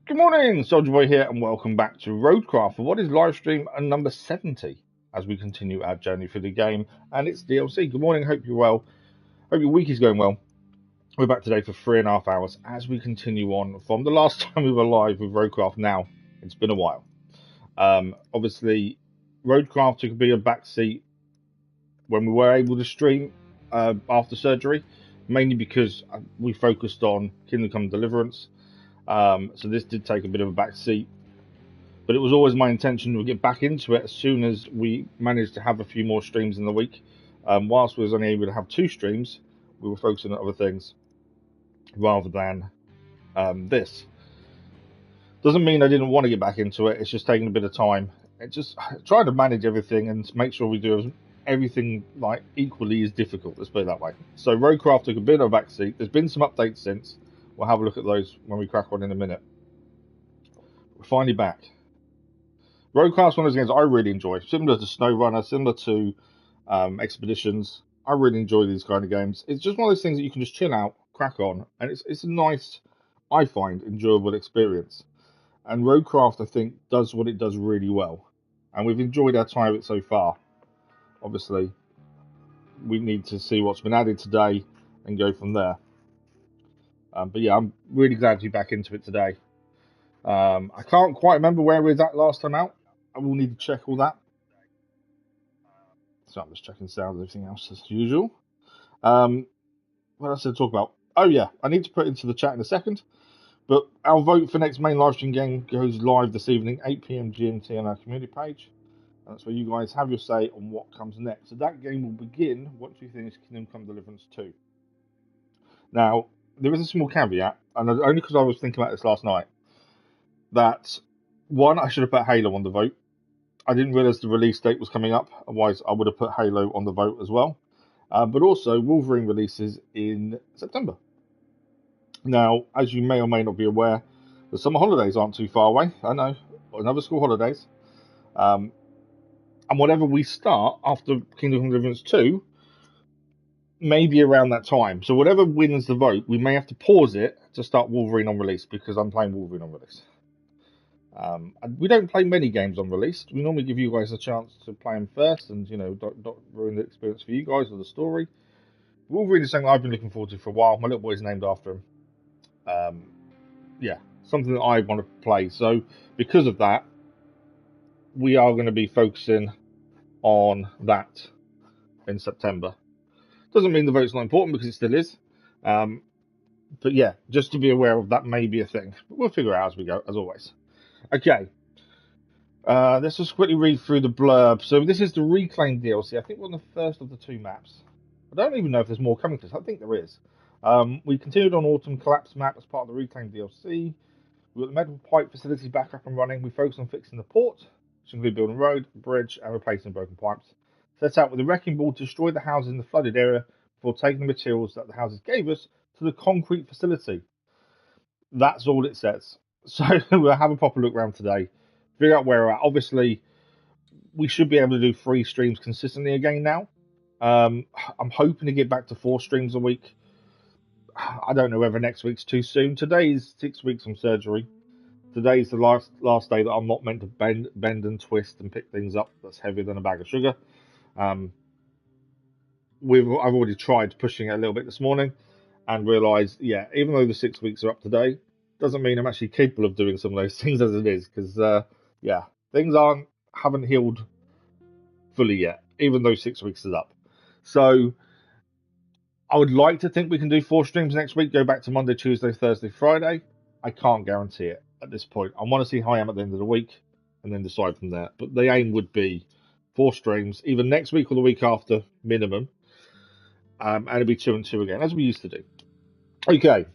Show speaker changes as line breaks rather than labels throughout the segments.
Good morning, Soldier Boy here, and welcome back to RoadCraft for what is live stream number 70 as we continue our journey through the game and its DLC. Good morning, hope you're well. Hope your week is going well. We're back today for 3.5 hours as we continue on from the last time we were live with RoadCraft. Now, it's been a while. Obviously, RoadCraft took a bit of backseat when we were able to stream after surgery, mainly because we focused on Kingdom Come Deliverance. So this did take a bit of a back seat, but it was always my intention to get back into it as soon as we managed to have a few more streams in the week. Whilst we was only able to have 2 streams, we were focusing on other things rather than this. Doesn't mean I didn't want to get back into it. It's just taking a bit of time. It just trying to manage everything and make sure we do everything like equally is difficult. Let's put it that way. So RoadCraft took a bit of a back seat. There's been some updates since. We'll have a look at those when we crack on in a minute. We're finally back. RoadCraft's one of those games I really enjoy. Similar to SnowRunner, similar to Expeditions. I really enjoy these kind of games. It's just one of those things that you can just chill out, crack on, and it's a nice, I find, enjoyable experience. And RoadCraft, I think, does what it does really well. And we've enjoyed our time with it so far. Obviously, we need to see what's been added today and go from there. But yeah, I'm really glad to be back into it today. I can't quite remember where we was at last time out. I will need to check all that. So I'm just checking sound and everything else as usual. What else did I talk about? Oh yeah, I need to put it into the chat in a second. But our vote for next main live stream game goes live this evening, 8 PM GMT on our community page. And that's where you guys have your say on what comes next. So that game will begin once we finish Kingdom Come Deliverance 2. Now, there is a small caveat, and only because I was thinking about this last night, that, one, I should have put Halo on the vote. I didn't realise the release date was coming up, otherwise I would have put Halo on the vote as well. But also, Wolverine releases in September. Now, as you may or may not be aware, the summer holidays aren't too far away. I know, another school holidays. And whatever we start after Kingdom Come Deliverance 2, maybe around that time. So whatever wins the vote, we may have to pause it to start Wolverine on release because I'm playing Wolverine on release. And we don't play many games on release. We normally give you guys a chance to play them first and, you know, don't ruin the experience for you guys or the story. Wolverine is something I've been looking forward to for a while. My little boy's named after him. Yeah, something that I want to play. So because of that, we are going to be focusing on that in September. Doesn't mean the vote's not important because it still is. But yeah, just to be aware of that may be a thing. But we'll figure it out as we go, as always. Okay. Let's just quickly read through the blurb. So this is the Reclaim DLC. I think we're on the first of the 2 maps. I don't even know if there's more coming to this. I think there is. We continued on Autumn Collapse map as part of the Reclaim DLC. We got the medical pipe facility back up and running. We focused on fixing the port, which include building a road, bridge, and replacing broken pipes. Set out with a wrecking ball to destroy the houses in the flooded area before taking the materials that the houses gave us to the concrete facility. That's all it says. So we'll have a proper look around today, figure out where we're at. Obviously, we should be able to do 3 streams consistently again now. I'm hoping to get back to 4 streams a week. I don't know whether next week's too soon. Today is 6 weeks from surgery. Today's the last day that I'm not meant to bend and twist and pick things up that's heavier than a bag of sugar. I've already tried pushing it a little bit this morning and realised, yeah, even though the 6 weeks are up today, doesn't mean I'm actually capable of doing some of those things as it is, because yeah, things haven't healed fully yet, even though 6 weeks is up. So I would like to think we can do 4 streams next week, go back to Monday, Tuesday, Thursday, Friday. I can't guarantee it at this point. I want to see how I am at the end of the week and then decide from there. But the aim would be 4 streams, either next week or the week after, minimum. And it'll be 2 and 2 again, as we used to do. Okay,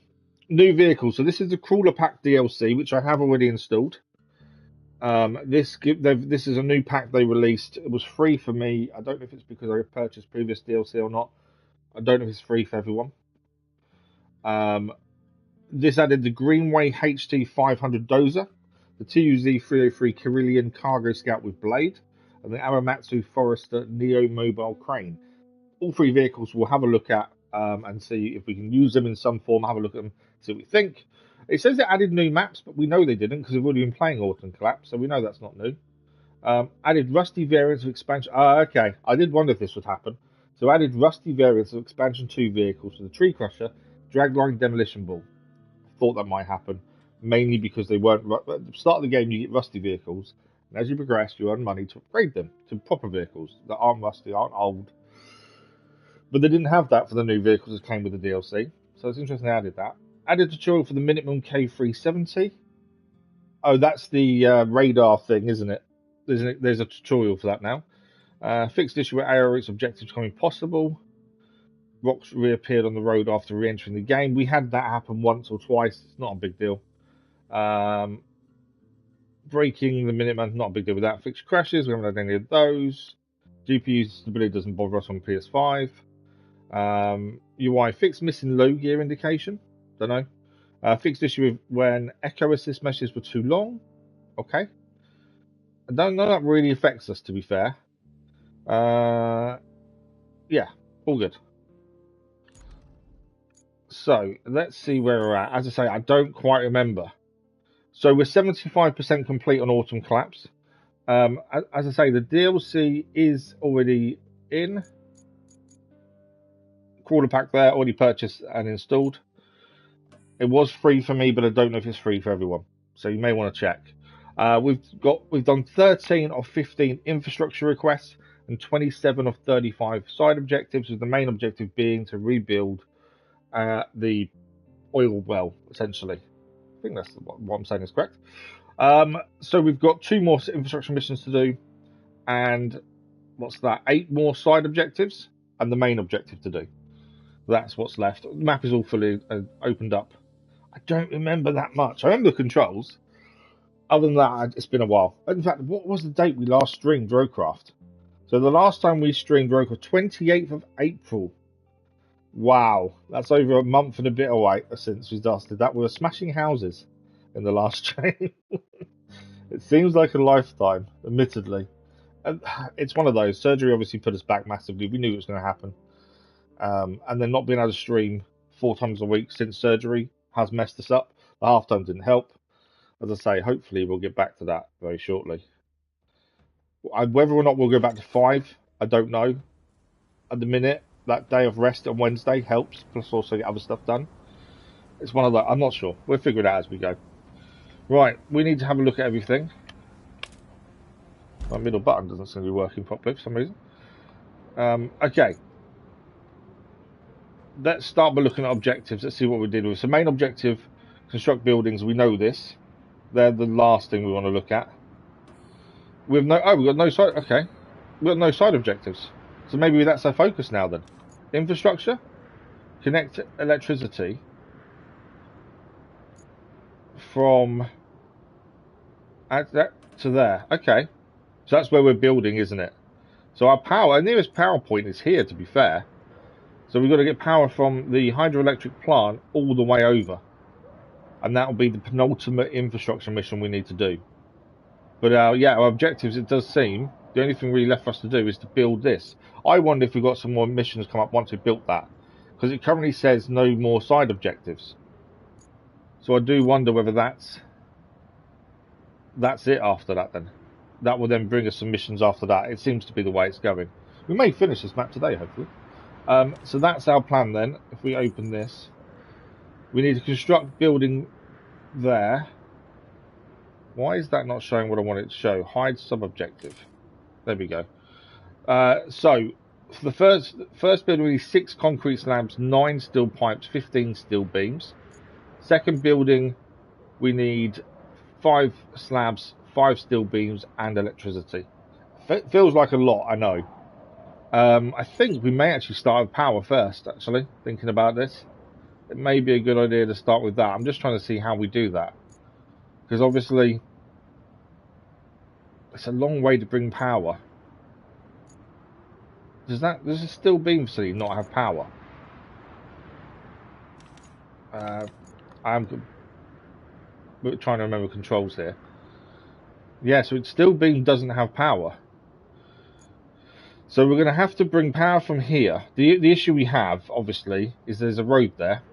new vehicle. So this is the Crawler Pack DLC, which I have already installed. This is a new pack they released. It was free for me. I don't know if it's because I purchased previous DLC or not. I don't know if it's free for everyone. This added the Greenway HT 500 Dozer, the TUZ 303 Carillion Cargo Scout with Blade, and the Aramatsu Forester Neo Mobile Crane. All 3 vehicles we'll have a look at and see if we can use them in some form, have a look at them, see what we think. It says it added new maps, but we know they didn't because we've already been playing Autumn Collapse, so we know that's not new. Added rusty variants of expansion. Okay, I did wonder if this would happen. So added rusty variants of expansion 2 vehicles to the Tree Crusher, Dragline, Demolition Ball. Thought that might happen, mainly because they weren't. At the start of the game, you get rusty vehicles, and as you progress, you earn money to upgrade them to proper vehicles that aren't rusty, aren't old. But they didn't have that for the new vehicles that came with the DLC, so it's interesting they added that. Added tutorial for the Minimum K370. Oh, that's the radar thing, isn't it? There's a tutorial for that now. Fixed issue with AOR's objectives becoming possible. Rocks reappeared on the road after re-entering the game. We had that happen once or twice. It's not a big deal. Breaking the Minuteman, not a big deal with that. Fixed crashes, we haven't had any of those. GPU stability doesn't bother us on PS5. UI fixed missing low gear indication. Don't know. Fixed issue with when echo assist messages were too long. Okay. I don't know that really affects us, to be fair. Yeah, all good. So let's see where we're at. As I say, I don't quite remember. So we're 75% complete on Autumn Collapse. As I say, the DLC is already in. Quarter pack there, already purchased and installed. It was free for me, but I don't know if it's free for everyone. So you may want to check. We've done 13 of 15 infrastructure requests and 27 of 35 side objectives, with the main objective being to rebuild the oil well, essentially. I think that's what I'm saying is correct. So we've got 2 more infrastructure missions to do, and what's that? 8 more side objectives, and the main objective to do. That's what's left. The map is all fully opened up. I don't remember that much. I remember the controls. Other than that, it's been a while. In fact, what was the date we last streamed RoadCraft? So the last time we streamed RoadCraft, 28th of April. Wow, that's over a month and a bit away since we started that. We were smashing houses in the last stream. It seems like a lifetime, admittedly. And it's one of those. Surgery obviously put us back massively. We knew it was going to happen. And then not being able to stream 4 times a week since surgery has messed us up. The half time didn't help. As I say, hopefully we'll get back to that very shortly. Whether or not we'll go back to 5, I don't know. At the minute, that day of rest on Wednesday helps, plus also get other stuff done. It's one of those. I'm not sure. We'll figure it out as we go. Right, we need to have a look at everything. My middle button doesn't seem to be working properly for some reason. Okay. Let's start by looking at objectives. Let's see what we did with. So main objective, construct buildings. We know this. They're the last thing we want to look at. We've got no side. Okay, we've got no side objectives. So maybe that's our focus now then. Infrastructure, connect electricity from that to there. Okay, so that's where we're building, isn't it? So our nearest power point is here, to be fair. So we've got to get power from the hydroelectric plant all the way over. And that will be the penultimate infrastructure mission we need to do. But our objectives, it does seem, the only thing really left for us to do is to build this. I wonder if we've got some more missions come up once we've built that. Because it currently says no more side objectives. So I do wonder whether that's it after that then. That will then bring us some missions after that. It seems to be the way it's going. We may finish this map today, hopefully. So that's our plan then. If we open this, we need to construct building there. Why is that not showing what I want it to show? Hide sub-objective. There we go. So for the first building, we need 6 concrete slabs, 9 steel pipes, 15 steel beams. Second building, we need 5 slabs, 5 steel beams, and electricity. Feels like a lot, I know. I think we may actually start with power first, actually, thinking about this. It may be a good idea to start with that. I'm just trying to see how we do that. Because obviously, it's a long way to bring power. Does a steel beam facility not have power? I'm trying to remember controls here. Yeah, so steel beam doesn't have power. So we're going to have to bring power from here. The issue we have, obviously, is there's a road there.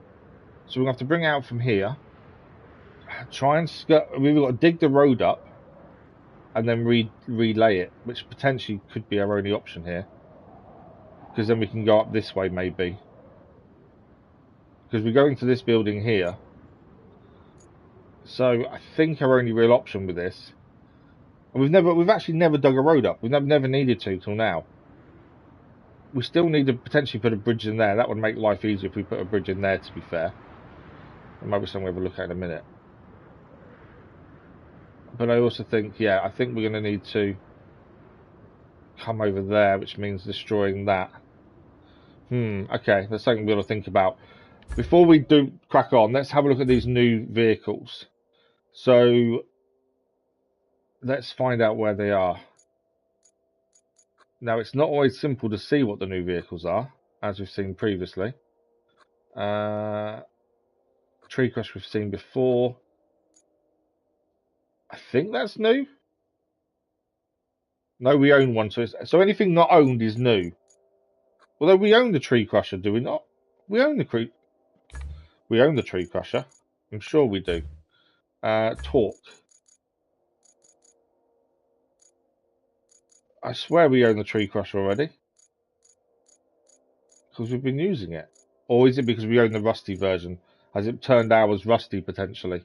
So we're going to have to bring it out from here. Try and we've got to dig the road up and then relay it, which potentially could be our only option here. Because then we can go up this way, maybe. Because we're going to this building here. So I think our only real option with this, and we've actually never dug a road up. We've never needed to till now. We still need to potentially put a bridge in there. That would make life easier if we put a bridge in there, to be fair. There might be something we'll look at in a minute. But I also think, yeah, I think we're going to need to come over there, which means destroying that. Okay, that's something we'll think about. Before we do crack on, let's have a look at these new vehicles. So let's find out where they are. Now, it's not always simple to see what the new vehicles are, as we've seen previously. Tree Crush we've seen before. I think that's new. No, we own one, so anything not owned is new. Although we own the Tree Crusher, do we not? We own the Tree Crusher. I'm sure we do. Torque. I swear we own the Tree Crusher already. Because we've been using it. Or is it because we own the Rusty version? Has it turned out as Rusty, potentially?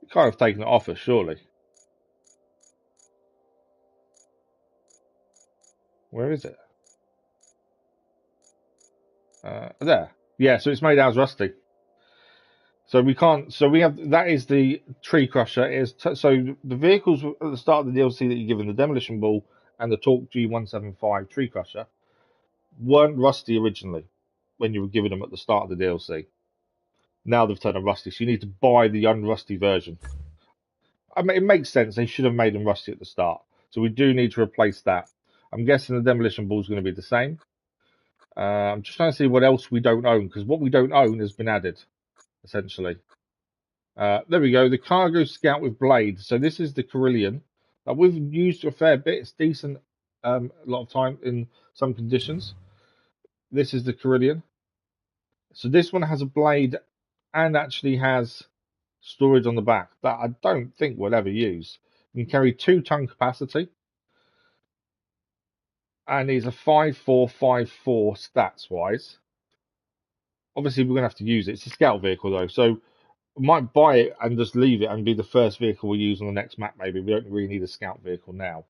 We can't have taken it off us, surely. Where is it? There. Yeah, so it's made out as Rusty. So we can't. So we have. That is the Tree Crusher. So the vehicles at the start of the DLC that you're given, the Demolition Ball and the Torque G175 Tree Crusher, weren't Rusty originally when you were given them at the start of the DLC. Now they've turned them Rusty, so you need to buy the unrusty version. I mean, it makes sense. They should have made them Rusty at the start. So we do need to replace that. I'm guessing the Demolition Ball is going to be the same. I'm just trying to see what else we don't own, because what we don't own has been added, essentially. There we go, the Cargo Scout with Blade. So this is the Carillion. We've used a fair bit. It's decent a lot of time in some conditions. This is the Carillion. So this one has a blade and actually has storage on the back that I don't think we'll ever use. You can carry 2-ton capacity. And is a 5454 stats-wise. Obviously, we're going to have to use it. It's a scout vehicle, though. So we might buy it and just leave it and be the first vehicle we use on the next map, maybe. We don't really need a scout vehicle now.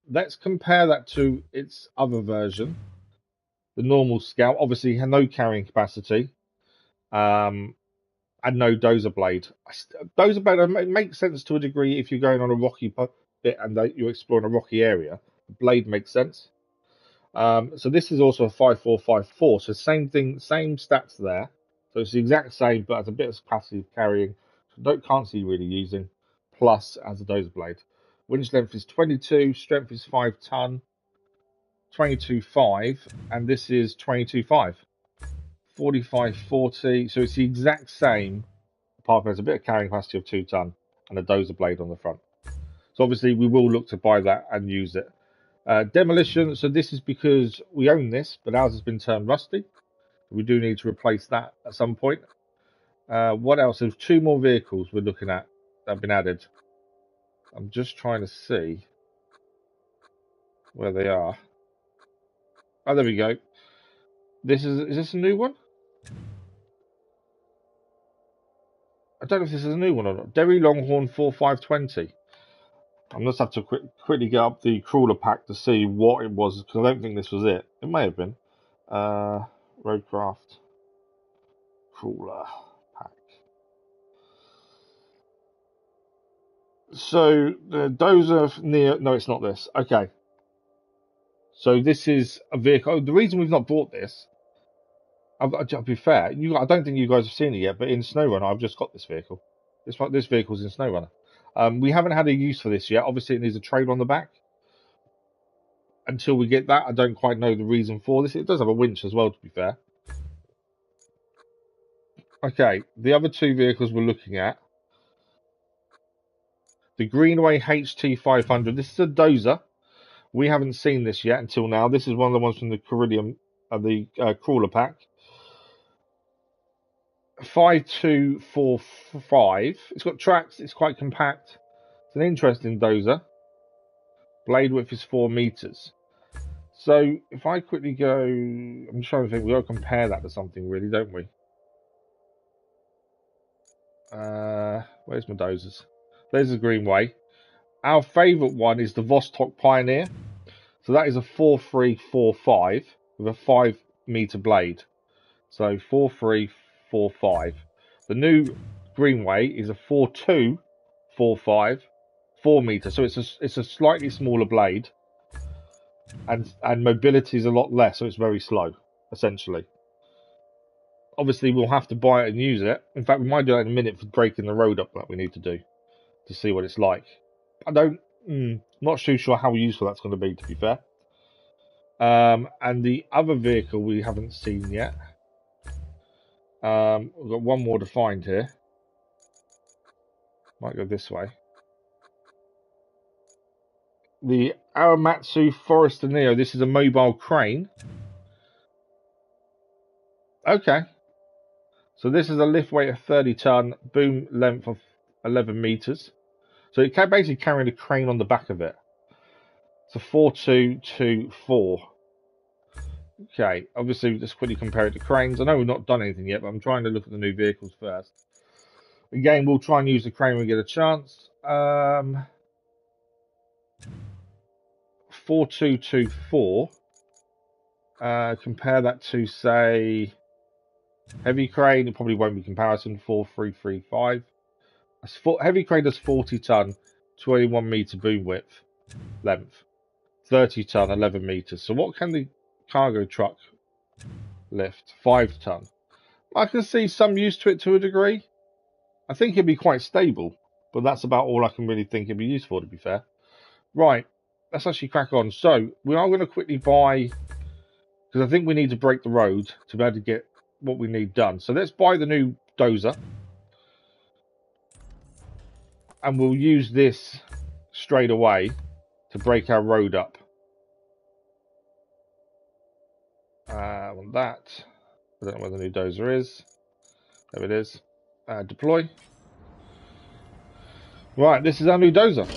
Let's compare that to its other version. The normal scout, obviously, had no carrying capacity. And no dozer blade. Dozer blade makes sense to a degree if you're going on a rocky bit and you're exploring a rocky area. The blade makes sense. So this is also a 5454. So same thing, same stats there. So it's the exact same, but has a bit of capacity of carrying. So can't see really using. Plus as a dozer blade. Winch length is 22. Strength is 5 ton. 22.5, and this is 22.5. 45.40. So it's the exact same, apart from there's a bit of carrying capacity of 2 ton and a dozer blade on the front. So obviously we will look to buy that and use it. Demolition, so this is because we own this, but ours has been turned rusty. We do need to replace that at some point. What else? There's 2 more vehicles we're looking at that have been added. I'm just trying to see where they are. Oh, there we go. Is this a new one? I don't know if this is a new one or not. Derry Longhorn 4520. I'm just have to quickly get up the crawler pack to see what it was, because I don't think this was it. It may have been. RoadCraft crawler pack. So the dozer near. No, it's not this. Okay. So this is a vehicle. The reason we've not bought this, I'll be fair, I don't think you guys have seen it yet, but in SnowRunner, I've just got this vehicle. This vehicle's in SnowRunner. We haven't had a use for this yet. Obviously, it needs a trailer on the back. Until we get that, I don't quite know the reason for this. It does have a winch as well, to be fair. Okay, the other 2 vehicles we're looking at. The Greenway HT500. This is a dozer. We haven't seen this yet until now. This is one of the ones from the Coridium, the crawler pack. 5245. It's got tracks. It's quite compact. It's an interesting dozer. Blade width is 4 meters. So if I quickly go, I'm just trying to think. We've got to compare that to something, really, don't we? Where's my dozers? There's the Greenway. Our favourite one is the Vostok Pioneer. So that is a 4345 with a 5 meter blade. So 4345. The new Greenway is a 4245, 4 meter. So it's a slightly smaller blade, and mobility is a lot less. So it's very slow, essentially. Obviously, we'll have to buy it and use it. In fact, we might do that in a minute for breaking the road up that we need to do to see what it's like. Not too sure how useful that's going to be, to be fair. And the other vehicle we haven't seen yet. We've got one more to find here. Might go this way. The Aramatsu Forester Neo. This is a mobile crane. Okay. So this is a lift weight of 30 ton, boom length of 11 meters. So it can basically carry a crane on the back of it. It's a 4224. Okay, obviously just quickly compare it to cranes. I know we've not done anything yet, but I'm trying to look at the new vehicles first. Again, we'll try and use the crane when we get a chance. 4224. Compare that to, say, heavy crane. It probably won't be comparison. 4335. Heavy crane does 40 ton, 21 meter boom width, length, 30 ton, 11 meters. So what can the cargo truck lift? 5 ton. I can see some use to it to a degree. I think it'd be quite stable, but that's about all I can really think it'd be used for, to be fair. Right, let's actually crack on. So we are going to quickly buy, because I think we need to break the road to be able to get what we need done. So let's buy the new dozer. And we'll use this straight away to break our road up. On that. I don't know where the new dozer is. There it is. Deploy. Right, this is our new dozer.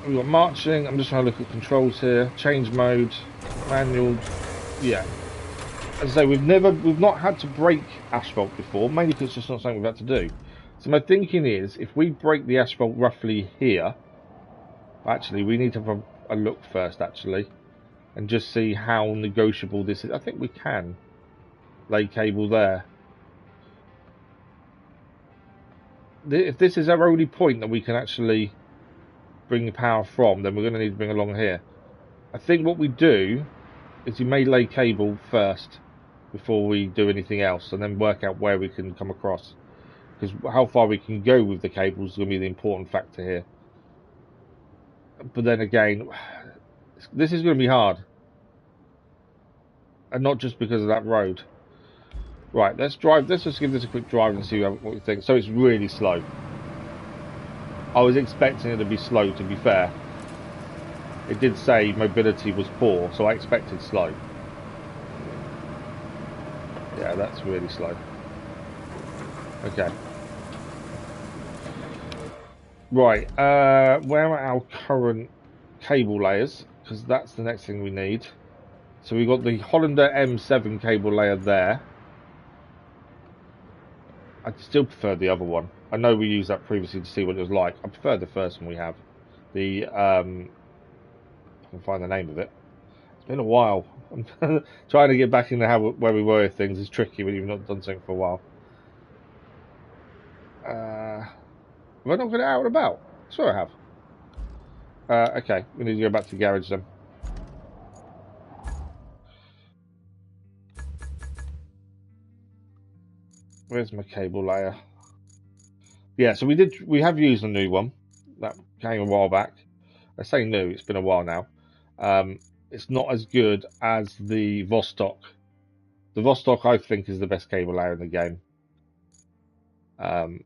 We've got marching. I'm just trying to look at controls here. Change mode. Manual. Yeah. As I say, we've not had to break asphalt before, mainly because it's just not something we've had to do. So my thinking is, if we break the asphalt roughly here, actually, we need to have a look first, actually, and just see how negotiable this is. I think we can lay cable there. If this is our only point that we can actually bring the power from, then we're going to need to bring along here. I think what we do is we may lay cable first before we do anything else, and then work out where we can come across, because how far we can go with the cables is going to be the important factor here. But then again, this is going to be hard, and not just because of that road. Right, let's just give this a quick drive and see what we think. So it's really slow. I was expecting it to be slow, to be fair. It did say mobility was poor, so I expected slow. Yeah, that's really slow. Okay. Right, where are our current cable layers? Because that's the next thing we need. So we've got the Hollander M7 cable layer there. I still prefer the other one. I know we used that previously to see what it was like. I prefer the first one we have. The, I can find the name of it. It's been a while. I'm trying to get back into where we were with things is tricky when you've not done something for a while. Have I not got it out and about? Sure I have. Okay, we need to go back to the garage then. Where's my cable layer? Yeah, so we have used a new one. That came a while back. I say new, it's been a while now. It's not as good as the Vostok. The Vostok, I think, is the best cable layer in the game. From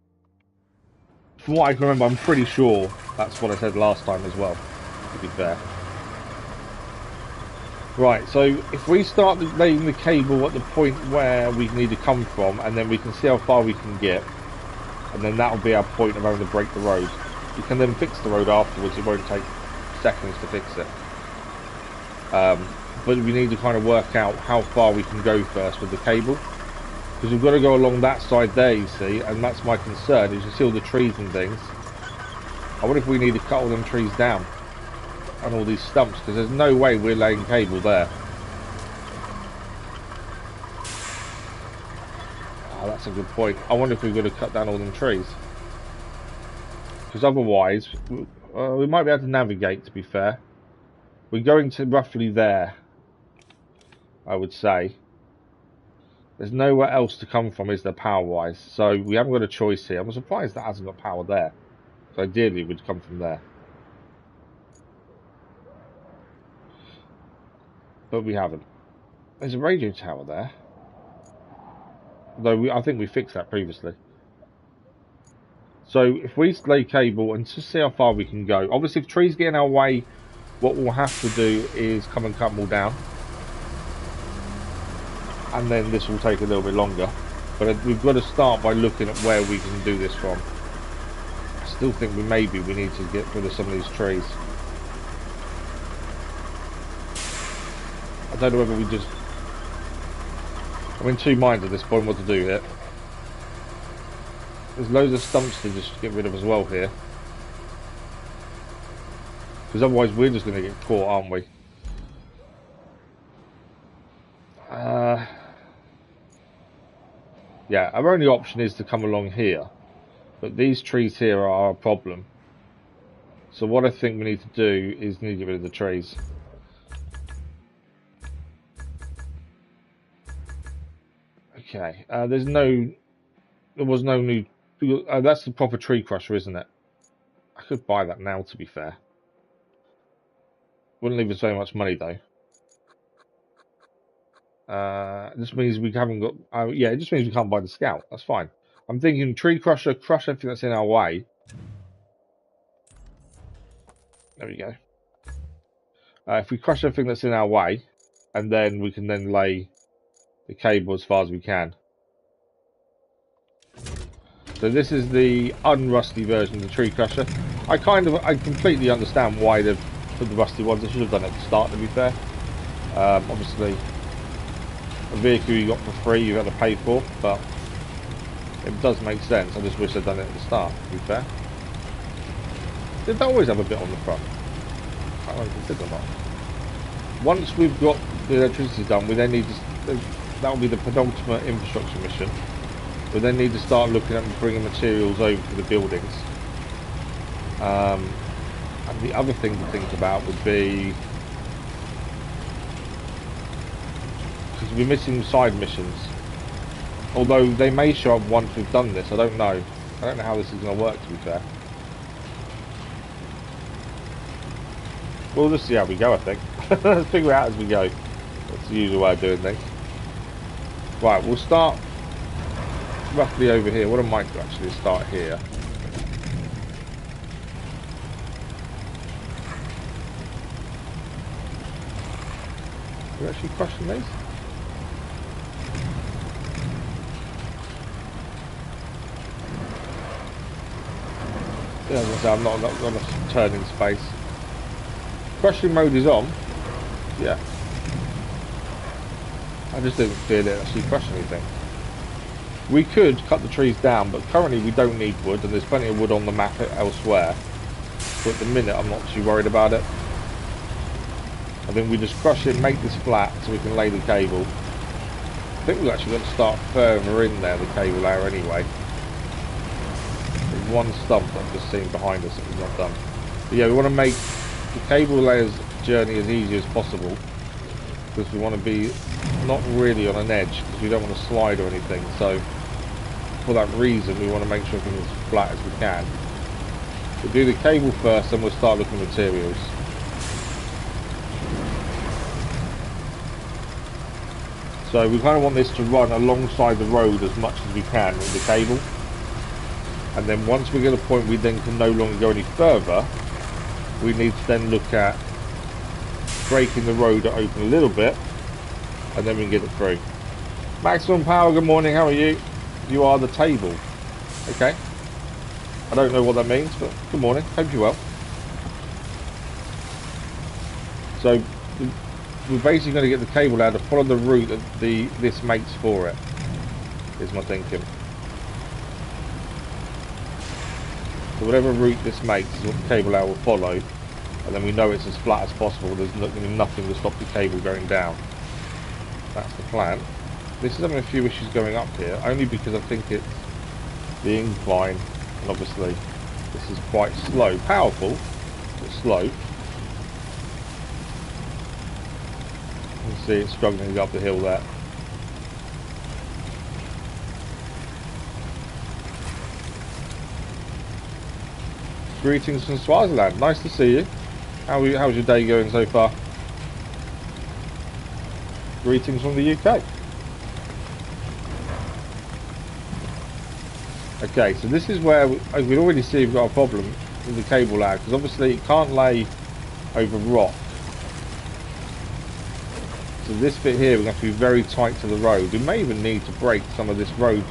what I can remember, I'm pretty sure that's what I said last time as well, to be fair. Right, so if we start laying the cable at the point where we need to come from, and then we can see how far we can get, and then that'll be our point of having to break the road. You can then fix the road afterwards, it won't take seconds to fix it. But we need to kind of work out how far we can go first with the cable. Because we've got to go along that side there, you see, and that's my concern, is you see all the trees and things. I wonder if we need to cut all them trees down, and all these stumps, because there's no way we're laying cable there. Oh, that's a good point. I wonder if we've got to cut down all them trees. Because otherwise, we might be able to navigate, to be fair. We're going to roughly there, I would say. There's nowhere else to come from, is there, power-wise? So we haven't got a choice here. I'm surprised that hasn't got power there. So ideally, it would come from there. But we haven't. There's a radio tower there. Though I think we fixed that previously. So if we lay cable and just see how far we can go. Obviously, if trees get in our way, what we'll have to do is come and cut them all down. And then this will take a little bit longer. But we've got to start by looking at where we can do this from. I still think we need to get rid of some of these trees. I don't know whether we just... I'm in two minds at this point what to do here. There's loads of stumps to just get rid of as well here. Because otherwise we're just going to get caught, aren't we? Yeah, our only option is to come along here. But these trees here are a problem. So what I think we need to do is need to get rid of the trees. Okay, there was no new... that's the proper tree crusher, isn't it? I could buy that now, to be fair. Wouldn't leave us very much money, though. This means we haven't got... yeah, it just means we can't buy the Scout. That's fine. I'm thinking tree crusher, crush everything that's in our way. There we go. If we crush everything that's in our way, and then we can then lay the cable as far as we can. So this is the unrusty version of the tree crusher. I completely understand why they've put the rusty ones. They should have done it at the start, to be fair. Obviously, a vehicle you got for free, you had to pay for, but it does make sense. I just wish they'd done it at the start, to be fair. Did they always have a bit on the front? I don't know if they did or not. Once we've got the electricity done, we then need to... that will be the penultimate infrastructure mission. We then need to start looking at bringing materials over to the buildings. And the other thing to think about would be... because we're missing side missions. Although they may show up once we've done this, I don't know. I don't know how this is going to work, to be fair. We'll just see how we go, I think. Let's figure it out as we go. That's the usual way of doing things. Right, we'll start roughly over here. What I might do actually is start here. Are we actually crushing these? Yeah, as I say, I'm not going to turn in space. Crushing mode is on. Yeah. I just didn't feel it actually crush anything. We could cut the trees down, but currently we don't need wood, and there's plenty of wood on the map elsewhere. So at the minute, I'm not too worried about it. I think we just crush it, make this flat, so we can lay the cable. I think we've actually got to start further in there, the cable layer anyway. There's one stump that I've just seen behind us that we've not done. But yeah, we want to make the cable layer's journey as easy as possible, because we want to be not really on an edge, because we don't want to slide or anything. So for that reason, we want to make sure everything's as flat as we can. We'll do the cable first, then we'll start looking at materials. So we kind of want this to run alongside the road as much as we can with the cable. And then once we get a point we then can no longer go any further, we need to then look at breaking the road open a little bit, and then we can get it through. Maximum power, good morning, how are you? You are the table. Okay. I don't know what that means, but good morning, hope you're well. So we're basically going to get the cable out to follow the route that this makes for it, is my thinking. So whatever route this makes is what the cable out will follow, and then we know it's as flat as possible. There's nothing to stop the cable going down. That's the plan. This is having a few issues going up here, only because I think it's the incline, and obviously this is quite slow. Powerful, but slow. You can see it's struggling to go up the hill there. Greetings from Swaziland, nice to see you. How's your day going so far? Greetings from the UK. Okay, so this is where we can already see we've got a problem with the cable lag, because obviously it can't lay over rock. So this bit here we're going to have to be very tight to the road. We may even need to break some of this road.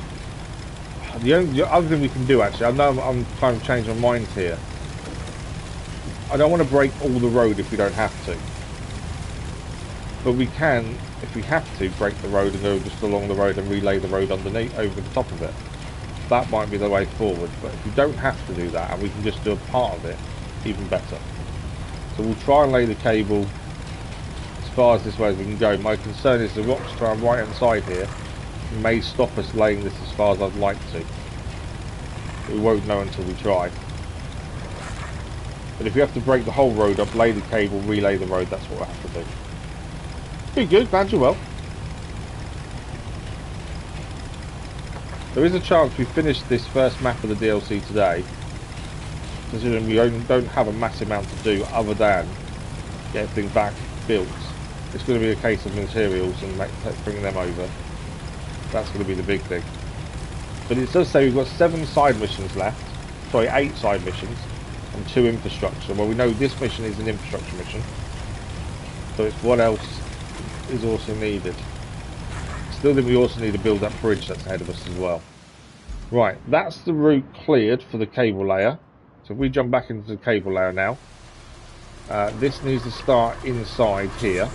The other thing we can do, actually, I know I'm trying to change my mind here. I don't want to break all the road if we don't have to. But we can, if we have to, break the road and go just along the road and relay the road underneath, over the top of it. That might be the way forward. But if we don't have to do that and we can just do a part of it, even better. So we'll try and lay the cable as far as this way as we can go. My concern is the rocks to our right hand side here may stop us laying this as far as I'd like to. We won't know until we try. But if we have to break the whole road up, lay the cable, relay the road, that's what we'll have to do. Be good, glad you're well. There is a chance we finish this first map of the DLC today, considering we don't have a massive amount to do other than get everything back built. It's going to be a case of materials and bringing them over. That's going to be the big thing. But it does say we've got 7 side missions left. Sorry, 8 side missions and 2 infrastructure. Well, we know this mission is an infrastructure mission. So it's what else is also needed. Still think we also need to build that bridge that's ahead of us as well. Right, that's the route cleared for the cable layer. So if we jump back into the cable layer now, this needs to start inside here.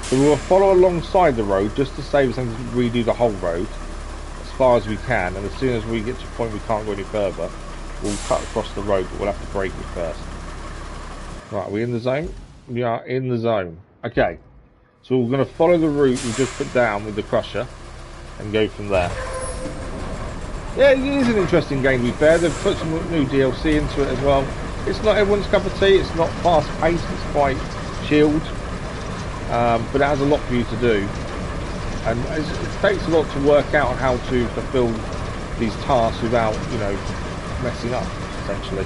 So we'll follow alongside the road just to save us having to redo the whole road as far as we can, and as soon as we get to a point we can't go any further, we'll cut across the road, but we'll have to break it first. Right, are we in the zone? We are in the zone. Okay, so we're going to follow the route we just put down with the crusher and go from there. Yeah, it is an interesting game to be fair. They've put some new DLC into it as well. It's not everyone's cup of tea, it's not fast paced, it's quite chilled. But it has a lot for you to do, and it takes a lot to work out how to fulfill these tasks without, you know, messing up, essentially.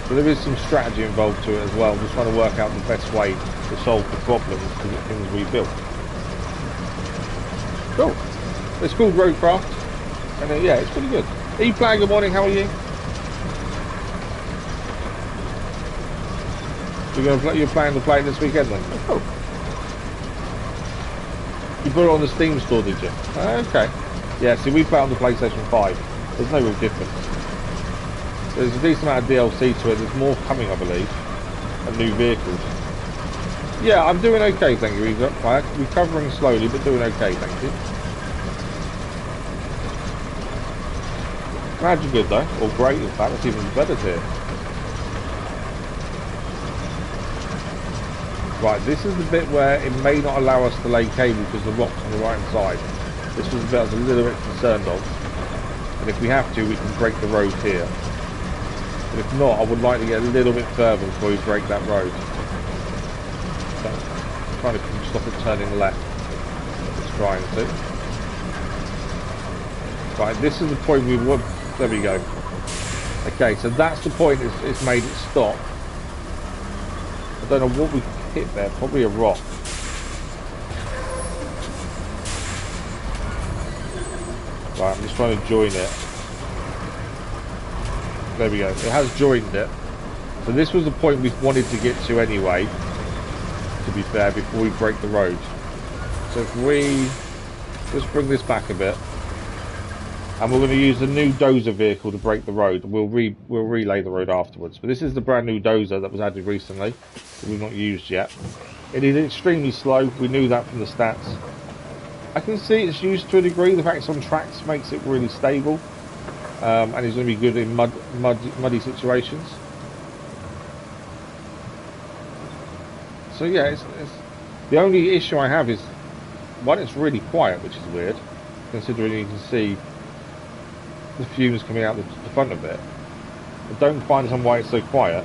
So there is some strategy involved to it as well, just trying to work out the best way to solve the problems to get things rebuilt. Cool. It's called RoadCraft, and yeah, it's pretty good. E-Plan, good morning, how are you? You're planning to play it this weekend then? Oh, cool. You put it on the Steam store, did you? Okay. Yeah, see, we play it on the PlayStation 5. There's no real difference. There's a decent amount of DLC to it. There's more coming, I believe, and new vehicles. Yeah, I'm doing okay, thank you. Recovering slowly, but doing okay, thank you. Glad you're good, though. Or great, in fact. That's even better here. Right, this is the bit where it may not allow us to lay cable because the rock's on the right hand side. This was the bit I was a little bit concerned of. And if we have to, we can break the road here. But if not, I would like to get a little bit further before we break that road. So, I'm trying to stop it turning left. It's trying to. Right, this is the point we would. There we go. Okay, so that's the point it's made it stop. I don't know what we hit there, probably a rock. Right, I'm just trying to join it. There we go. It has joined it. So this was the point we wanted to get to anyway, to be fair, before we break the road. So if we just bring this back a bit, and we're going to use the new dozer vehicle to break the road. We'll relay the road afterwards. But this is the brand new dozer that was added recently, that we've not used yet. It is extremely slow. We knew that from the stats. I can see it's used to a degree. The fact it's on tracks makes it really stable, and it's going to be good in muddy situations. So yeah, it's the only issue I have is one, it's really quiet, which is weird, considering you can see the fumes coming out the front of it. I don't find some why it's so quiet.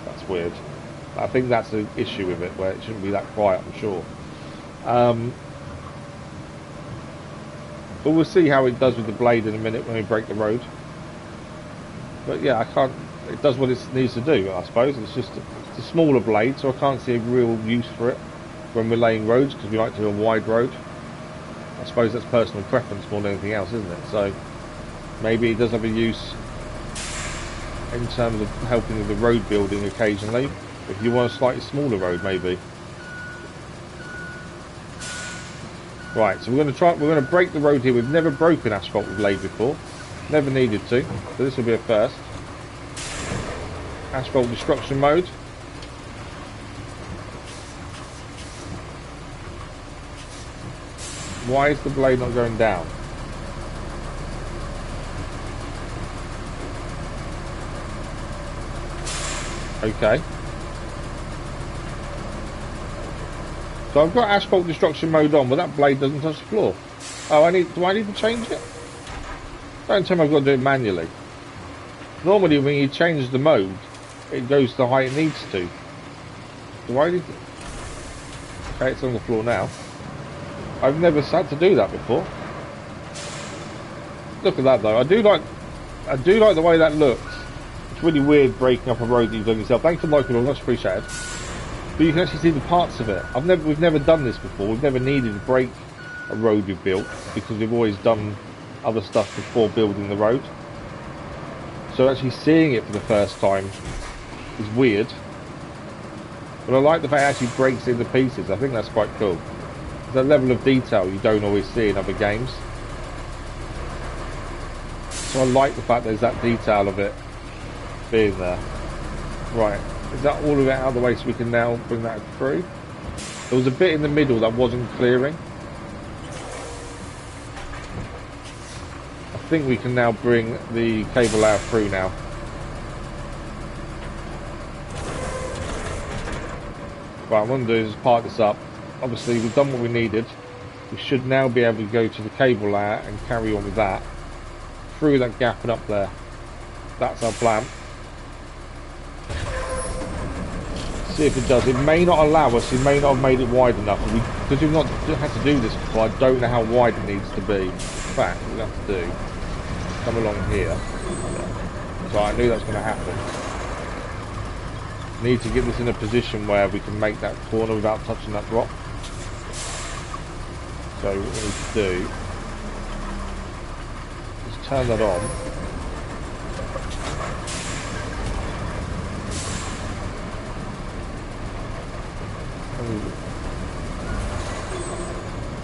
That's weird. I think that's the issue with it, where it shouldn't be that quiet, I'm sure. But we'll see how it does with the blade in a minute when we break the road. But yeah, I can't. It does what it needs to do, I suppose. It's just it's a smaller blade, so I can't see a real use for it when we're laying roads, because we like to do a wide road. I suppose that's personal preference more than anything else, isn't it? So maybe it does have a use in terms of helping with the road building occasionally. If you want a slightly smaller road, maybe. Right, so we're going to break the road here. We've never broken asphalt with laid before. Never needed to. So this will be a first. Asphalt destruction mode. Why is the blade not going down? Okay. So I've got asphalt destruction mode on, but that blade doesn't touch the floor. Oh, do I need to change it? Don't tell me I've got to do it manually. Normally when you change the mode, it goes to the height it needs to. Do I need to... Okay, it's on the floor now. I've never had to do that before. Look at that though. I do like the way that looks. It's really weird breaking up a road that you've done yourself. Thanks for liking it, much appreciated. But you can actually see the parts of it. We've never done this before. We've never needed to break a road we've built, because we've always done other stuff before building the road. So actually seeing it for the first time is weird. But I like the fact it actually breaks into pieces. I think that's quite cool. It's a level of detail you don't always see in other games. So I like the fact there's that detail of it being there. Right. Is that all of it out of the way so we can now bring that through? There was a bit in the middle that wasn't clearing. I think we can now bring the cable layer through now. Right, what I'm going to do is part this up. Obviously we've done what we needed. We should now be able to go to the cable layer and carry on with that. Through that gap and up there. That's our plan. See if it does. It may not allow us, it may not have made it wide enough, because we've not had to do this before. I don't know how wide it needs to be. In fact, what we have to do, come along here. So I knew that was going to happen. Need to get this in a position where we can make that corner without touching that rock. So what we need to do is turn that on.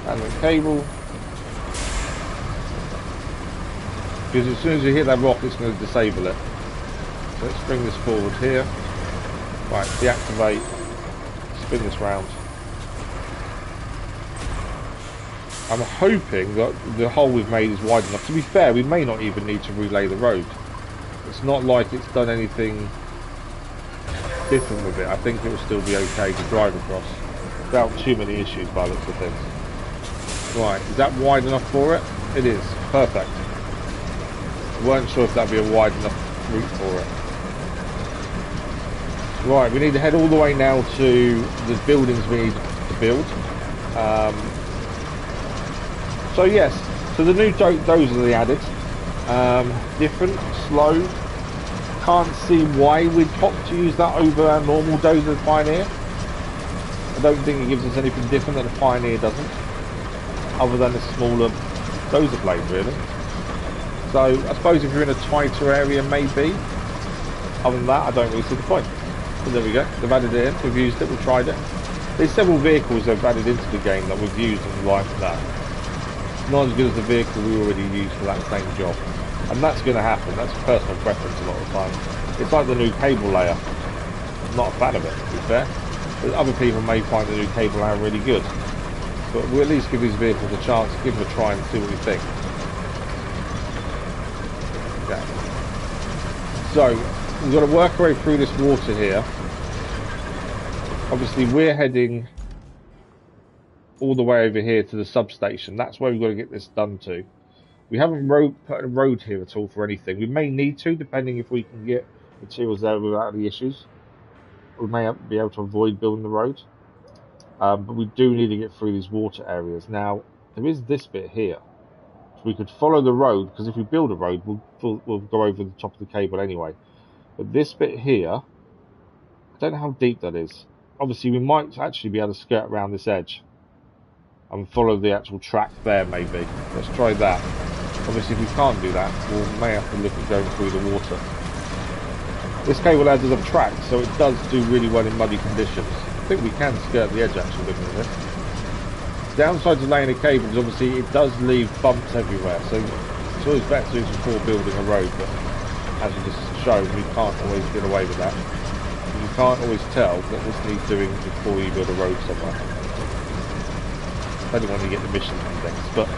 And the cable, because as soon as you hit that rock it's going to disable it. So let's bring this forward here. Right, deactivate, spin this round. I'm hoping that the hole we've made is wide enough. To be fair, we may not even need to relay the road. It's not like it's done anything different with it. I think it will still be okay to drive across without too many issues by the looks of things. Right, is that wide enough for it? It is, perfect. Weren't sure if that'd be a wide enough route for it. Right, we need to head all the way now to the buildings we need to build. So yes, so the new dozer they added. Different, slow. Can't see why we'd opt to use that over our normal dozer Pioneer. I don't think it gives us anything different that the Pioneer doesn't, other than a smaller those are played really. So I suppose if you're in a tighter area, maybe. Other than that, I don't really see the point. But there we go. They've added it in. We've used it. We've tried it. There's several vehicles they've added into the game that we've used and like that. Not as good as the vehicle we already used for that same job. And that's going to happen. That's personal preference a lot of the time. It's like the new cable layer. I'm not a fan of it, to be fair. But other people may find the new cable layer really good. But we'll at least give these vehicles a chance, give them a try and see what we think. Okay. So, we've got to work our way through this water here. Obviously, we're heading all the way over here to the substation. That's where we've got to get this done to. We haven't put a road here at all for anything. We may need to, depending if we can get materials there without any issues. We may be able to avoid building the road. But we do need to get through these water areas. Now, there is this bit here. So we could follow the road, because if we build a road, we'll go over the top of the cable anyway. But this bit here, I don't know how deep that is. Obviously, we might actually be able to skirt around this edge and follow the actual track there, maybe. Let's try that. Obviously, if we can't do that, we may have to look at going through the water. This cable layer does have track, so it does do really well in muddy conditions. I think we can skirt the edge, actually, looking at this. Downside to laying a cable is obviously it does leave bumps everywhere, so it's always better to do this before building a road, but as you just showed, we can't always get away with that. You can't always tell that this needs doing before you build a road somewhere. Depending on you get the missions and things. But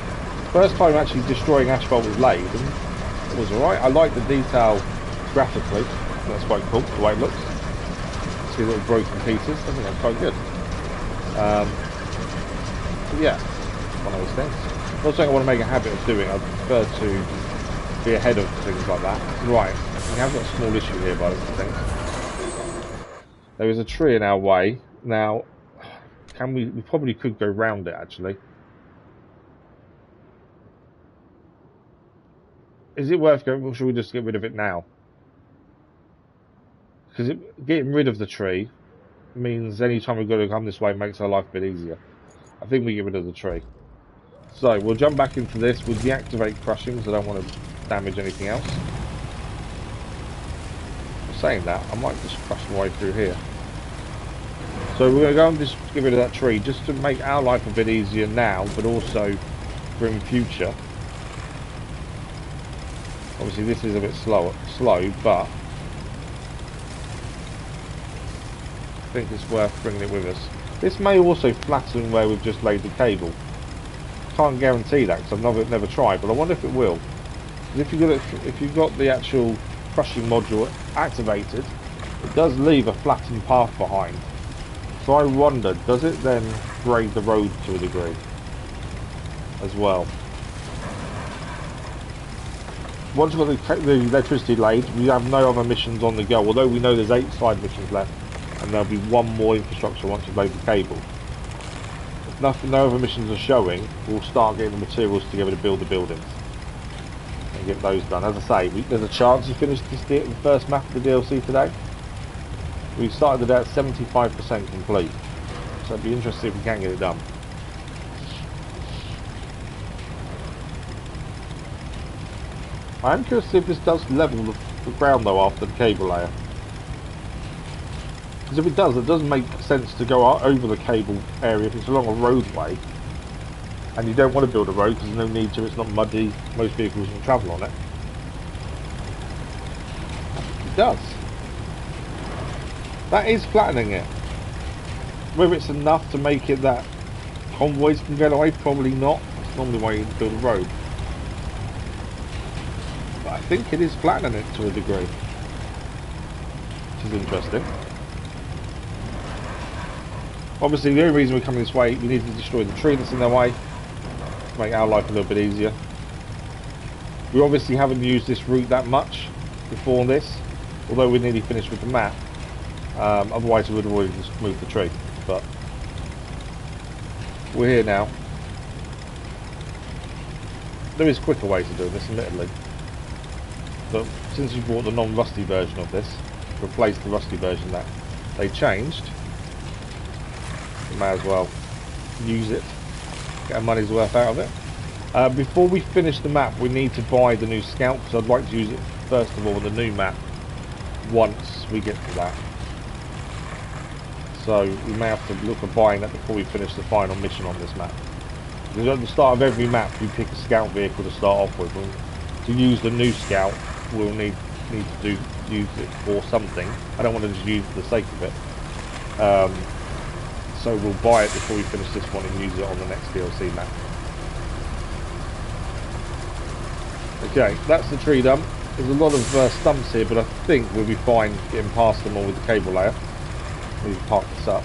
first time actually destroying asphalt with laid, and it was alright. I like the detail graphically. That's quite cool, the way it looks. See little broken pieces. I think that's quite good. But yeah, one of those things. Not something I want to make a habit of doing. I prefer to be ahead of things like that. Right, we have got a small issue here by the things. There is a tree in our way. Now, can we probably could go round it actually. Is it worth going, or should we just get rid of it now? Because getting rid of the tree means any time we've got to come this way makes our life a bit easier. I think we get rid of the tree. So we'll jump back into this. We'll deactivate crushing because I don't want to damage anything else. Saying that, I might just crush my way through here. So we're going to go and just get rid of that tree just to make our life a bit easier now, but also for in future. Obviously this is a bit slow, but I think it's worth bringing it with us. This may also flatten where we've just laid the cable. Can't guarantee that because I've never tried, but I wonder if it will. If you've got the actual crushing module activated, it does leave a flattened path behind. So I wonder, does it then grade the road to a degree as well? Once we've got the electricity laid, we have no other missions on the go, although we know there's 8 side missions left, and there'll be 1 more infrastructure once we've laid the cable. If no other missions are showing, we'll start getting the materials together to build the buildings and get those done. As I say, there's a chance to finish the first map of the DLC today. We've started the day at 75% complete, so it'd be interesting if we can get it done. I am curious if this does level the ground though after the cable layer. Because if it does, it doesn't make sense to go over the cable area if it's along a roadway and you don't want to build a road because there's no need to, it's not muddy, most vehicles can travel on it. It does. That is flattening it. Whether it's enough to make it that convoys can get away, probably not. It's normally the way you build a road. But I think it is flattening it to a degree, which is interesting. Obviously the only reason we're coming this way, we need to destroy the tree that's in their way to make our life a little bit easier. We obviously haven't used this route that much before this, although we're nearly finished with the map. Otherwise we would have already just moved the tree, but we're here now. There is quicker ways of doing this, admittedly, but since we bought the non-rusty version of this, replaced the rusty version that they changed, we may as well use it, get our money's worth out of it. Before we finish the map, we need to buy the new scout, because I'd like to use it first of all on the new map once we get to that. So we may have to look at buying that before we finish the final mission on this map. Because at the start of every map, you pick a scout vehicle to start off with. And to use the new scout, we'll need to use it for something. I don't want to just use it for the sake of it. So we'll buy it before we finish this one and use it on the next DLC map. Okay, that's the tree dump. There's a lot of stumps here, but I think we'll be fine getting past them all with the cable layer. We've parked this up.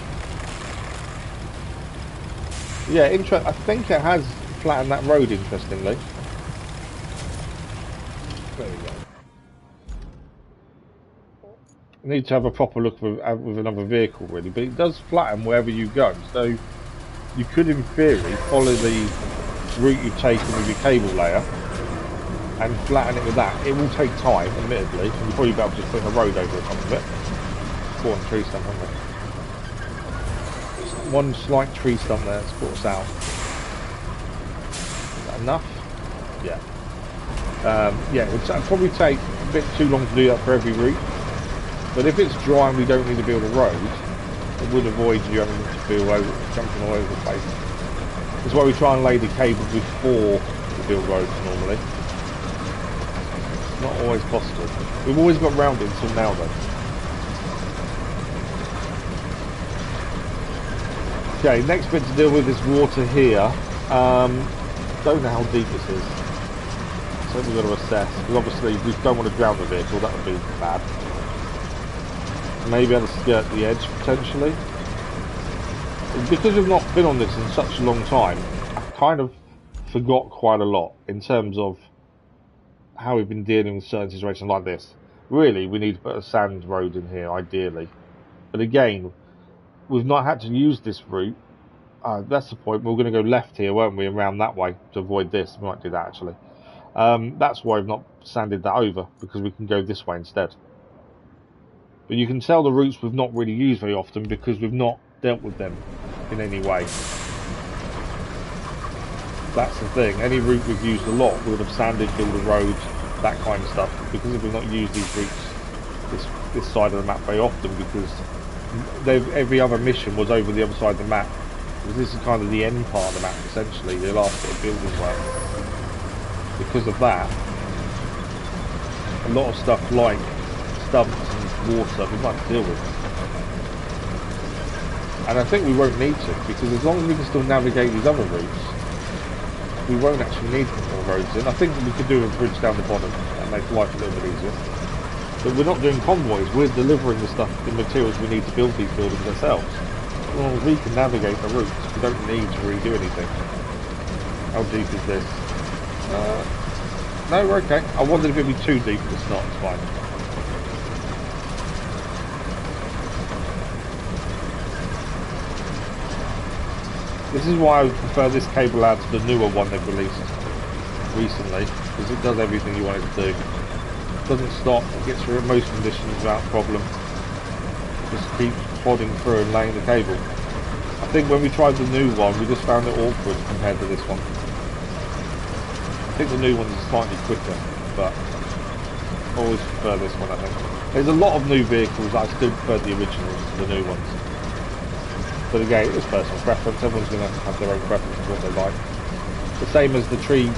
Yeah, I think it has flattened that road, interestingly. There we go. You need to have a proper look with another vehicle, really, but it does flatten wherever you go. So you could, in theory, follow the route you've taken with your cable layer and flatten it with that. It will take time, admittedly. You'll probably be able to just put a road over the top of it. Spawn tree stump, haven't we? One slight tree stump there that's caught us out. Is that enough? Yeah. Yeah, it would probably take a bit too long to do that for every route. But if it's dry and we don't need to build a road, it would avoid you having to jumping all over the place. That's why we try and lay the cable before we build roads normally. Not always possible. We've always got round it until now though. Okay, next bit to deal with is water here. Don't know how deep this is. So we've got to assess. Because obviously we don't want to drown the vehicle, that would be bad. Maybe I'll skirt the edge potentially. Because we've not been on this in such a long time, I've kind of forgot quite a lot in terms of how we've been dealing with certain situations like this. Really, we need to put a sand road in here, ideally. But again, we've not had to use this route. That's the point. We're going to go left here, won't we, around that way to avoid this. We might do that, actually. That's why I've not sanded that over, because we can go this way instead. But you can tell the routes we've not really used very often because we've not dealt with them in any way. That's the thing. Any route we've used a lot, we would have sanded, built a road, that kind of stuff. Because we've not used these routes this side of the map very often, because every other mission was over the other side of the map. Because this is kind of the end part of the map, essentially, the last bit of building work. Because of that, a lot of stuff like stumps and water we'd like to deal with. And I think we won't need to, because as long as we can still navigate these other routes, we won't actually need to put more roads in. I think we could do a bridge down the bottom, that makes life a little bit easier. But we're not doing convoys, we're delivering the stuff, the materials we need to build these buildings ourselves. As long as we can navigate the routes, we don't need to really do anything. How deep is this? No, we're okay. I wondered if it'd be too deep, but it's not, it's fine. This is why I prefer this cable out to the newer one they've released recently, because it does everything you want it to do. It doesn't stop, it gets through most conditions without problem. Just keeps plodding through and laying the cable. I think when we tried the new one, we just found it awkward compared to this one. I think the new one's slightly quicker, but I always prefer this one, I think. There's a lot of new vehicles that I still prefer the originals to the new ones. But again, it's personal preference. Everyone's going to have their own preference of what they like. The same as the tree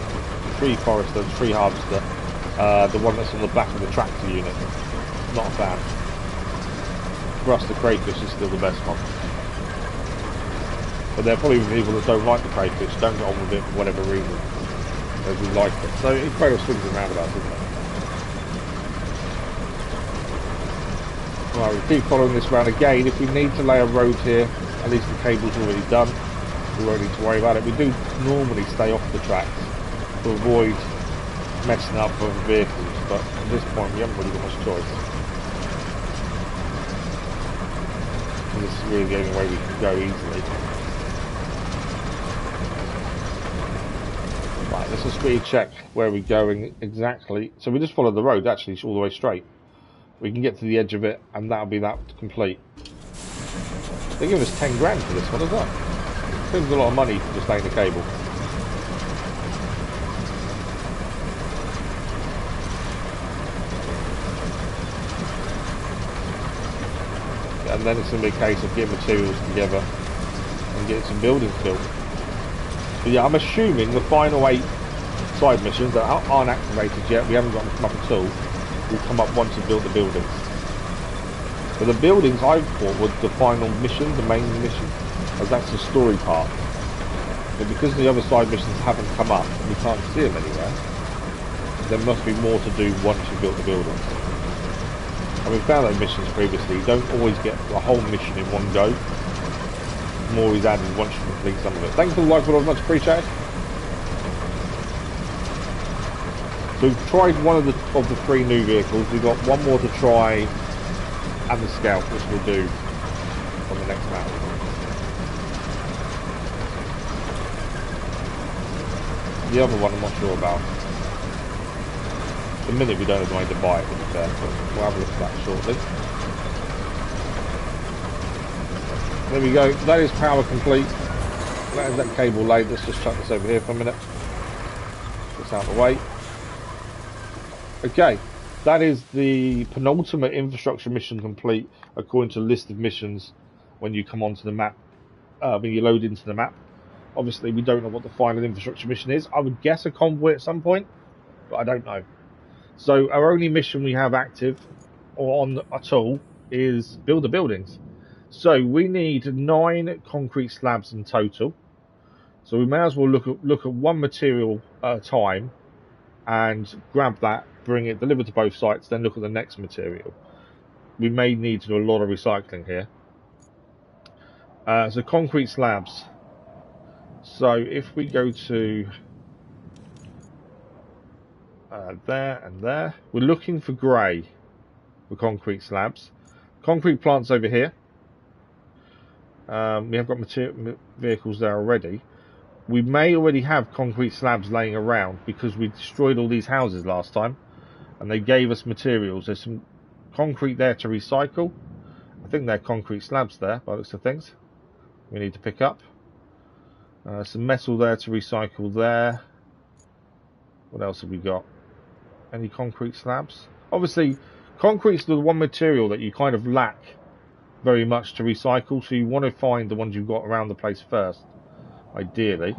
forester, the tree harvester, the one that's on the back of the tractor unit. Not a fan. For us, the crayfish is still the best one. But there are probably people that don't like the crayfish, don't get on with it for whatever reason. They do like it. So it's kind of swings and roundabouts, isn't it? Right, we'll keep following this round again. If we need to lay a road here, at least the cable's already done. We won't need to worry about it. We do normally stay off the tracks to avoid messing up other vehicles, but at this point we haven't really got much choice. This is really the only way we can go easily. Right, let's just really check where we're going exactly. So we just follow the road, actually, it's all the way straight. We can get to the edge of it, and that'll be that complete. They're giving us 10 grand for this one as well. Seems a lot of money for just laying the cable. and then it's going to be a case of getting materials together and getting some buildings built. But yeah, I'm assuming the final 8 side missions that aren't activated yet, we haven't got them come up at all, will come up once we build the buildings. But the buildings I thought was the final mission, the main mission, as that's the story part. But because the other side missions haven't come up and we can't see them anywhere, there must be more to do once you build the buildings. And we found those missions previously, you don't always get the whole mission in one go. More is added once you complete some of it. Thanks for the like, much appreciated. So we've tried one of the 3 new vehicles. We've got one more to try, and the Scout, which we'll do on the next map. The other one I'm not sure about. At the minute we don't have money to buy it, to be fair, but we'll have a look at that shortly. There we go, that is power complete. That is that cable laid. Let's just chuck this over here for a minute. Just out of the way. Okay, that is the penultimate infrastructure mission complete according to the list of missions when you come onto the map, when you load into the map. Obviously we don't know what the final infrastructure mission is. I would guess a convoy at some point, but I don't know. So our only mission we have active or on at all is build the buildings. So we need 9 concrete slabs in total. So we may as well look at one material at a time and grab that, bring it, deliver to both sites, then look at the next material. We may need to do a lot of recycling here. So concrete slabs. So if we go to there and there, we're looking for grey for concrete slabs. Concrete plants over here. We have got vehicles there already. We may already have concrete slabs laying around because we destroyed all these houses last time and they gave us materials. There's some concrete there to recycle. I think they're concrete slabs there by the looks of things. We need to pick up. Some metal there to recycle there. What else have we got? Any concrete slabs? Obviously, concrete's the one material that you kind of lack very much to recycle, so you want to find the ones you've got around the place first, ideally,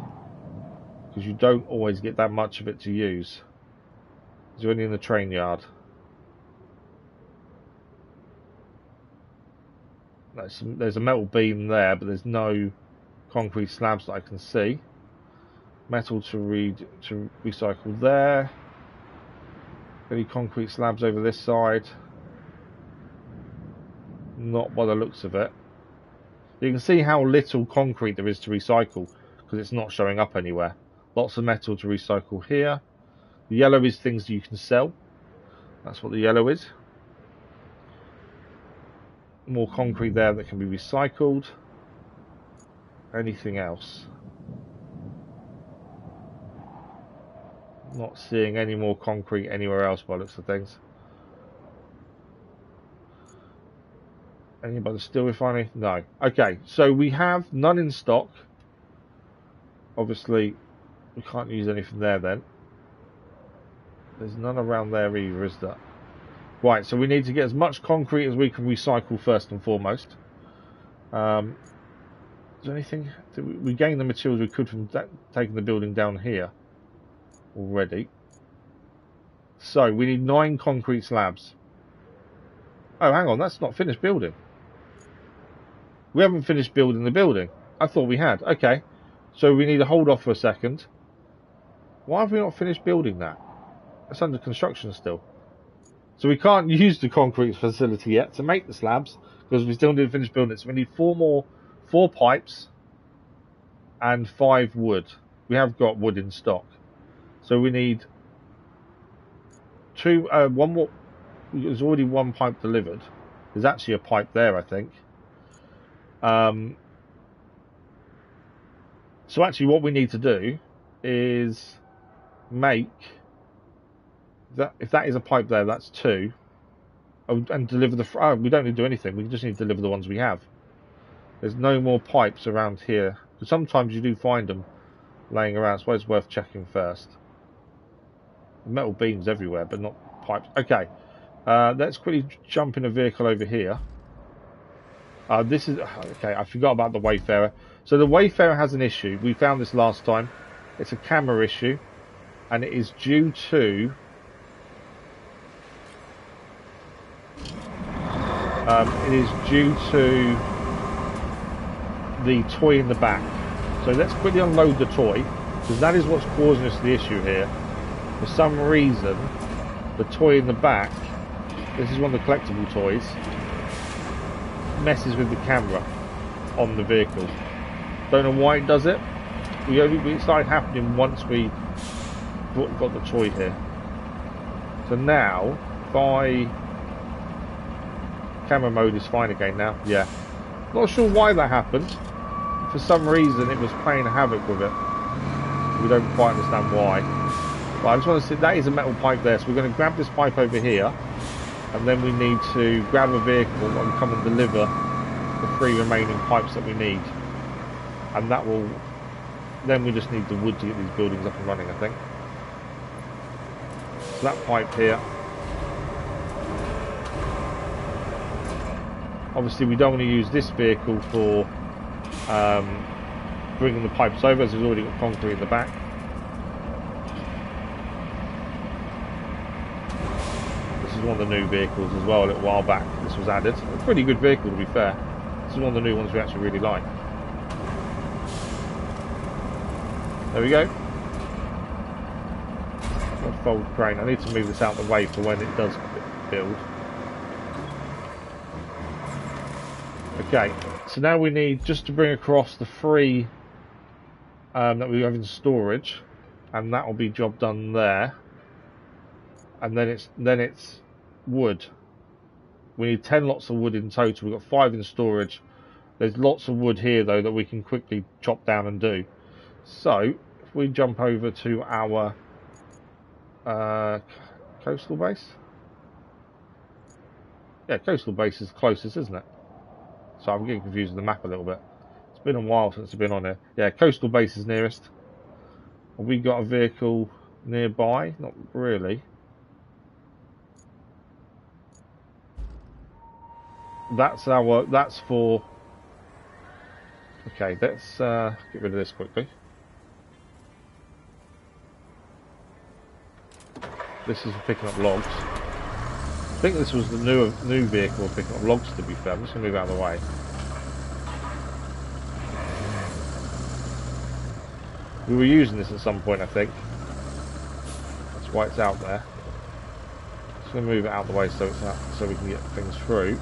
because you don't always get that much of it to use. Is there any in the train yard? There's a metal beam there, but there's no concrete slabs that I can see. Metal to recycle there. Any concrete slabs over this side? Not by the looks of it. You can see how little concrete there is to recycle because it's not showing up anywhere. Lots of metal to recycle here. The yellow is things you can sell. That's what the yellow is. More concrete there that can be recycled. Anything else? Not seeing any more concrete anywhere else by the looks of things. Any by the steel refinery? No. Okay, so we have none in stock. Obviously, we can't use anything there then. There's none around there either, is there? Right, so we need to get as much concrete as we can recycle first and foremost. Is there anything? We gained the materials we could from taking the building down here already. So we need 9 concrete slabs. Oh, hang on, that's not finished building. We haven't finished building the building. I thought we had. Okay, so we need to hold off for a second. Why have we not finished building that? It's under construction still. So we can't use the concrete facility yet to make the slabs because we still didn't finish building it. So we need 4 pipes and 5 wood. We have got wood in stock. So we need 1 more. There's already 1 pipe delivered. There's actually a pipe there, I think. So actually what we need to do is make that, if that is a pipe there, that's 2. Oh, and deliver the, we don't need to do anything, we just need to deliver the ones we have. There's no more pipes around here. Because sometimes you do find them laying around, so it's worth checking first. Metal beams everywhere, but not pipes. Okay, let's quickly jump in a vehicle over here. This is okay. I forgot about the Wayfarer. So the Wayfarer has an issue. We found this last time. It's a camera issue, and it is due to the toy in the back. So let's quickly unload the toy, because that is what's causing us the issue here. For some reason, the toy in the back, this is one of the collectible toys, messes with the camera on the vehicle. Don't know why it does it. It started happening once we got the toy here. So now, camera mode is fine again now. Yeah, not sure why that happened. For some reason, it was playing havoc with it. We don't quite understand why. But I just want to see, that is a metal pipe there. So we're going to grab this pipe over here, and then we need to grab a vehicle and come and deliver the 3 remaining pipes that we need. And that will, then we just need the wood to get these buildings up and running, I think. So that pipe here. Obviously we don't want to use this vehicle for bringing the pipes over, as we've already got concrete in the back. This is one of the new vehicles as well. A little while back this was added. A pretty good vehicle, to be fair. This is one of the new ones we actually really like. There we go. Fold crane. I need to move this out of the way for when it does build. Okay, so now we need just to bring across the 3 that we have in storage, and that will be job done there. And then it's wood. We need 10 lots of wood in total. We've got 5 in storage. There's lots of wood here though that we can quickly chop down and do. So if we jump over to our coastal base. Yeah, coastal base is closest, isn't it? So I'm getting confused with the map a little bit. It's been a while since I've been on here. Yeah, coastal base is nearest. Have we got a vehicle nearby? Not really. That's for... Okay, let's get rid of this quickly. This is for picking up logs. I think this was the new vehicle for picking up logs, to be fair. I'm just going to move out of the way. We were using this at some point, I think. That's why it's out there. Just going to move it out of the way so it's out, so we can get things through.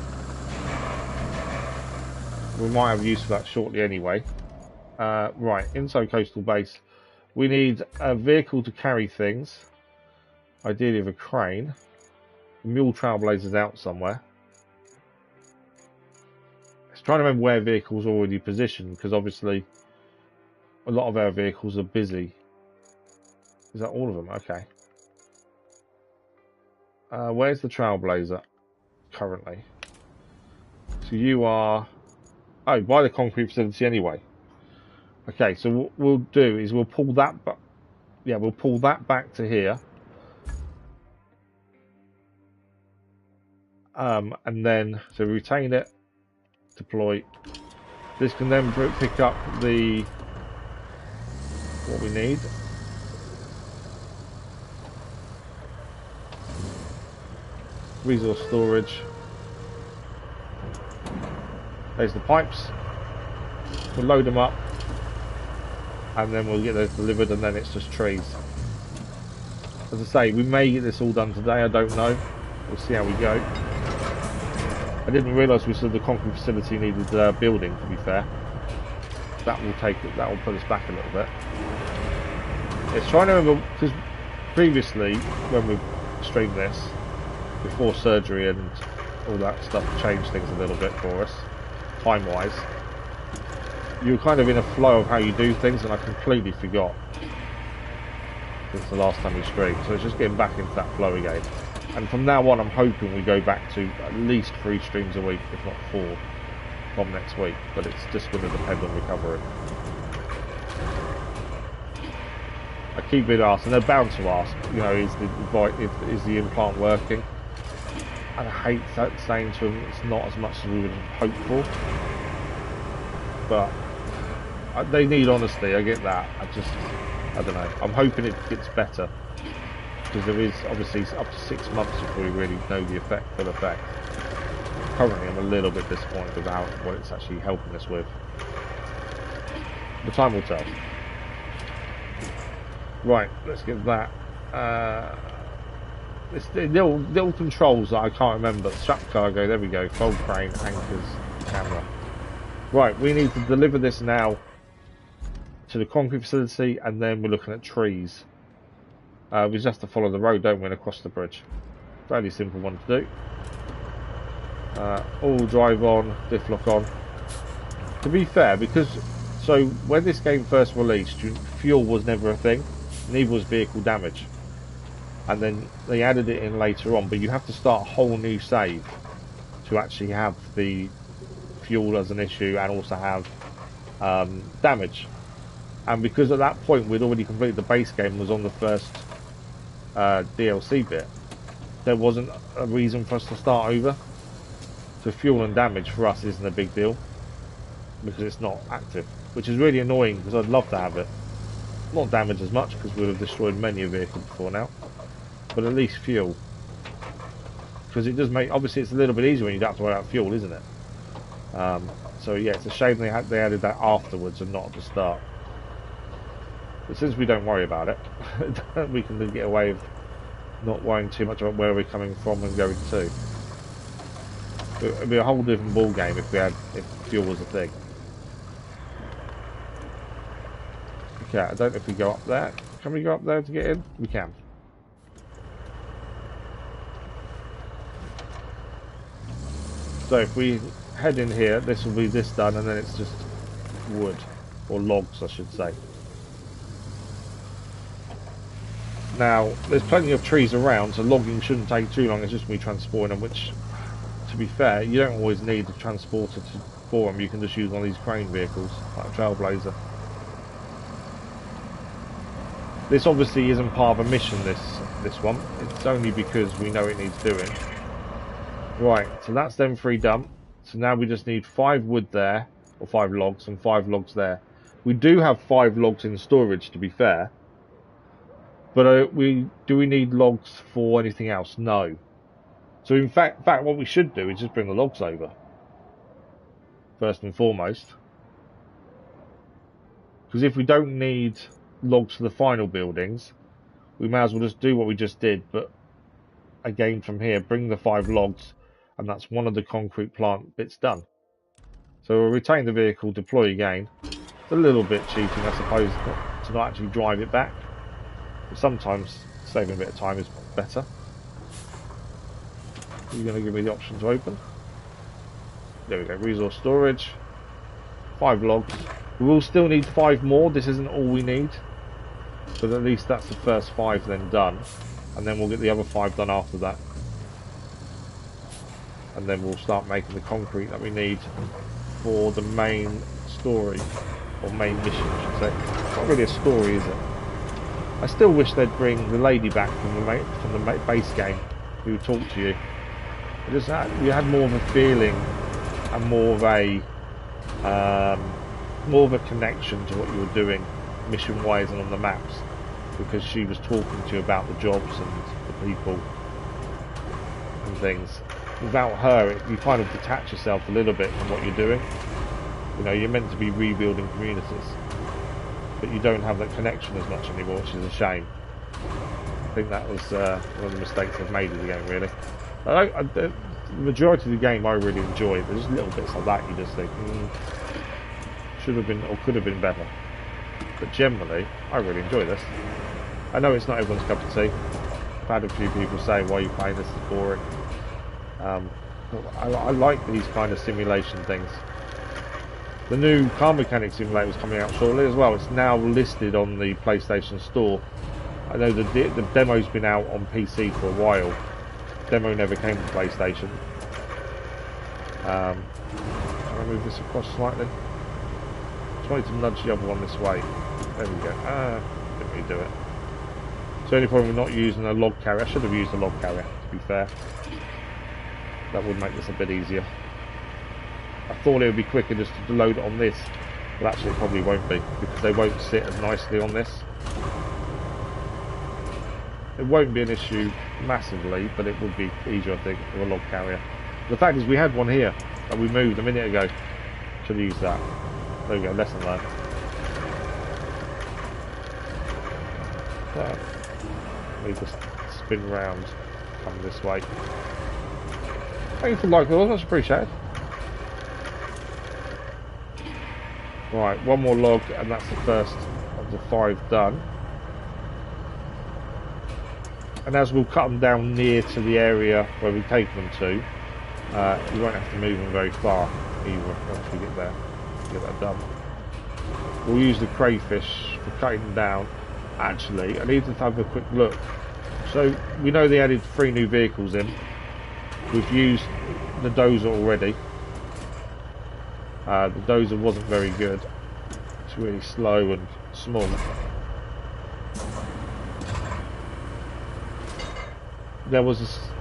We might have use for that shortly anyway. Right, inside coastal base. We need a vehicle to carry things. Ideally with a crane. The mule trailblazer's out somewhere. It's trying to remember where vehicles are already positioned, because obviously a lot of our vehicles are busy. Is that all of them? Okay. Where's the trailblazer currently? So you are... Oh, by the concrete facility anyway. Okay, so what we'll do is we'll pull that back. Yeah, we'll pull that back to here. And then, so retain it, deploy. This can then pick up the what we need. Resource storage. There's the pipes. We'll load them up, and then we'll get those delivered, and then it's just trees. As I say, we may get this all done today, I don't know. We'll see how we go. I didn't realise we said the concrete facility needed building, to be fair. That will put us back a little bit. It's trying to remember, because previously, when we streamed this, before surgery and all that stuff changed things a little bit for us, time-wise. You were kind of in a flow of how you do things, and I completely forgot since the last time we streamed. So it's just getting back into that flow again. And from now on, I'm hoping we go back to at least 3 streams a week, if not 4, from next week. But it's just going to depend on recovery. I keep being asked, and they're bound to ask, you know, is the implant working? and I hate saying to them it's not as much as we would hope for, but they need honesty. I get that. I don't know. I'm hoping it gets better, because there is obviously up to 6 months before we really know the full effect. Currently, I'm a little bit disappointed about what it's actually helping us with. The time will tell. Right, let's get that. It's the little controls that I can't remember. Strap cargo, there we go. Fold crane, anchors, camera. Right, we need to deliver this now to the concrete facility, and then we're looking at trees. We just have to follow the road, don't we, and across the bridge. Fairly simple one to do. All drive on, diff lock on. To be fair, because so when this game first released, fuel was never a thing, neither was vehicle damage. And then they added it in later on, but you have to start a whole new save to actually have the fuel as an issue and also have damage. And because at that point we'd already completed the base game, was on the first DLC bit, there wasn't a reason for us to start over. So fuel and damage for us isn't a big deal because it's not active, which is really annoying because I'd love to have it. Not damage as much because we would have destroyed many a vehicle before now, but at least fuel, because it does make, obviously it's a little bit easier when you don't have to worry about fuel, isn't it? So yeah, it's a shame they added that afterwards and not at the start. But since we don't worry about it, we can then get away with not worrying too much about where we're coming from and going to. It'd be a whole different ball game if fuel was a thing. Okay, I don't know if we go up there. Can we go up there to get in? We can. So if we head in here, this will be this done, and then it's just wood, or logs I should say. Now, there's plenty of trees around, so logging shouldn't take too long. It's just me transporting them, which, to be fair, you don't always need a transporter for them. You can just use one of these crane vehicles, like a Trailblazer. This obviously isn't part of a mission, this one. It's only because we know it needs doing. Right, so that's them 3 done. So now we just need 5 wood there, or 5 logs, and 5 logs there. We do have 5 logs in storage, to be fair. But do we need logs for anything else? No. So in fact, what we should do is just bring the logs over, first and foremost. Because if we don't need logs for the final buildings, we may as well just do what we just did, but again from here, bring the 5 logs, and that's one of the concrete plant bits done. So we'll retain the vehicle, deploy again. It's a little bit cheating, I suppose, to not actually drive it back. But sometimes saving a bit of time is better. You're going to give me the option to open. There we go, resource storage. 5 logs. We will still need 5 more, this isn't all we need. But at least that's the first 5 then done. And then we'll get the other 5 done after that. And then we'll start making the concrete that we need for the main story, or main mission I should say. It's not really a story, is it? I still wish they'd bring the lady back from the base game who talked to you. You had more of a feeling and more of a connection to what you were doing mission wise and on the maps, because she was talking to you about the jobs and the people and things. Without her, you kind of detach yourself a little bit from what you're doing. You know, you're meant to be rebuilding communities, but you don't have that connection as much anymore, which is a shame. I think that was one of the mistakes I've made in the game, really. The majority of the game I really enjoy. There's just little bits like that you just think, should have been or could have been better. But generally, I really enjoy this. I know it's not everyone's cup of tea. I've had a few people say, why are you playing this, is boring. I like these kind of simulation things. The new car mechanic simulator is coming out shortly as well. It's now listed on the PlayStation Store. I know the demo's been out on PC for a while. Demo never came to PlayStation. Can I move this across slightly? Just wanted to nudge the other one this way. There we go. Didn't really do it. It's the only problem with not using a log carrier. I should have used a log carrier, to be fair. That would make this a bit easier. I thought it would be quicker just to load it on this, but actually it probably won't be, because they won't sit as nicely on this. It won't be an issue massively, but it would be easier, I think, for a log carrier. The fact is, we had one here that we moved a minute ago. Should have used that. There we go, lesson learned. Right. Let me just spin round, come this way. Thank you for liking those, much appreciated. Right, one more log, and that's the first of the 5 done. And as we'll cut them down near to the area where we take them to, you won't have to move them very far either once we get there, get that done. We'll use the crayfish for cutting them down. Actually, I need to have a quick look. So we know they added 3 new vehicles in. We've used the dozer already. The dozer wasn't very good. It's really slow and small.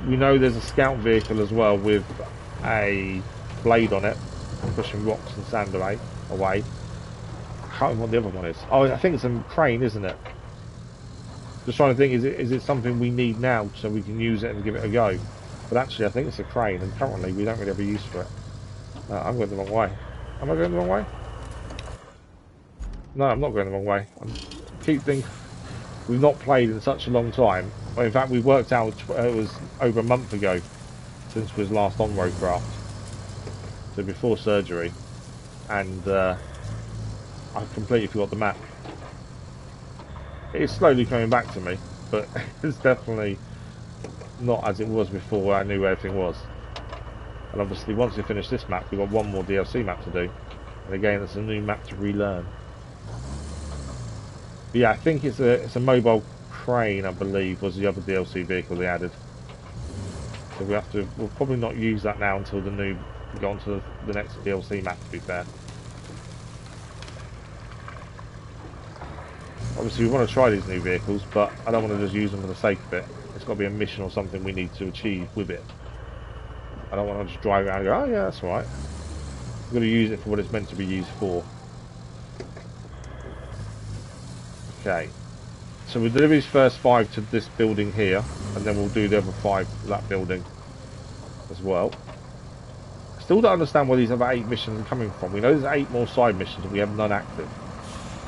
We know there's a scout vehicle as well with a blade on it, pushing rocks and sand away. I can't remember what the other one is. Oh, I think it's a crane, isn't it? Just trying to think, is it something we need now so we can use it and give it a go? But actually, I think it's a crane, and currently we don't really have a use for it. I'm going the wrong way. Am I going the wrong way? No, I'm not going the wrong way. I keep thinking we've not played in such a long time. Well, in fact, we worked out it was over a month ago since we was last on RoadCraft, so before surgery, and I completely forgot the map. It is slowly coming back to me, but it's definitely not as it was before I knew where everything was. And obviously once we finish this map, we've got one more DLC map to do, and again it's a new map to relearn. But yeah, I think it's a mobile crane, I believe, was the other DLC vehicle they added. So we'll probably not use that now until we go on to the next DLC map, to be fair. Obviously we want to try these new vehicles, but I don't want to just use them for the sake of it. It's got to be a mission or something we need to achieve with it. I don't want to just drive around and go, oh yeah, that's alright. We've got to use it for what it's meant to be used for. Okay. So we'll deliver these first 5 to this building here, and then we'll do the other 5 to that building as well. I still don't understand where these other 8 missions are coming from. We know there's 8 more side missions that we have none active.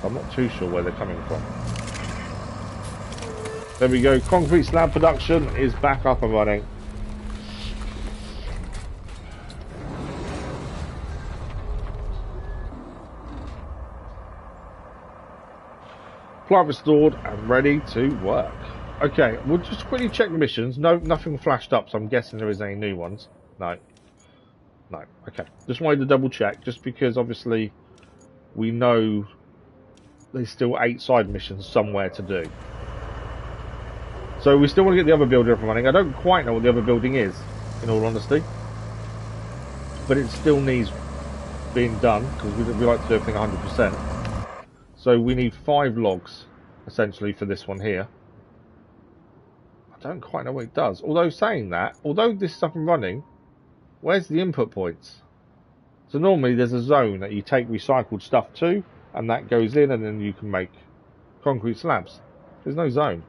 I'm not too sure where they're coming from. There we go, concrete slab production is back up and running. Plant restored and ready to work. Okay, we'll just quickly check the missions. No, nothing flashed up, so I'm guessing there isn't any new ones. No. No, okay. Just wanted to double check, just because obviously we know there's still 8 side missions somewhere to do. So we still want to get the other building up and running. I don't quite know what the other building is, in all honesty. But it still needs being done, because we like to do everything 100%. So we need 5 logs, essentially, for this one here. I don't quite know what it does. Although saying that, although this is up and running, where's the input points? So normally there's a zone that you take recycled stuff to, and that goes in, and then you can make concrete slabs. There's no zone.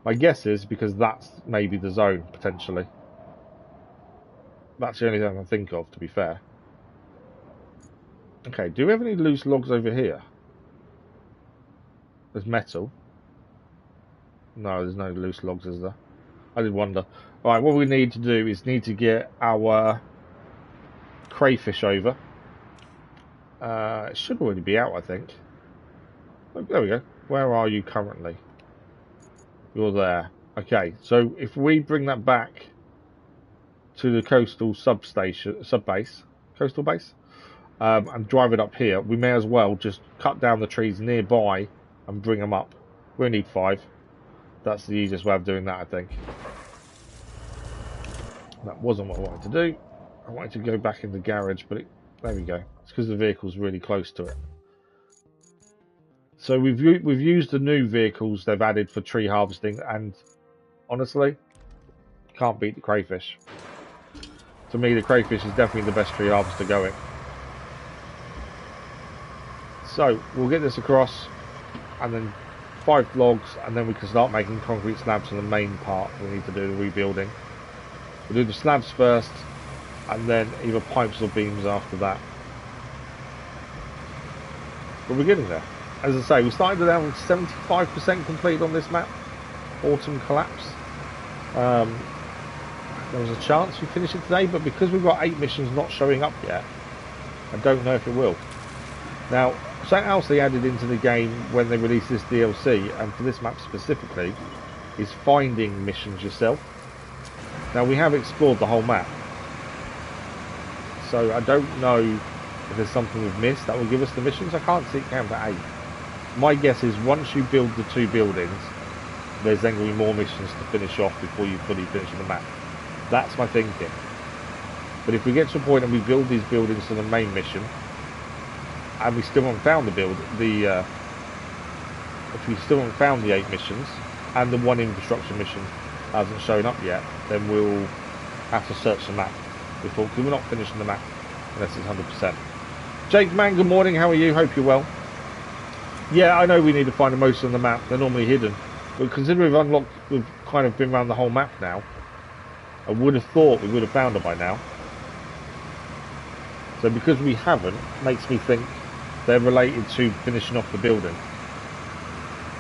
My guess is because that's maybe the zone, potentially. That's the only thing I can think of, to be fair. Okay, do we have any loose logs over here? There's metal. No, there's no loose logs, is there? I did wonder. Alright, what we need to do is need to get our crayfish over. It should already be out, I think. Oh, there we go. Where are you currently? You're there. Okay, so if we bring that back to the coastal subbase, coastal base, and drive it up here, we may as well just cut down the trees nearby and bring them up. We need 5. That's the easiest way of doing that, I think. That wasn't what I wanted to do. I wanted to go back in the garage, but there we go. It's because the vehicle's really close to it. So we've used the new vehicles they've added for tree harvesting, and honestly, Can't beat the crayfish. To me, the crayfish is definitely the best tree harvester going. So we'll get this across, and then 5 logs, and then we can start making concrete slabs for the main part. We need to do the rebuilding. We'll do the slabs first, and then either pipes or beams after that. But we're getting there. As I say, we started around 75% complete on this map. Autumn Collapse. There was a chance we finish it today, but because we've got 8 missions not showing up yet, I don't know if it will. Now, something else they added into the game when they released this DLC, and for this map specifically, is finding missions yourself. Now, we have explored the whole map, so I don't know if there's something we've missed that will give us the missions. I can't see it count to 8. My guess is once you build the 2 buildings, there's then going to be more missions to finish off before you fully finish the map. That's my thinking. But if we get to a point and we build these buildings for the main mission, and we still haven't found if we still haven't found the 8 missions, and the 1 infrastructure mission hasn't shown up yet, then we'll have to search the map before, because we're not finishing the map unless it's 100%. Jake Man, good morning, how are you? Hope you're well. Yeah, I know we need to find the most on the map, they're normally hidden. But considering we've kind of been around the whole map now, I would have thought we would have found her by now. So because we haven't, makes me think they're related to finishing off the building.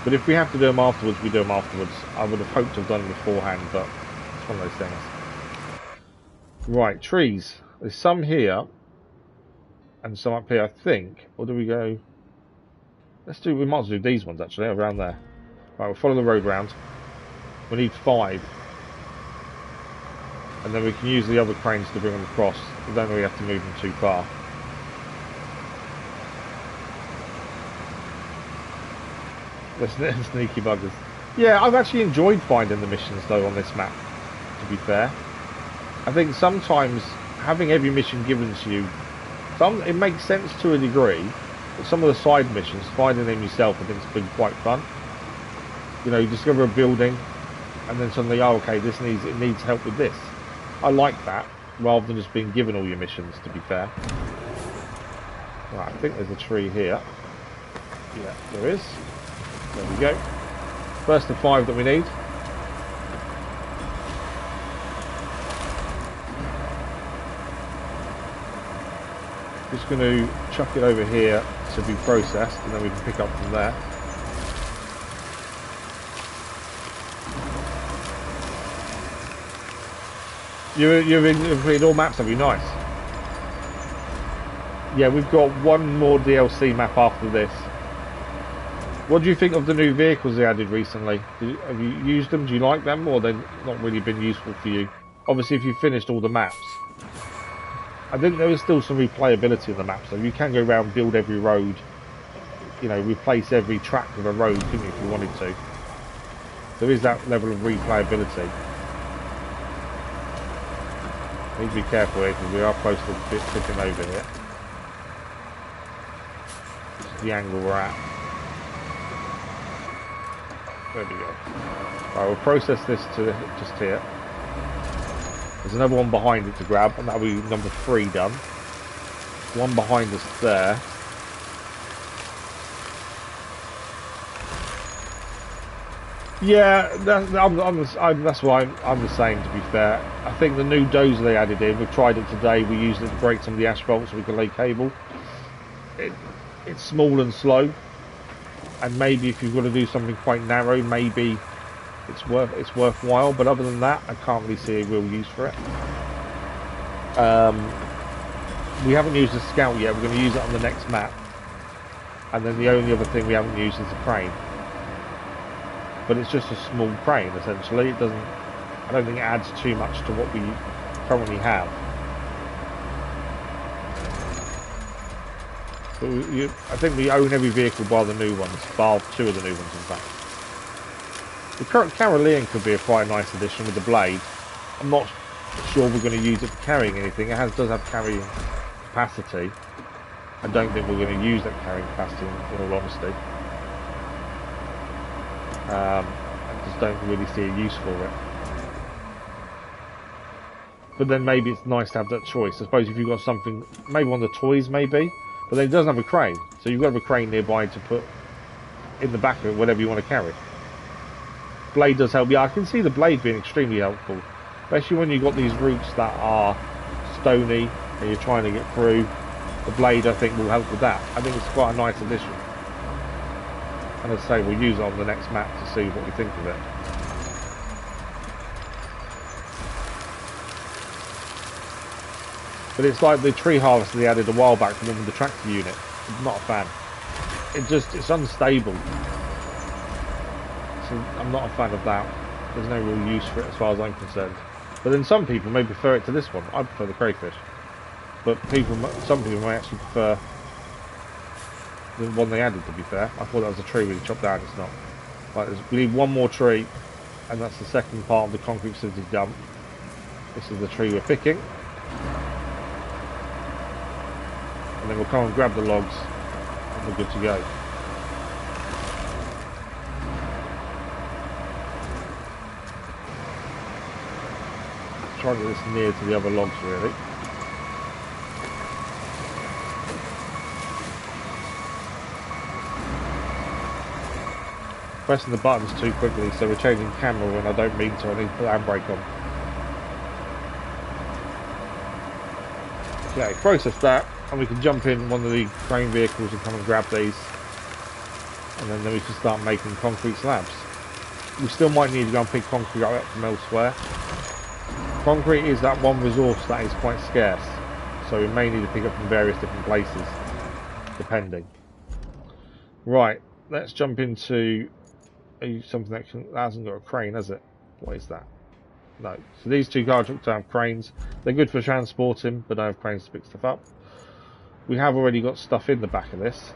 But if we have to do them afterwards, we do them afterwards. I would have hoped to have done them beforehand, but it's one of those things. Right, trees. There's some here, and some up here, I think. Or do we go... we might as well do these ones, actually, around there. Right, we'll follow the road round. We need 5. And then we can use the other cranes to bring them across. We don't really have to move them too far. The sneaky buggers. Yeah, I've actually enjoyed finding the missions though on this map, to be fair. I think sometimes having every mission given to you, it makes sense to a degree, but some of the side missions, finding them yourself, I think it's been quite fun. You know, you discover a building, and then suddenly, oh, okay, it needs help with this. I like that, rather than just being given all your missions, to be fair. Right, I think there's a tree here. Yeah, there is. There we go. First of 5 that we need. Just going to chuck it over here to be processed, and then we can pick up from there. You've completed all maps, have you? Nice. Yeah, we've got 1 more DLC map after this. What do you think of the new vehicles they added recently? Have you used them? Do you like them, or they've not really been useful for you? Obviously, if you've finished all the maps. I think there is still some replayability in the map, so you can go around, build every road, you know, replace every track with a road, couldn't you, if you wanted to? There is that level of replayability. Need to be careful here because we are close to tipping over here. This is the angle we're at. There we go. Right, we'll process this to just here. There's another one behind it to grab, and that'll be number 3 done. One behind us there. Yeah, that's why I'm the same, to be fair. I think the new dozer they added in, we've tried it today, we used it to break some of the asphalt so we can lay cable. It's small and slow, and maybe if you've got to do something quite narrow, maybe it's worthwhile, but other than that, I can't really see a real use for it. We haven't used the scout yet, we're going to use it on the next map. And then the only other thing we haven't used is the crane. But it's just a small crane, essentially. I don't think it adds too much to what we currently have. But I think we own every vehicle bar the new ones, bar 2 of the new ones, in fact. The current Carolean could be quite a nice addition with the blade. I'm not sure we're going to use it for carrying anything. It does have carrying capacity. I don't think we're going to use that carrying capacity, in all honesty. I just don't really see a use for it. But then maybe it's nice to have that choice. I suppose if you've got something, maybe one of the toys maybe, but then it doesn't have a crane. So you've got to have a crane nearby to put in the back of it, whatever you want to carry. Blade does help. Yeah, I can see the blade being extremely helpful. Especially when you've got these routes that are stony and you're trying to get through. The blade, I think, will help with that. I think it's quite a nice addition. And as I say, we'll use it on the next map to see what we think of it. But it's like the tree harvester they added a while back, the one with the tractor unit. I'm not a fan. It's unstable. So I'm not a fan of that. There's no real use for it as far as I'm concerned. But then some people may prefer it to this one. I prefer the crayfish. But some people may actually prefer the one they added, to be fair. I thought that was a tree we chopped down, it's not. Right, we need one more tree, and that's the second part of the concrete facility dump. This is the tree we're picking. And then we'll come and grab the logs, and we're good to go. Try to get this near to the other logs, really. Pressing the buttons too quickly, so we're changing camera when I don't mean to. I need to put the handbrake on. Okay, process that, and we can jump in one of the crane vehicles and come and grab these. And then we can start making concrete slabs. We still might need to go and pick concrete up from elsewhere. Concrete is that one resource that is quite scarce, so we may need to pick up from various different places, depending. Right, let's jump into something that hasn't got a crane, has it? What is that? No. So these two car trucks have cranes. They're good for transporting, but don't have cranes to pick stuff up. We have already got stuff in the back of this,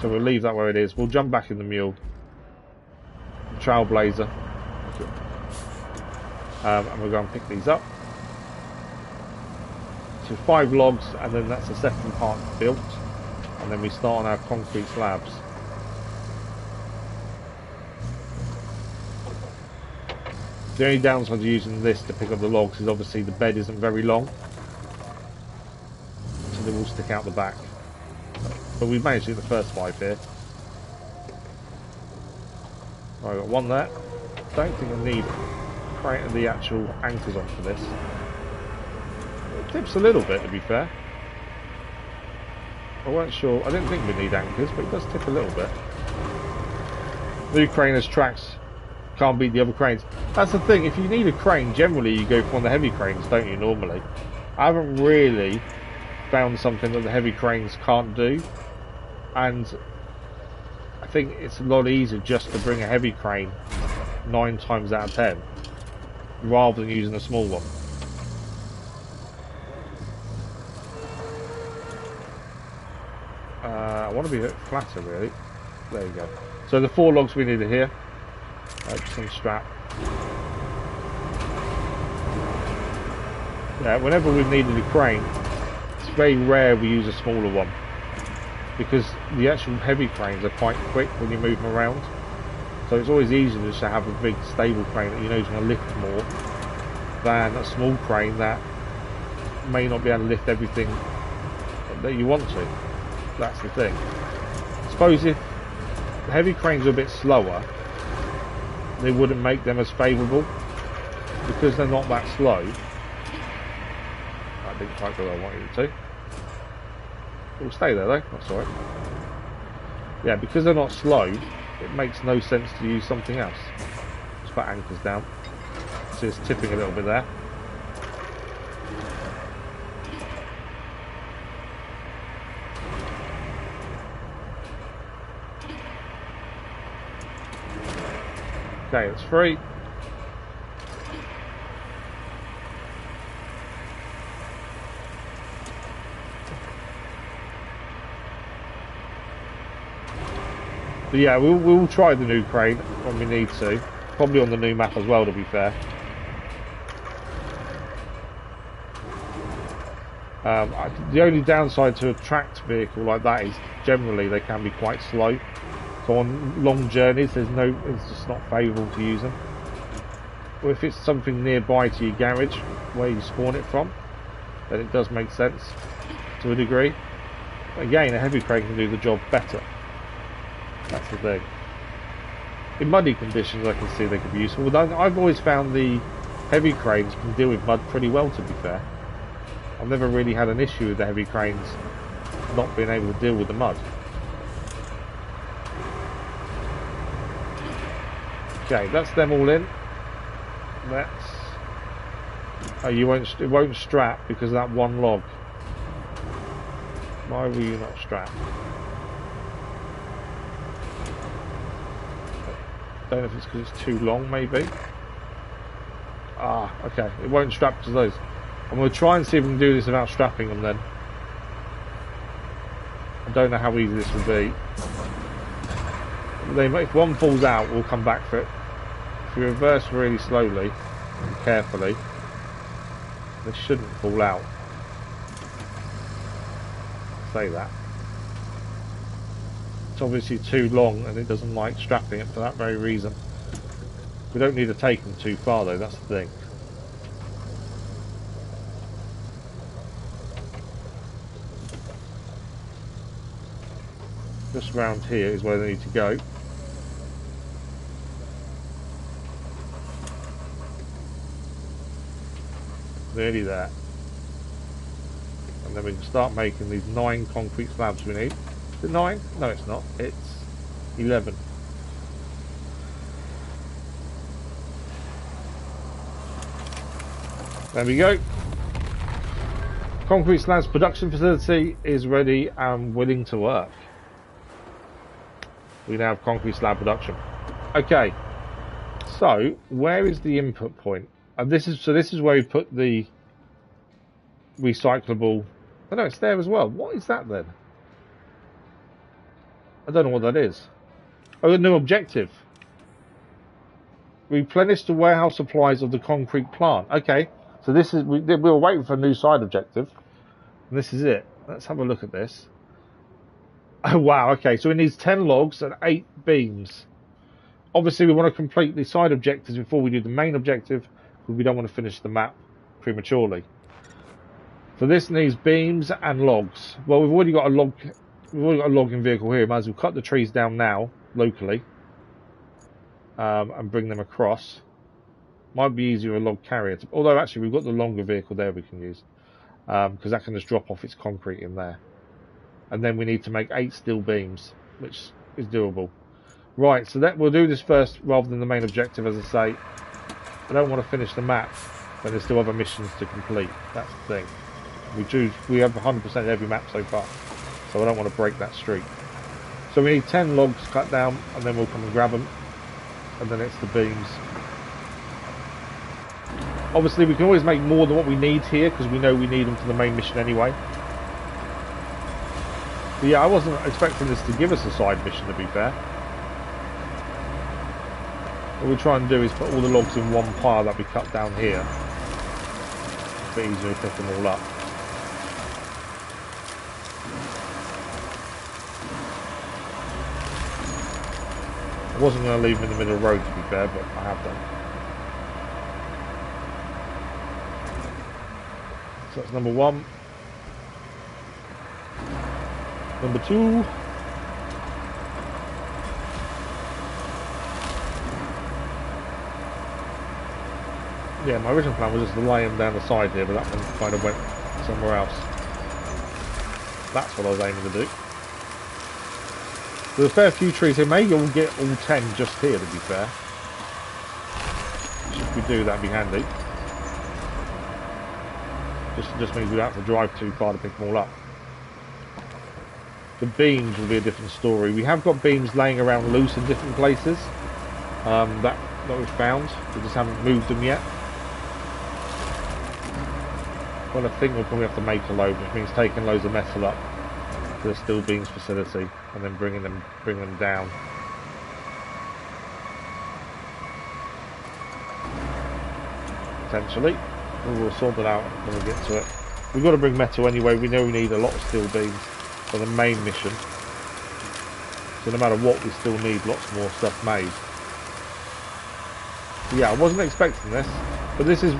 so we'll leave that where it is. We'll jump back in the mule, Trailblazer, and we'll go and pick these up. So 5 logs, and then that's the second part built, and then we start on our concrete slabs. The only downside to using this to pick up the logs is obviously the bed isn't very long, so they will stick out the back. But we've managed to get the first 5 here. Right, I've got one there. Don't think I need the actual anchors on for this. It tips a little bit, to be fair. I weren't sure. I didn't think we need anchors, but it does tip a little bit. New crane has tracks. Can't beat the other cranes. That's the thing, if you need a crane, generally you go for one of the heavy cranes, don't you, normally? I haven't really found something that the heavy cranes can't do, and I think it's a lot easier just to bring a heavy crane 9 times out of 10 rather than using a small one. I want to be a bit flatter, really. There you go. So the 4 logs we needed here. Just unstrap. Yeah, whenever we've needed a crane, it's very rare we use a smaller one, because the actual heavy cranes are quite quick when you move them around. So it's always easier just to have a big stable crane that you know is going to lift more than a small crane that may not be able to lift everything that you want to. That's the thing. I suppose if the heavy cranes are a bit slower, they wouldn't make them as favourable, because they're not that slow. That didn't quite go where I wanted it to. It will stay there though, that's alright. Yeah, because they're not slow, it makes no sense to use something else. Just put anchors down. See, it's tipping a little bit there. Okay, it's free. But yeah, we'll try the new crane when we need to. Probably on the new map as well, to be fair. The only downside to a tracked vehicle like that is generally they can be quite slow. So on long journeys, it's just not favourable to use them. or if it's something nearby to your garage where you spawn it from, then it does make sense to a degree. But again, a heavy crane can do the job better. That's the thing. In muddy conditions, I can see they could be useful. I've always found the heavy cranes can deal with mud pretty well, to be fair. I've never really had an issue with the heavy cranes not being able to deal with the mud. Okay, that's them all in. That's... Oh, it won't strap because of that one log. Why were you not strapped? Don't know if it's because it's too long, maybe. Ah, okay. It won't strap to those. I'm going to try and see if we can do this without strapping them then. I don't know how easy this will be. If one falls out, we'll come back for it. If you reverse really slowly and carefully, they shouldn't fall out. Say that. It's obviously too long and it doesn't like strapping it for that very reason. We don't need to take them too far though, that's the thing. Just round here is where they need to go. Nearly there. And then we can start making these 9 concrete slabs we need. Is it 9? No, it's not. It's 11. There we go. Concrete slabs production facility is ready and willing to work. We now have concrete slab production. Okay. So, where is the input point? And this is where we put the recyclable. Oh no, it's there as well. What is that then? I don't know what that is. Oh, a new objective. Replenish the warehouse supplies of the concrete plant. Okay, so this is we were waiting for a new side objective, and this is it. Let's have a look at this. Oh wow. Okay, so it needs 10 logs and 8 beams. Obviously, we want to complete the side objectives before we do the main objective, because we don't want to finish the map prematurely. So this needs beams and logs. Well, we've already got a log. We've already got a logging vehicle here. Might as well cut the trees down now locally and bring them across. Might be easier a log carrier. Although actually we've got the longer vehicle there we can use because that can just drop off its concrete in there. And then we need to make 8 steel beams, which is doable. Right, so we'll do this first rather than the main objective. As I say, I don't want to finish the map when there's still other missions to complete. That's the thing. We have 100% every map so far, so I don't want to break that streak. So we need 10 logs cut down, and then we'll come and grab them, and then it's the beams. Obviously, we can always make more than what we need here because we know we need them for the main mission anyway. But yeah, I wasn't expecting this to give us a side mission, to be fair. What we're trying to do is put all the logs in one pile that we cut down here. It's a bit easier to pick them all up. I wasn't going to leave them in the middle of the road, to be fair, but I have done. So that's number 1. Number 2. Yeah, my original plan was just to lay them down the side here, but that one kind of went somewhere else. That's what I was aiming to do. There's a fair few trees here. Maybe we'll get all 10 just here, to be fair. If we do, that'd be handy. Just means we don't have to drive too far to pick them all up. The beams will be a different story. We have got beams laying around loose in different places that we've found. We just haven't moved them yet. Well, I think we'll probably have to make a load, which means taking loads of metal up to the steel beams facility and then bring them down. Potentially. We'll sort that out when we get to it. We've got to bring metal anyway. We know we need a lot of steel beams for the main mission. So no matter what, we still need lots more stuff made. Yeah, I wasn't expecting this, but this is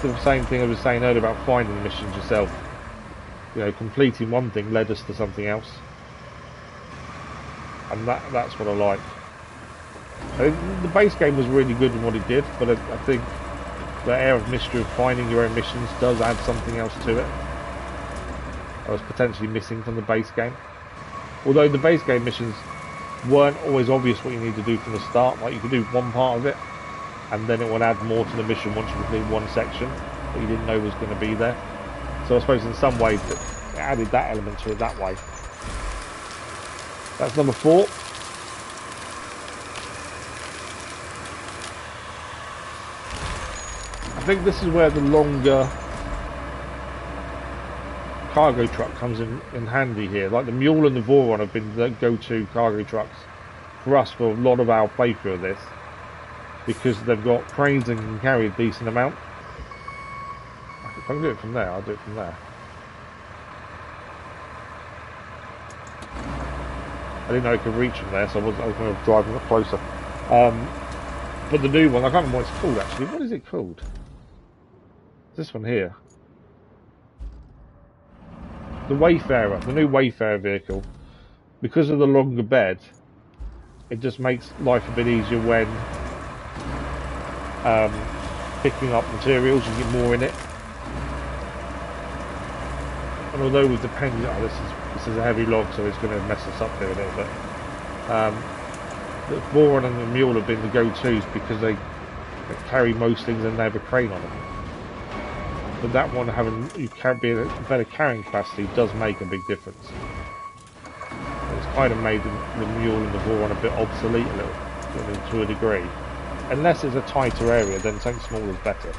the same thing I was saying earlier about finding missions yourself. You know, completing one thing led us to something else, and that's what I like. I think the base game was really good in what it did, but I think the air of mystery of finding your own missions does add something else to it. I was potentially missing from the base game. Although the base game missions weren't always obvious what you need to do from the start. Like, you could do one part of it, and then it would add more to the mission once you complete one section that you didn't know was going to be there. So I suppose in some ways it added that element to it that way. That's number 4. I think this is where the longer cargo truck comes in handy here. Like the Mule and the Voron have been the go-to cargo trucks for us for a lot of our playthrough of this, because they've got cranes and can carry a decent amount. If I can do it from there, I'll do it from there. I didn't know I could reach from there, so I was going to drive a bit closer. But the new one, I can't remember what it's called actually. What is it called? This one here. The Wayfarer, the new Wayfarer vehicle. Because of the longer bed, it just makes life a bit easier when picking up materials. You get more in it. And although we depend, this is a heavy log, so it's going to mess us up here a little bit. The Voron and the Mule have been the go-tos because they carry most things and they have a crane on them. But that one having a better carrying capacity does make a big difference. It's kind of made the Mule and the Voron a bit obsolete a little, to a degree. Unless it's a tighter area, then something smaller is better.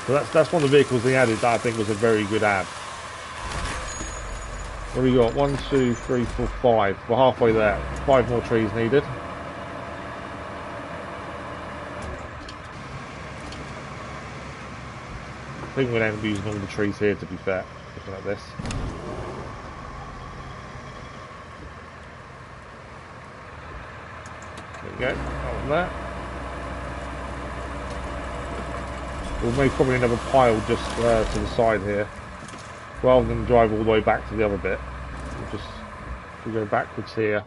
So that's one of the vehicles they added that I think was a very good add. What do we got? 1, 2, 3, 4, 5. We're halfway there. 5 more trees needed. I think we're going to end up using all the trees here, to be fair, looking at this. There we go, that was there. We'll make probably another pile just to the side here, rather than drive all the way back to the other bit. We'll go backwards here,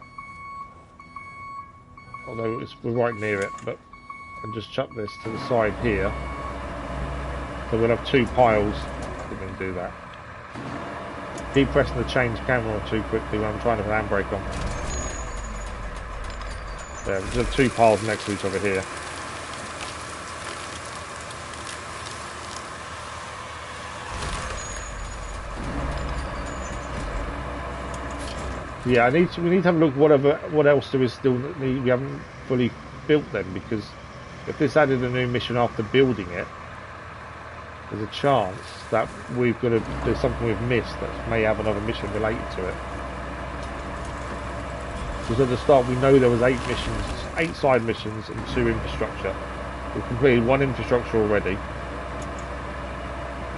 although we're right near it, but and just chuck this to the side here. So we'll have 2 piles. We can do that. Keep pressing the change camera too quickly when I'm trying to put handbrake on. There, we just have 2 piles next to each other here. Yeah, we need to have a look what else there is still that we haven't fully built then, because if this added a new mission after building it, there's a chance that there's something we've missed that may have another mission related to it. Because at the start we know there was 8 missions, 8 side missions and 2 infrastructure. We've completed 1 infrastructure already,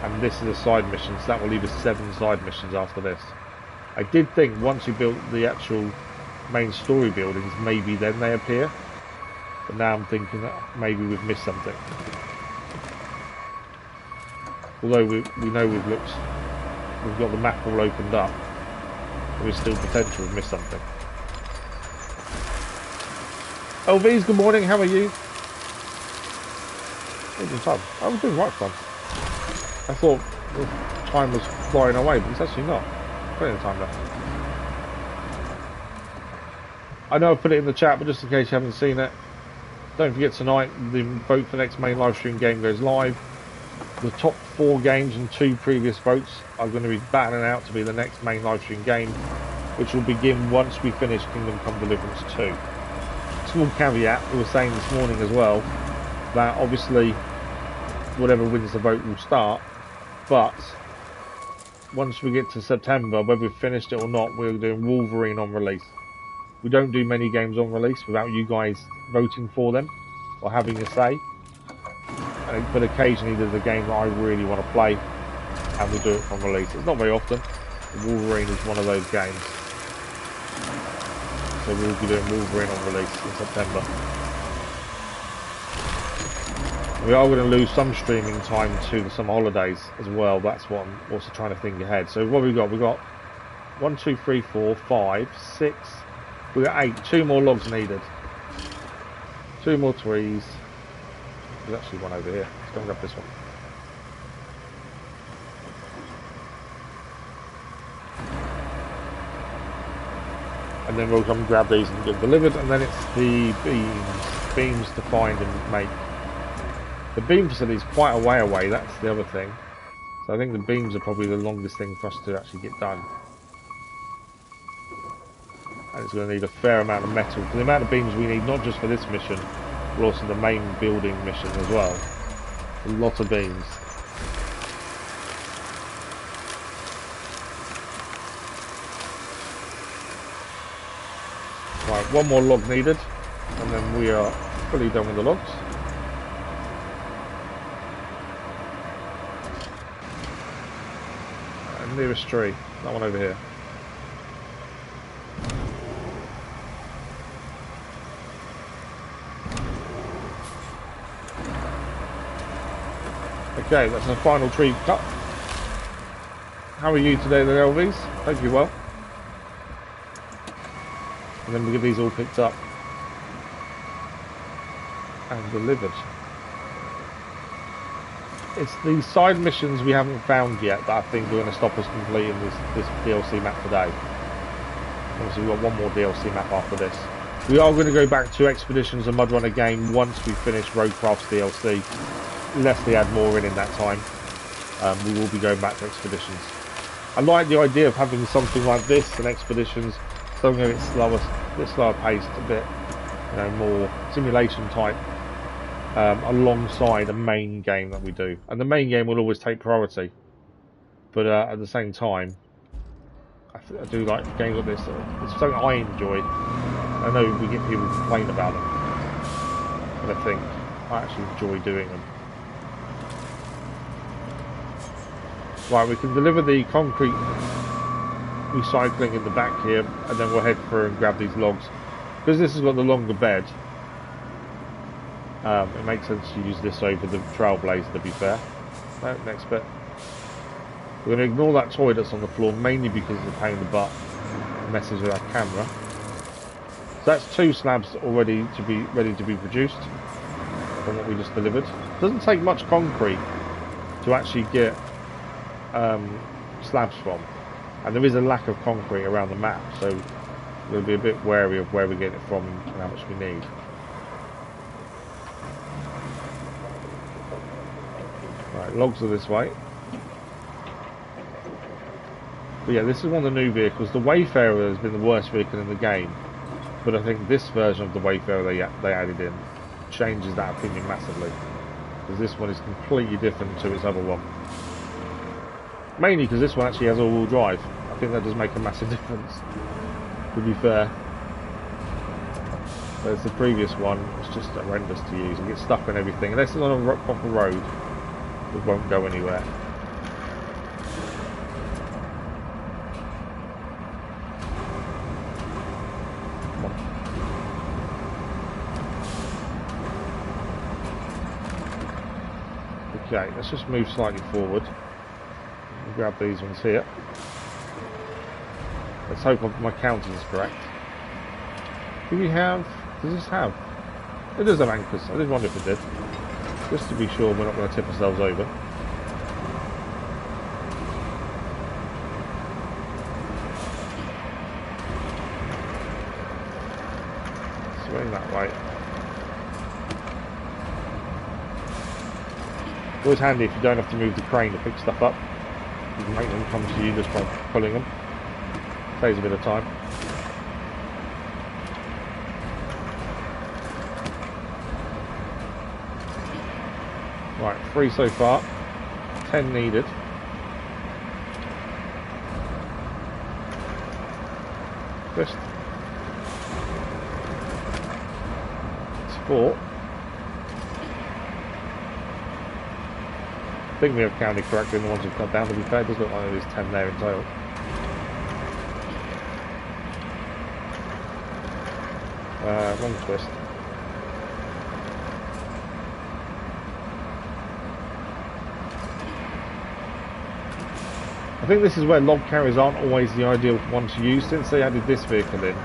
and this is a side mission, so that will leave us 7 side missions after this. I did think once you built the actual main story buildings, maybe then they appear, but now I'm thinking that maybe we've missed something. Although we know we've got the map all opened up, there's still potential we've missed something. LVs, good morning, how are you? I was doing right fun. I thought the time was flying away, but it's actually not. Plenty of time left. I know I put it in the chat, but just in case you haven't seen it, don't forget tonight the vote for next main live stream game goes live. The top 4 games and 2 previous votes are going to be battling out to be the next main live stream game, which will begin once we finish Kingdom Come Deliverance 2. Small caveat, we were saying this morning as well, that obviously whatever wins the vote will start, but once we get to September, whether we've finished it or not, we're doing Wolverine on release. We don't do many games on release without you guys voting for them or having a say. But occasionally there's a game that I really want to play and we do it on release. It's not very often. Wolverine is one of those games. so we'll be doing Wolverine on release in September. We are going to lose some streaming time to the summer holidays as well. That's what I'm also trying to think ahead. So what have we got? We've got 1, 2, 3, 4, 5, 6. We've got 8. 2 more logs needed. 2 more trees. There's actually one over here. Let's go and grab this one. And then we'll come and grab these and get delivered. And then it's the beams to find and make. The beam facility is quite a way away, that's the other thing. So I think the beams are probably the longest thing for us to actually get done. And it's going to need a fair amount of metal. For the amount of beams we need, not just for this mission, but also the main building mission as well. A lot of beams. Right, 1 more log needed, and then we are fully done with the logs. Nearest tree, that one over here. Okay, that's the final tree cut. How are you today, the LVs? Hope you're well. And then we'll get these all picked up and delivered. It's the side missions we haven't found yet that I think are going to stop us completing this DLC map today. Obviously we've got 1 more DLC map after this. We are going to go back to Expeditions and Mud Run again once we finish RoadCraft's DLC. Unless they add more in that time. We will be going back to Expeditions. I like the idea of having something like this and Expeditions, something a bit slower paced, a bit, you know, more simulation type. Alongside a main game that we do, and the main game will always take priority, but at the same time I do like games like this. It's something I enjoy. I know we get people complain about them, but I think I actually enjoy doing them. Right, we can deliver the concrete recycling in the back here, and then we'll head through and grab these logs because this has got the longer bed. It makes sense to use this over the Trailblazer, to be fair. No, next bit. We're going to ignore that toy that's on the floor, mainly because it's a pain in the butt. Messes with our camera. So that's 2 slabs already ready to be produced from what we just delivered. It doesn't take much concrete to actually get slabs from, and there is a lack of concrete around the map, so we'll be a bit wary of where we get it from and how much we need. Right, logs are this way. But yeah, this is one of the new vehicles. The Wayfarer has been the worst vehicle in the game, but I think this version of the Wayfarer they added in changes that opinion massively, because this one is completely different to its other one. Mainly because this one actually has all-wheel drive. I think that does make a massive difference, to be fair. Whereas the previous one was just horrendous to use. You get stuck on everything. Unless it's on a proper road, it won't go anywhere. Come on. Okay, let's just move slightly forward. We'll grab these ones here. Let's hope my count is correct. Do we have... Does this have... It does have anchors. I did wonder if it did. Just to be sure we're not going to tip ourselves over. Swing that way. It's always handy if you don't have to move the crane to pick stuff up. You can make them come to you just by pulling them. Saves a bit of time. Right, 3 so far. 10 needed. Just. It's 4. I think we have counted correctly in the ones we've cut down, to be fair. It does look like there's 10 there in total. Wrong twist. I think this is where log carriers aren't always the ideal one to use. Since they added this vehicle in,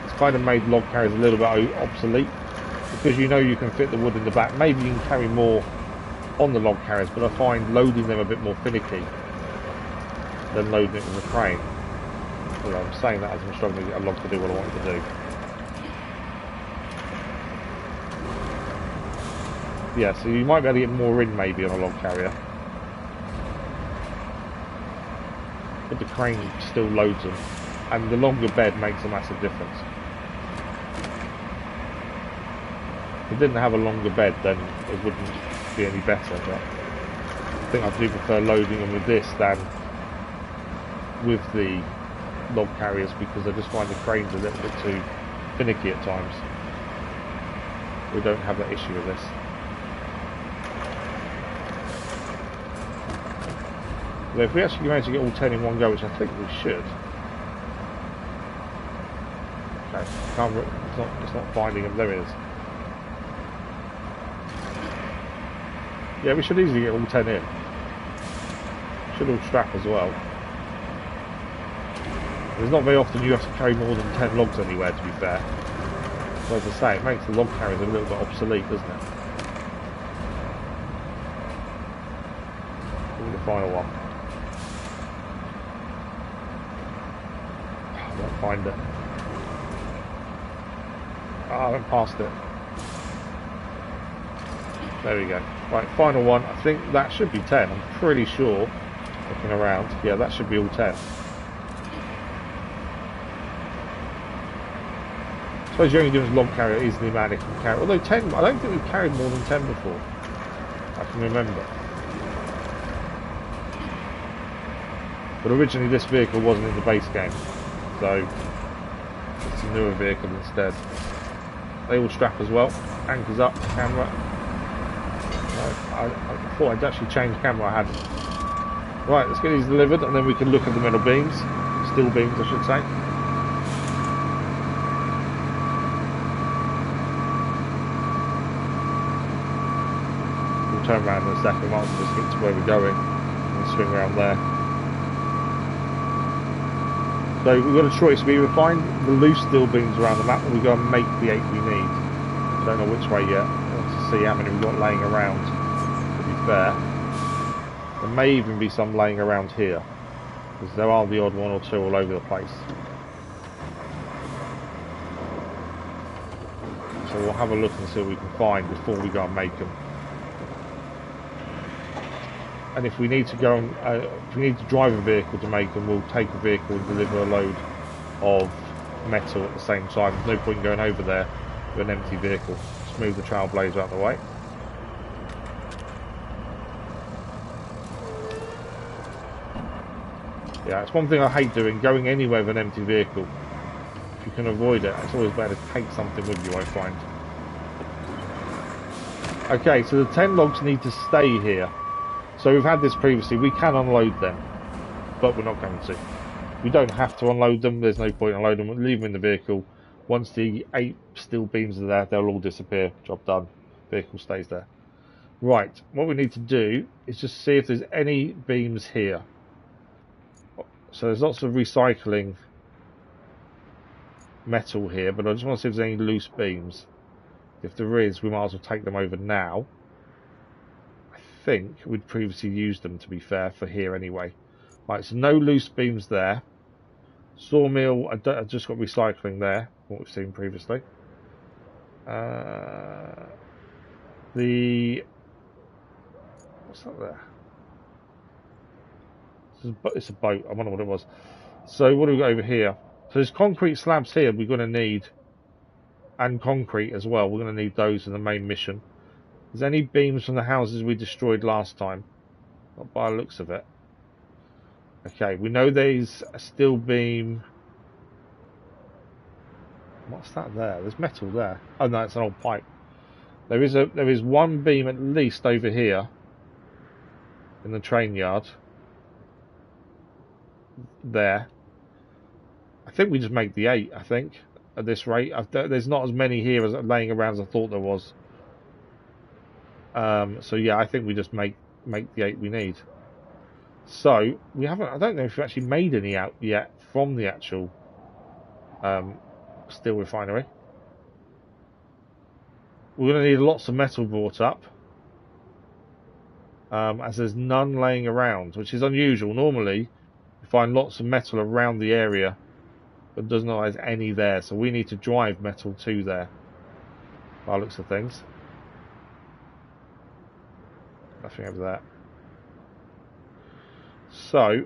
it's kind of made log carriers a little bit obsolete, because you know you can fit the wood in the back. Maybe you can carry more on the log carriers, but I find loading them a bit more finicky than loading it with a crane. Well, I'm saying that as I'm struggling to get a log to do what I want it to do. Yeah, so you might be able to get more in maybe on a log carrier. But the crane still loads them, and the longer bed makes a massive difference. If it didn't have a longer bed, then it wouldn't be any better, but I think I do prefer loading them with this than with the log carriers, because I just find the cranes a little bit too finicky at times. We don't have that issue with this. But if we actually manage to get all 10 in one go, which I think we should. Okay, it's not finding them. There it is. Yeah, we should easily get all 10 in. Should all strap as well. There's not very often you have to carry more than 10 logs anywhere, to be fair. So as I say, it makes the log carriers a little bit obsolete, doesn't it? Give me the final one. I won't find it. Oh, I went past it. There we go. Right, final one. I think that should be 10. I'm pretty sure. Looking around. Yeah, that should be all 10. I suppose the only difference log carrier is the amount it can carry. Although 10, I don't think we've carried more than 10 before. I can remember. But originally this vehicle wasn't in the base game. So it's a newer vehicle instead. They all strap as well. Anchors up, camera. I thought I'd actually change camera, I hadn't. Right, let's get these delivered and then we can look at the metal beams. Steel beams, I should say. We'll turn around in a second, might as well just get to where we're going and swing around there. So we've got a choice. We either find the loose steel beams around the map or we go and make the 8 we need. I don't know which way yet. I want to see how many we've got laying around, to be fair. There may even be some laying around here, because there are the odd one or two all over the place. So we'll have a look and see what we can find before we go and make them. And if we need to go and, if we need to drive a vehicle to make them, we'll take a vehicle and deliver a load of metal at the same time. There's no point in going over there with an empty vehicle. Just move the trailblazer out of the way. Yeah, it's one thing I hate doing, going anywhere with an empty vehicle. If you can avoid it, it's always better to take something with you, I find. Okay, so the 10 logs need to stay here. So we've had this previously, we can unload them, but we're not going to. We don't have to unload them, there's no point in unloading them, leave them in the vehicle. Once the 8 steel beams are there, they'll all disappear, job done, vehicle stays there. Right, what we need to do is just see if there's any beams here. So there's lots of recycling metal here, but I just want to see if there's any loose beams. If there is, we might as well take them over now. I think we'd previously used them, to be fair, for here anyway. Right, so no loose beams there. Sawmill, I just got recycling there, what we've seen previously. What's that there? It's a boat, I wonder what it was. So what do we got over here? So there's concrete slabs here we're going to need, and concrete as well. We're going to need those in the main mission. Is there any beams from the houses we destroyed last time? Not by the looks of it. Okay, we know there's a steel beam. What's that there? There's metal there. Oh no, it's an old pipe. There is one beam at least over here in the train yard. There. I think we just make the 8, I think. at this rate. There's not as many here as laying around as I thought there was. So yeah, I think we just make the 8 we need. So we haven't. I don't know if we've actually made any out yet from the actual steel refinery. We're going to need lots of metal brought up, as there's none laying around, which is unusual. Normally, you find lots of metal around the area, but does not have any there. So we need to drive metal to there, by the looks of things. Nothing over there. So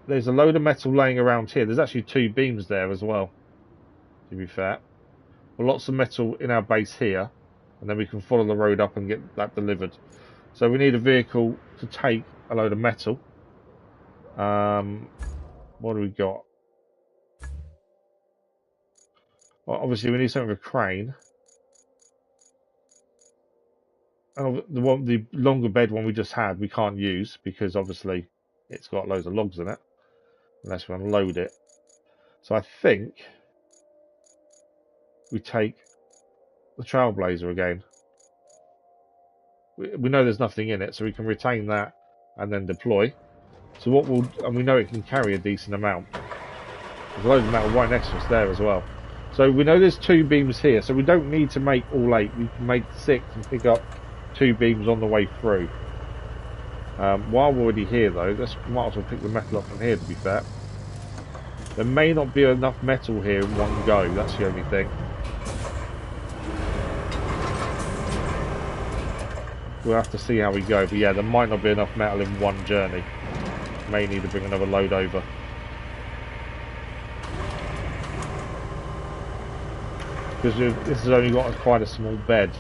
there's a load of metal laying around here. There's actually 2 beams there as well, to be fair. Well, lots of metal in our base here, and then we can follow the road up and get that delivered. So we need a vehicle to take a load of metal. What do we got? Well, obviously we need something with a crane. And the longer bed one we just had we can't use because obviously it's got loads of logs in it, unless we unload it. So I think we take the Trailblazer again. We know there's nothing in it, so we can retain that and then deploy. So what we'll, and we know it can carry a decent amount. There's a load of metal right next to us there as well. So we know there's 2 beams here, so we don't need to make all 8. We can make 6 and pick up 2 beams on the way through. While we're already here though, let's might as well pick the metal up from here, to be fair. There may not be enough metal here in one go, that's the only thing. We'll have to see how we go, but yeah, there might not be enough metal in one journey. May need to bring another load over. Because this has only got quite a small bed.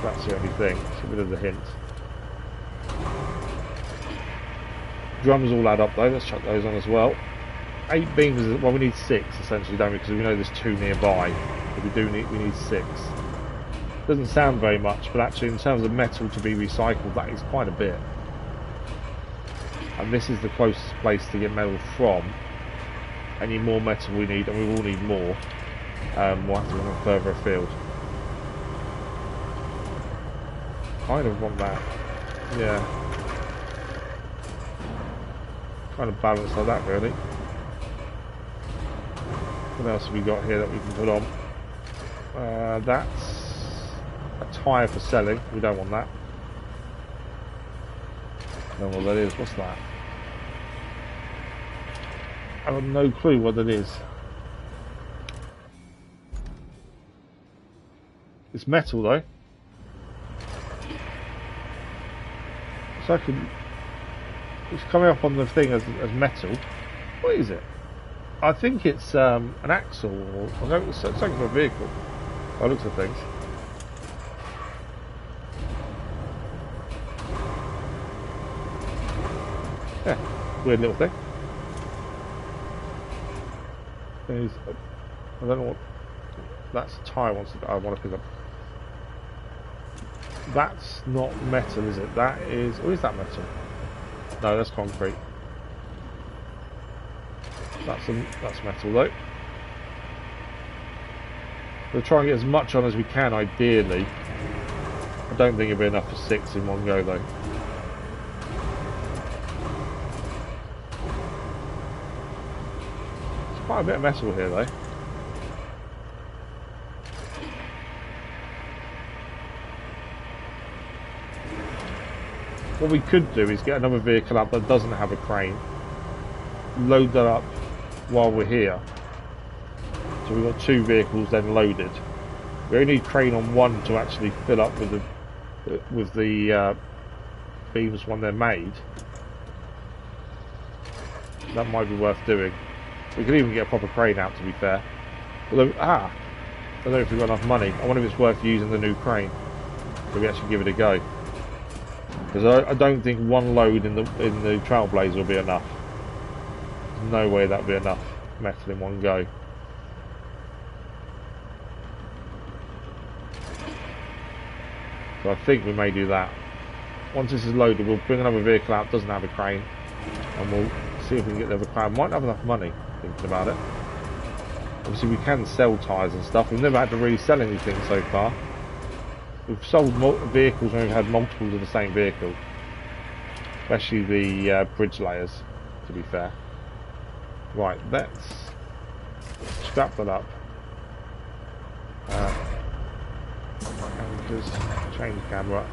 That's the only thing. It's a bit of the hint. Drums all add up though. Let's chuck those on as well. 8 beams is, well, we need 6 essentially, don't we? Because we know there's 2 nearby. But we need 6. Doesn't sound very much, but actually in terms of metal to be recycled, that is quite a bit. And this is the closest place to get metal from. Any more metal we need, and we will need more, we'll have to run further afield. Kind of want that, yeah. Kind of balance like that really. What else have we got here that we can put on? That's a tyre for selling. We don't want that. I don't know what that is. What's that? I have no clue what it is. It's metal though. So it's coming up on the thing as metal. What is it? I think it's an axle, or it's something for a vehicle. By the looks of things. Yeah, weird little thing. I don't know what. That's a tyre I want to pick up. That's not metal, is it? That is. Or is that metal? No, that's concrete. That's metal though. We'll try and get as much on as we can, ideally. I don't think it'll be enough for 6 in one go though. There's quite a bit of metal here though. What we could do is get another vehicle up that doesn't have a crane, load that up while we're here. So we've got 2 vehicles then loaded. We only need crane on one to actually fill up with the beams when they're made. That might be worth doing. We could even get a proper crane out, to be fair. Although, I don't know if we've got enough money. I wonder if it's worth using the new crane. So we actually give it a go. Because I don't think one load in the Trailblazer will be enough. There's no way that'll be enough metal in one go. So I think we may do that. Once this is loaded, we'll bring another vehicle out that doesn't have a crane, and we'll see if we can get the other crane. Might not have enough money. thinking about it. Obviously we can sell tyres and stuff. We've never had to really sell anything so far. We've sold vehicles when we've had multiples of the same vehicle. Especially the bridge layers, to be fair. Right, let's scrap that up. And just change camera.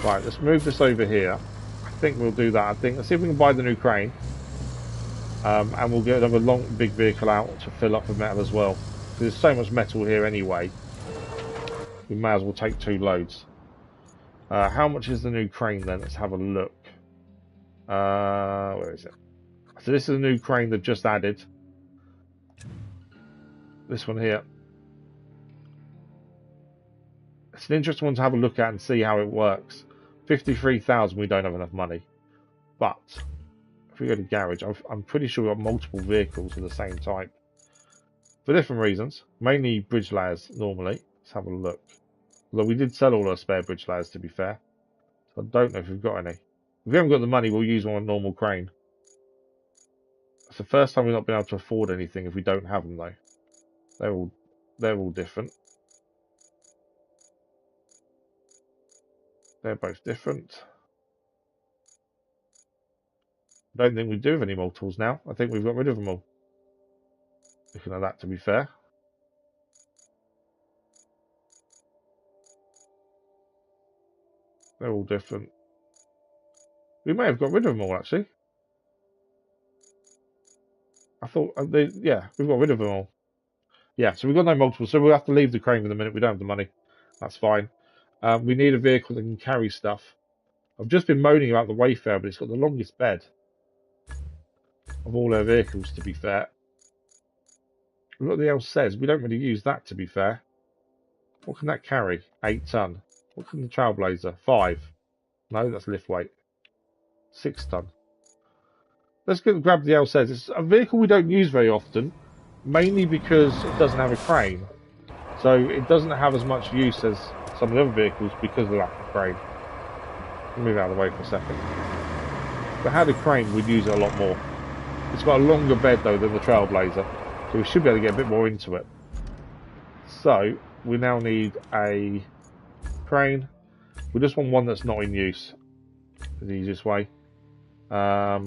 Right, let's move this over here. I think we'll do that. Let's see if we can buy the new crane. And we'll get another big vehicle out to fill up with metal as well. There's so much metal here anyway. We may as well take 2 loads. How much is the new crane then? Let's have a look. Where is it? So this is a new crane they've just added. This one here. It's an interesting one to have a look at and see how it works. 53,000, we don't have enough money. But if we go to garage, I'm pretty sure we've got multiple vehicles of the same type. For different reasons. Mainly bridge layers normally. Let's have a look. Although we did sell all our spare bridge layers, to be fair. So I don't know if we've got any. If we haven't got the money, we'll use one on a normal crane. It's the first time we've not been able to afford anything if we don't have them though. They're all different. They're both different. I don't think we do have any multiples now. I think we've got rid of them all. Looking at that, to be fair. They're all different. We may have got rid of them all, actually. I thought, yeah, we've got rid of them all. Yeah, so we've got no multiples, so we'll have to leave the crane for the minute. We don't have the money. That's fine. We need a vehicle that can carry stuff. I've just been moaning about the Wayfarer, but it's got the longest bed of all our vehicles, to be fair. Look what the else says. We don't really use that, to be fair. What can that carry? 8 ton. What can the Trailblazer? 5. No, that's lift weight. 6 ton. Let's go grab the L says. It's a vehicle we don't use very often, mainly because it doesn't have a crane. So it doesn't have as much use as some of the other vehicles because of the lack of crane. I'll move out of the way for a second. If I had a crane, we'd use it a lot more. It's got a longer bed though than the Trailblazer, so we should be able to get a bit more into it. So we now need a crane. We just want one that's not in use. The easiest way. I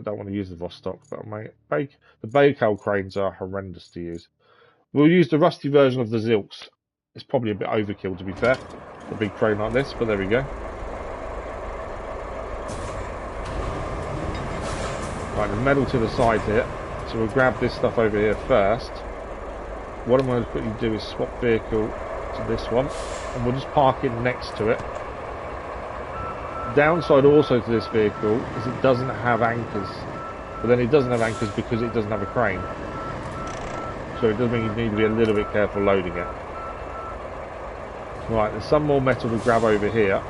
don't want to use the restock, but the Bakel cranes are horrendous to use. We'll use the rusty version of the Zilks. It's probably a bit overkill, to be fair, a big crane like this, but there we go. Right, the metal to the side here. So we'll grab this stuff over here first. What I'm going to quickly do is swap vehicle to this one, and we'll just park it next to it. Downside also to this vehicle is it doesn't have anchors, but then it doesn't have anchors because it doesn't have a crane, so it does mean you need to be a little bit careful loading it. Right, there's some more metal to grab over here.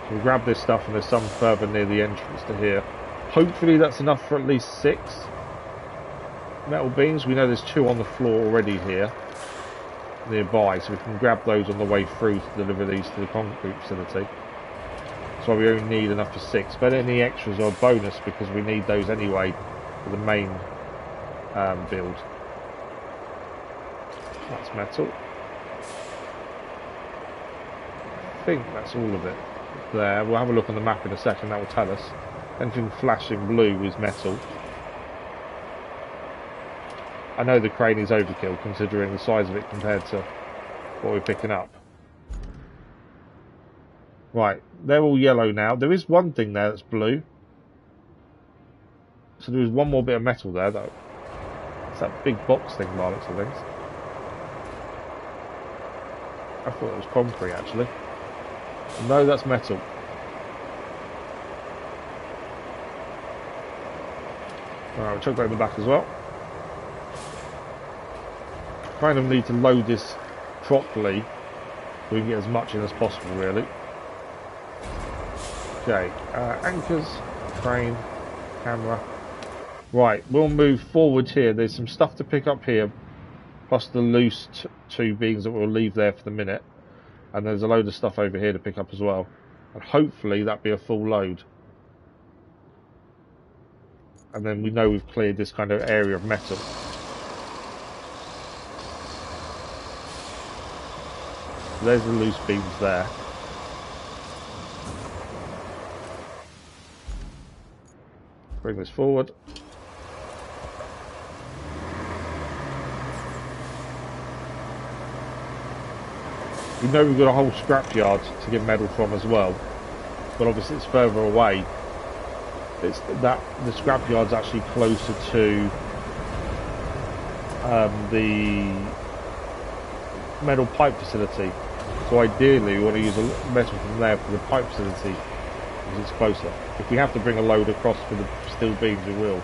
So we'll grab this stuff, and there's some further near the entrance to here. Hopefully that's enough for at least 6 metal beams. We know there's 2 on the floor already here nearby, so we can grab those on the way through to deliver these to the concrete facility. So we only need enough for 6, but any extras are a bonus because we need those anyway for the main build. That's metal. I think that's all of it there. We'll have a look on the map in a second, that will tell us. Anything flashing blue is metal. I know the crane is overkill considering the size of it compared to what we're picking up. Right, they're all yellow now. There is one thing there that's blue. So there is one more bit of metal there though. It's that big box thing by the looks of things. I thought it was concrete actually. No, that's metal. Alright, we'll chuck that in the back as well. Kind of need to load this properly so we can get as much in as possible really. Okay, anchors, crane, camera. Right, we'll move forward here. There's some stuff to pick up here, plus the loose 2 beams that we'll leave there for the minute. And there's a load of stuff over here to pick up as well. and hopefully that'll be a full load. And then we know we've cleared this kind of area of metal. So there's the loose beams there. Bring this forward. We know we've got a whole scrapyard to get metal from as well, but obviously it's further away. It's that the scrapyard's actually closer to the metal pipe facility. So ideally, we want to use a metal from there for the pipe facility because it's closer. If we have to bring a load across for the steel beams, we will.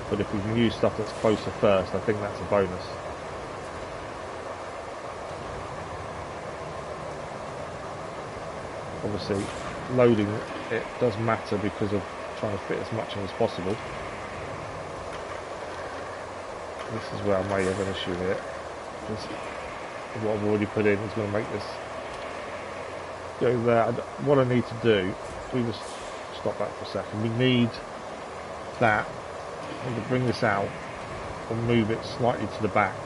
But if we can use stuff that's closer first, I think that's a bonus. Obviously, loading it does matter because of trying to fit as much in as possible. This is where I may have an issue here. Just what I've already put in is going to make this go there. What I need to do, we just stop that for a second. We need that. I need to bring this out and move it slightly to the back,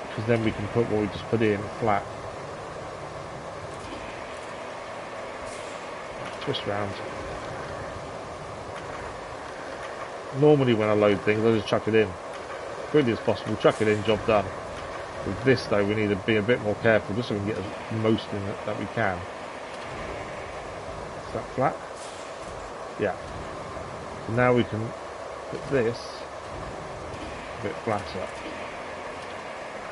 because then we can put what we just put in flat. Twist round. Normally when I load things, I just chuck it in. Quickly as possible, chuck it in, job done. With this though, we need to be a bit more careful just so we can get the most in it that we can. Is that flat? Yeah. So now we can put this a bit flatter.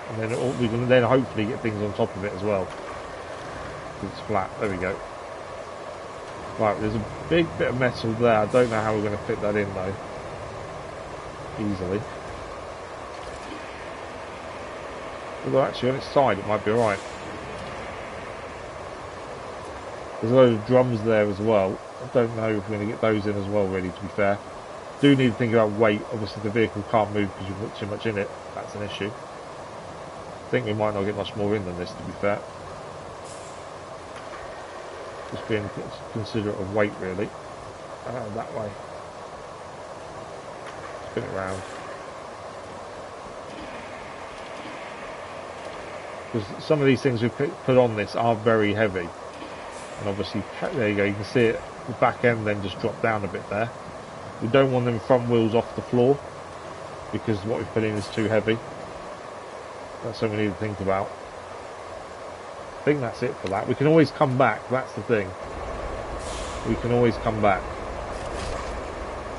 And then we can then hopefully get things on top of it as well. It's flat. There we go. Right, there's a big bit of metal there. I don't know how we're going to fit that in though. Easily. Although actually on its side it might be alright. There's a load of drums there as well. I don't know if we're going to get those in as well, really, to be fair. Do need to think about weight. Obviously the vehicle can't move because you've put too much in it. That's an issue. I think we might not get much more in than this, to be fair. Just being considerate of weight, really. That way. Spin it round. Because some of these things we put on this are very heavy. And obviously, there you go, you can see it, the back end then just drop down a bit there. We don't want them front wheels off the floor, because what we've put in is too heavy. That's something we need to think about. I think that's it for that. We can always come back, that's the thing. We can always come back.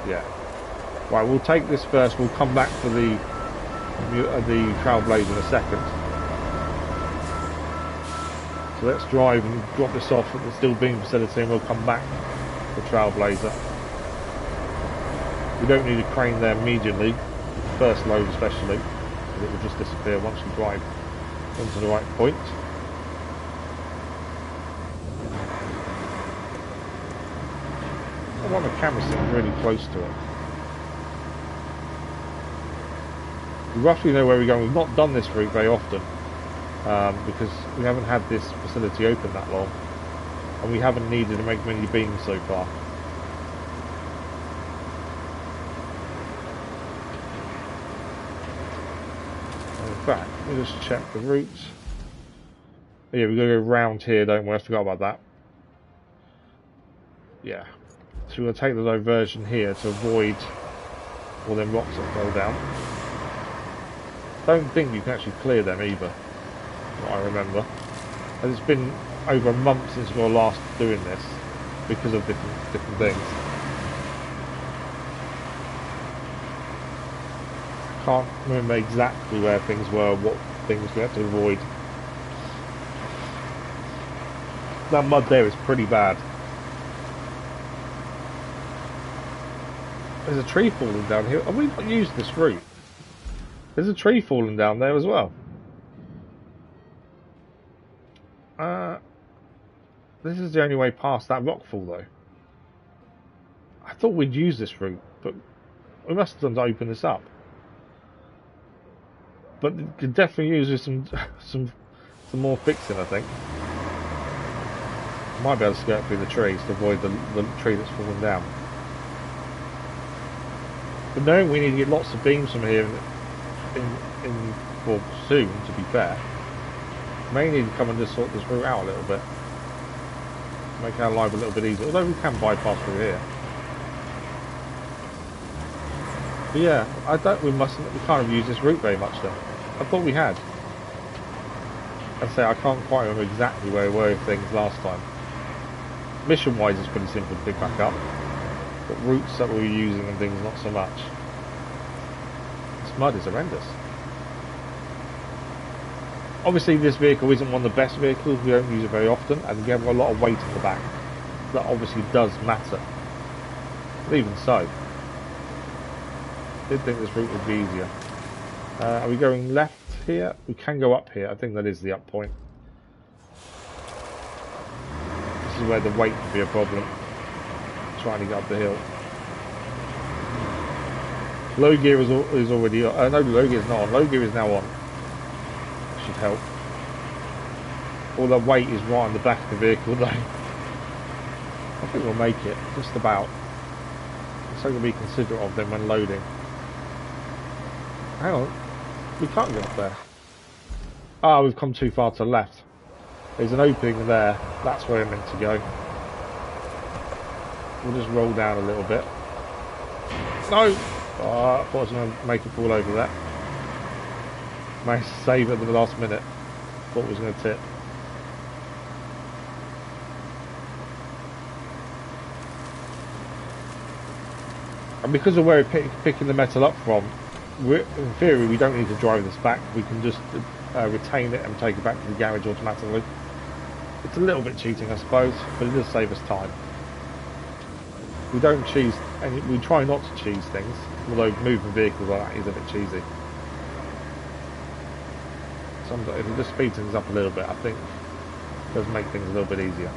Yeah. Right, we'll take this first, we'll come back for the Trailblazer in a second. So let's drive and drop this off at the steel beam facility and we'll come back for Trailblazer. We don't need a crane there immediately, first load especially, because it will just disappear once you drive into the right point. I want the camera sitting really close to it. We roughly know where we're going. We've not done this route very often because we haven't had this facility open that long, and we haven't needed to make many beams so far. In fact, let me just check the routes. Yeah, we're going to go round here, don't we? I forgot about that. Yeah. So we're going to take the diversion here to avoid all them rocks that fell down. Don't think you can actually clear them either, what I remember. And it's been over a month since we were last doing this because of different things. Can't remember exactly where things were, what things we had to avoid. That mud there is pretty bad. There's a tree falling down here. Have we not used this route? There's a tree falling down there as well. This is the only way past that rockfall though. I thought we'd use this route, but we must have done to open this up. But you could definitely use some some more fixing, I think. Might be able to skirt through the trees to avoid the tree that's fallen down. But no, we need to get lots of beams from here well, soon, to be fair. May need to come and just sort this route out a little bit. Make our life a little bit easier, although we can bypass through here. But yeah, we can't have used this route very much then. I thought we had. I say I can't quite remember exactly where we were with things last time. Mission wise it's pretty simple to pick back up, but routes that we were using and things not so much. This mud is horrendous. Obviously this vehicle isn't one of the best vehicles, we don't use it very often, and we have a lot of weight at the back. That obviously does matter. But even so, I did think this route would be easier. Are we going left here? We can go up here, I think that is the up point. This is where the weight could be a problem, trying to get up the hill. Low gear is already on. No, low gear is not on. Low gear is now on. Should help. All the weight is right on the back of the vehicle though. I think we'll make it, just about. It's something to be considerate of them when loading. Hang on, we can't get up there. Ah, we've come too far to the left. There's an opening there, that's where we're meant to go. We'll just roll down a little bit. No! Oh, I thought I was going to make it fall over there. Managed to save it at the last minute. Thought it was going to tip. And because of where we're picking the metal up from, in theory we don't need to drive this back. We can just retain it and take it back to the garage automatically. It's a little bit cheating, I suppose, but it does save us time. We don't cheese, and we try not to cheese things, although moving vehicles like that is a bit cheesy. Sometimes if we just speed things up a little bit, I think it does make things a little bit easier.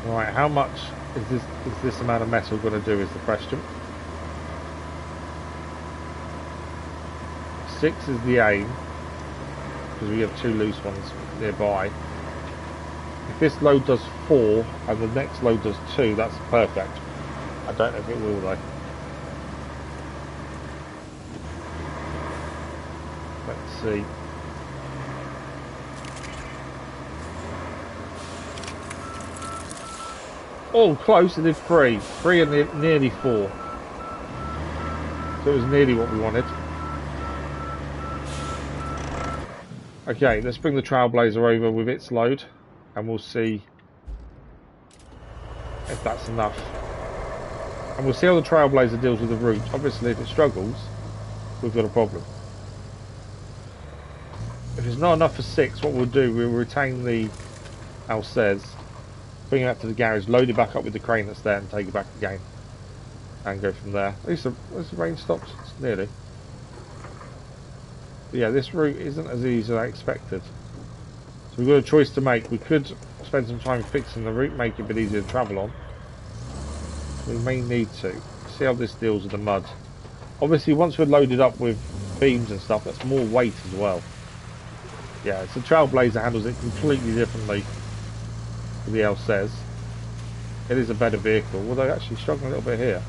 Right, how much is this amount of metal going to do is the question. 6 is the aim, because we have 2 loose ones nearby. If this load does 4 and the next load does 2, that's perfect. I don't know if it will though. Let's see. Oh, close, it did 3. 3 and nearly 4. So it was nearly what we wanted. Okay, let's bring the Trailblazer over with its load and we'll see if that's enough. And we'll see how the Trailblazer deals with the route. Obviously if it struggles, we've got a problem. If it's not enough for 6, what we'll do, we'll retain the Alcez, bring it up to the garage, load it back up with the crane that's there and take it back again. And go from there. At least the rain stops, it's nearly. But yeah, this route isn't as easy as I expected. So we've got a choice to make. We could spend some time fixing the route, make it a bit easier to travel on. We may need to. See how this deals with the mud. Obviously once we're loaded up with beams and stuff, that's more weight as well. Yeah, so Trailblazer handles it completely differently to the Alcez. It is a better vehicle, although actually struggling a little bit here.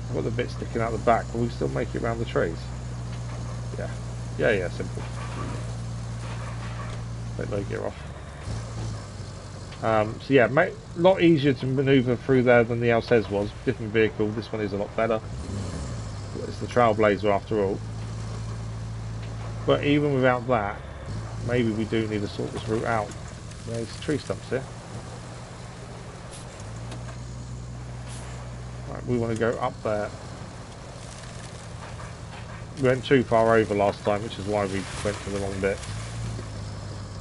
I've got the bit sticking out the back, but we still make it around the trees. Yeah, simple. Let low gear off. So yeah, a lot easier to manoeuvre through there than the Alcez was. Different vehicle, this one is a lot better. It's the Trailblazer after all. But even without that, maybe we do need to sort this route out. There's tree stumps here. Right, we want to go up there. We went too far over last time, which is why we went to the wrong bit.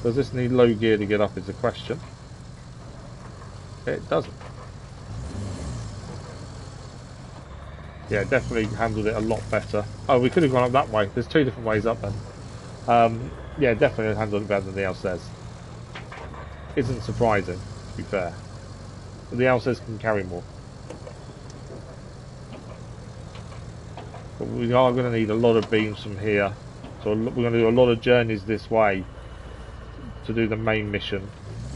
Does this need low gear to get up is the question. It doesn't. Yeah, definitely handled it a lot better. Oh, we could have gone up that way. There's 2 different ways up then. Yeah, definitely handled it better than the Alcez. Isn't surprising, to be fair. But the Alcez can carry more. But we are going to need a lot of beams from here. So we're going to do a lot of journeys this way to do the main mission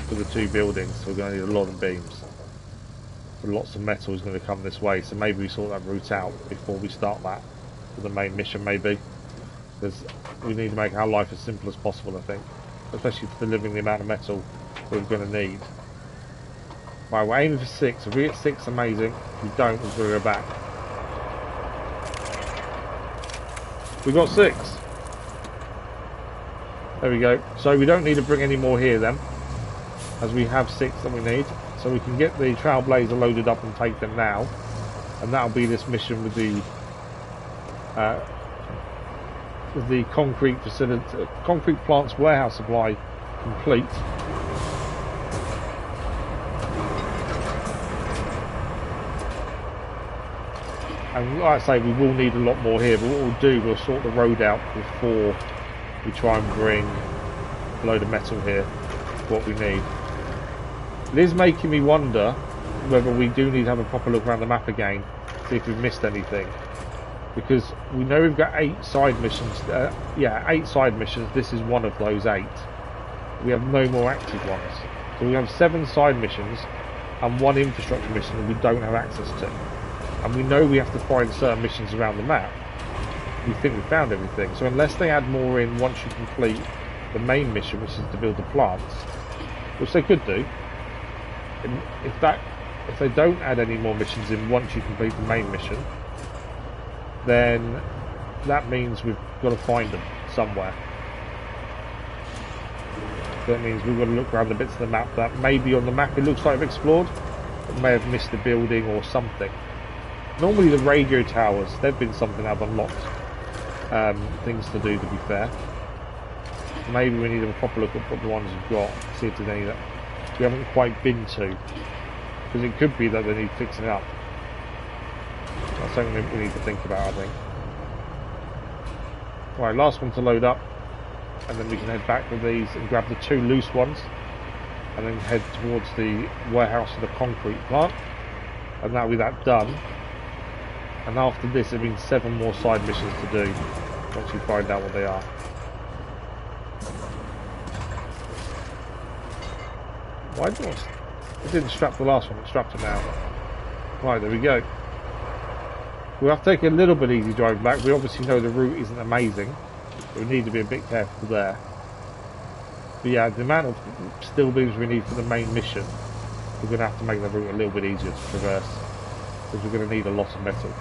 for the 2 buildings. So we're going to need a lot of beams. So lots of metal is going to come this way. So maybe we sort that route out before we start that for the main mission, maybe. Because we need to make our life as simple as possible, I think. Especially for delivering the amount of metal we're going to need. Right, we're aiming for 6. If we hit 6, amazing. If we don't, we'll go back. We got 6. There we go. So we don't need to bring any more here then, as we have 6 that we need. So we can get the Trailblazer loaded up and take them now, and that'll be this mission with the concrete facility, concrete plant's warehouse supply complete. And like I say, we will need a lot more here, but what we'll do, we'll sort the road out before we try and bring a load of metal here, what we need. It is making me wonder whether we do need to have a proper look around the map again, see if we've missed anything. Because we know we've got 8 side missions, 8 side missions, this is one of those 8. We have no more active ones. So we have 7 side missions and 1 infrastructure mission that we don't have access to. And we know we have to find certain missions around the map. We think we found everything. So unless they add more in once you complete the main mission, which is to build the plants, which they could do, and if they don't add any more missions in once you complete the main mission, then that means we've got to find them somewhere. That means we've got to look around the bits of the map that maybe on the map it looks like we've explored, but may have missed a building or something. Normally the radio towers, they've been something I've unlocked things to do, to be fair. Maybe we need to have a proper look at what the ones we've got, see if there's any that we haven't quite been to. Because it could be that they need fixing up. That's something we need to think about, I think. Right, last one to load up, and then we can head back with these and grab the 2 loose ones, and then head towards the warehouse for the concrete plant, and that'll be that done. And after this, there have been 7 more side missions to do once you find out what they are. Why did it didn't strap the last one? It strapped it now. Right, there we go. We'll have to take a little bit easy driving back. We obviously know the route isn't amazing, but we need to be a bit careful there. But yeah, the amount of steel beams we need for the main mission, we're going to have to make the route a little bit easier to traverse, because we're going to need a lot of metal.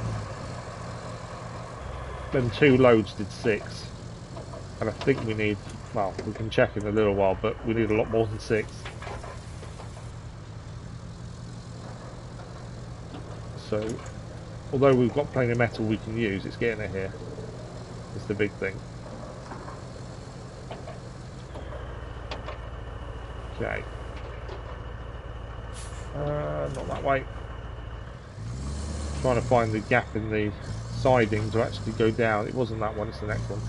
Then 2 loads did 6, and I think we need, well, we can check in a little while, but we need a lot more than 6. So, although we've got plenty of metal we can use, it's getting it here. It's the big thing. Okay. Not that way. Trying to find the gap in the siding to actually go down. It wasn't that one, it's the next one.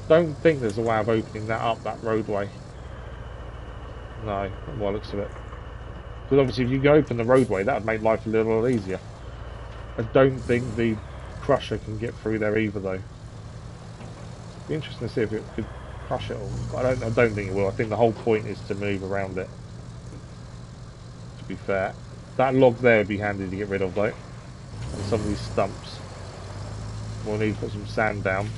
Don't think there's a way of opening that up, that roadway. No, from what looks of it. Because obviously if you go open the roadway, that would make life a little easier. I don't think the crusher can get through there either, though. It'd be interesting to see if it could crush it all. But I don't think it will. I think the whole point is to move around it, to be fair. That log there would be handy to get rid of, though. And some of these stumps. We'll need to put some sand down.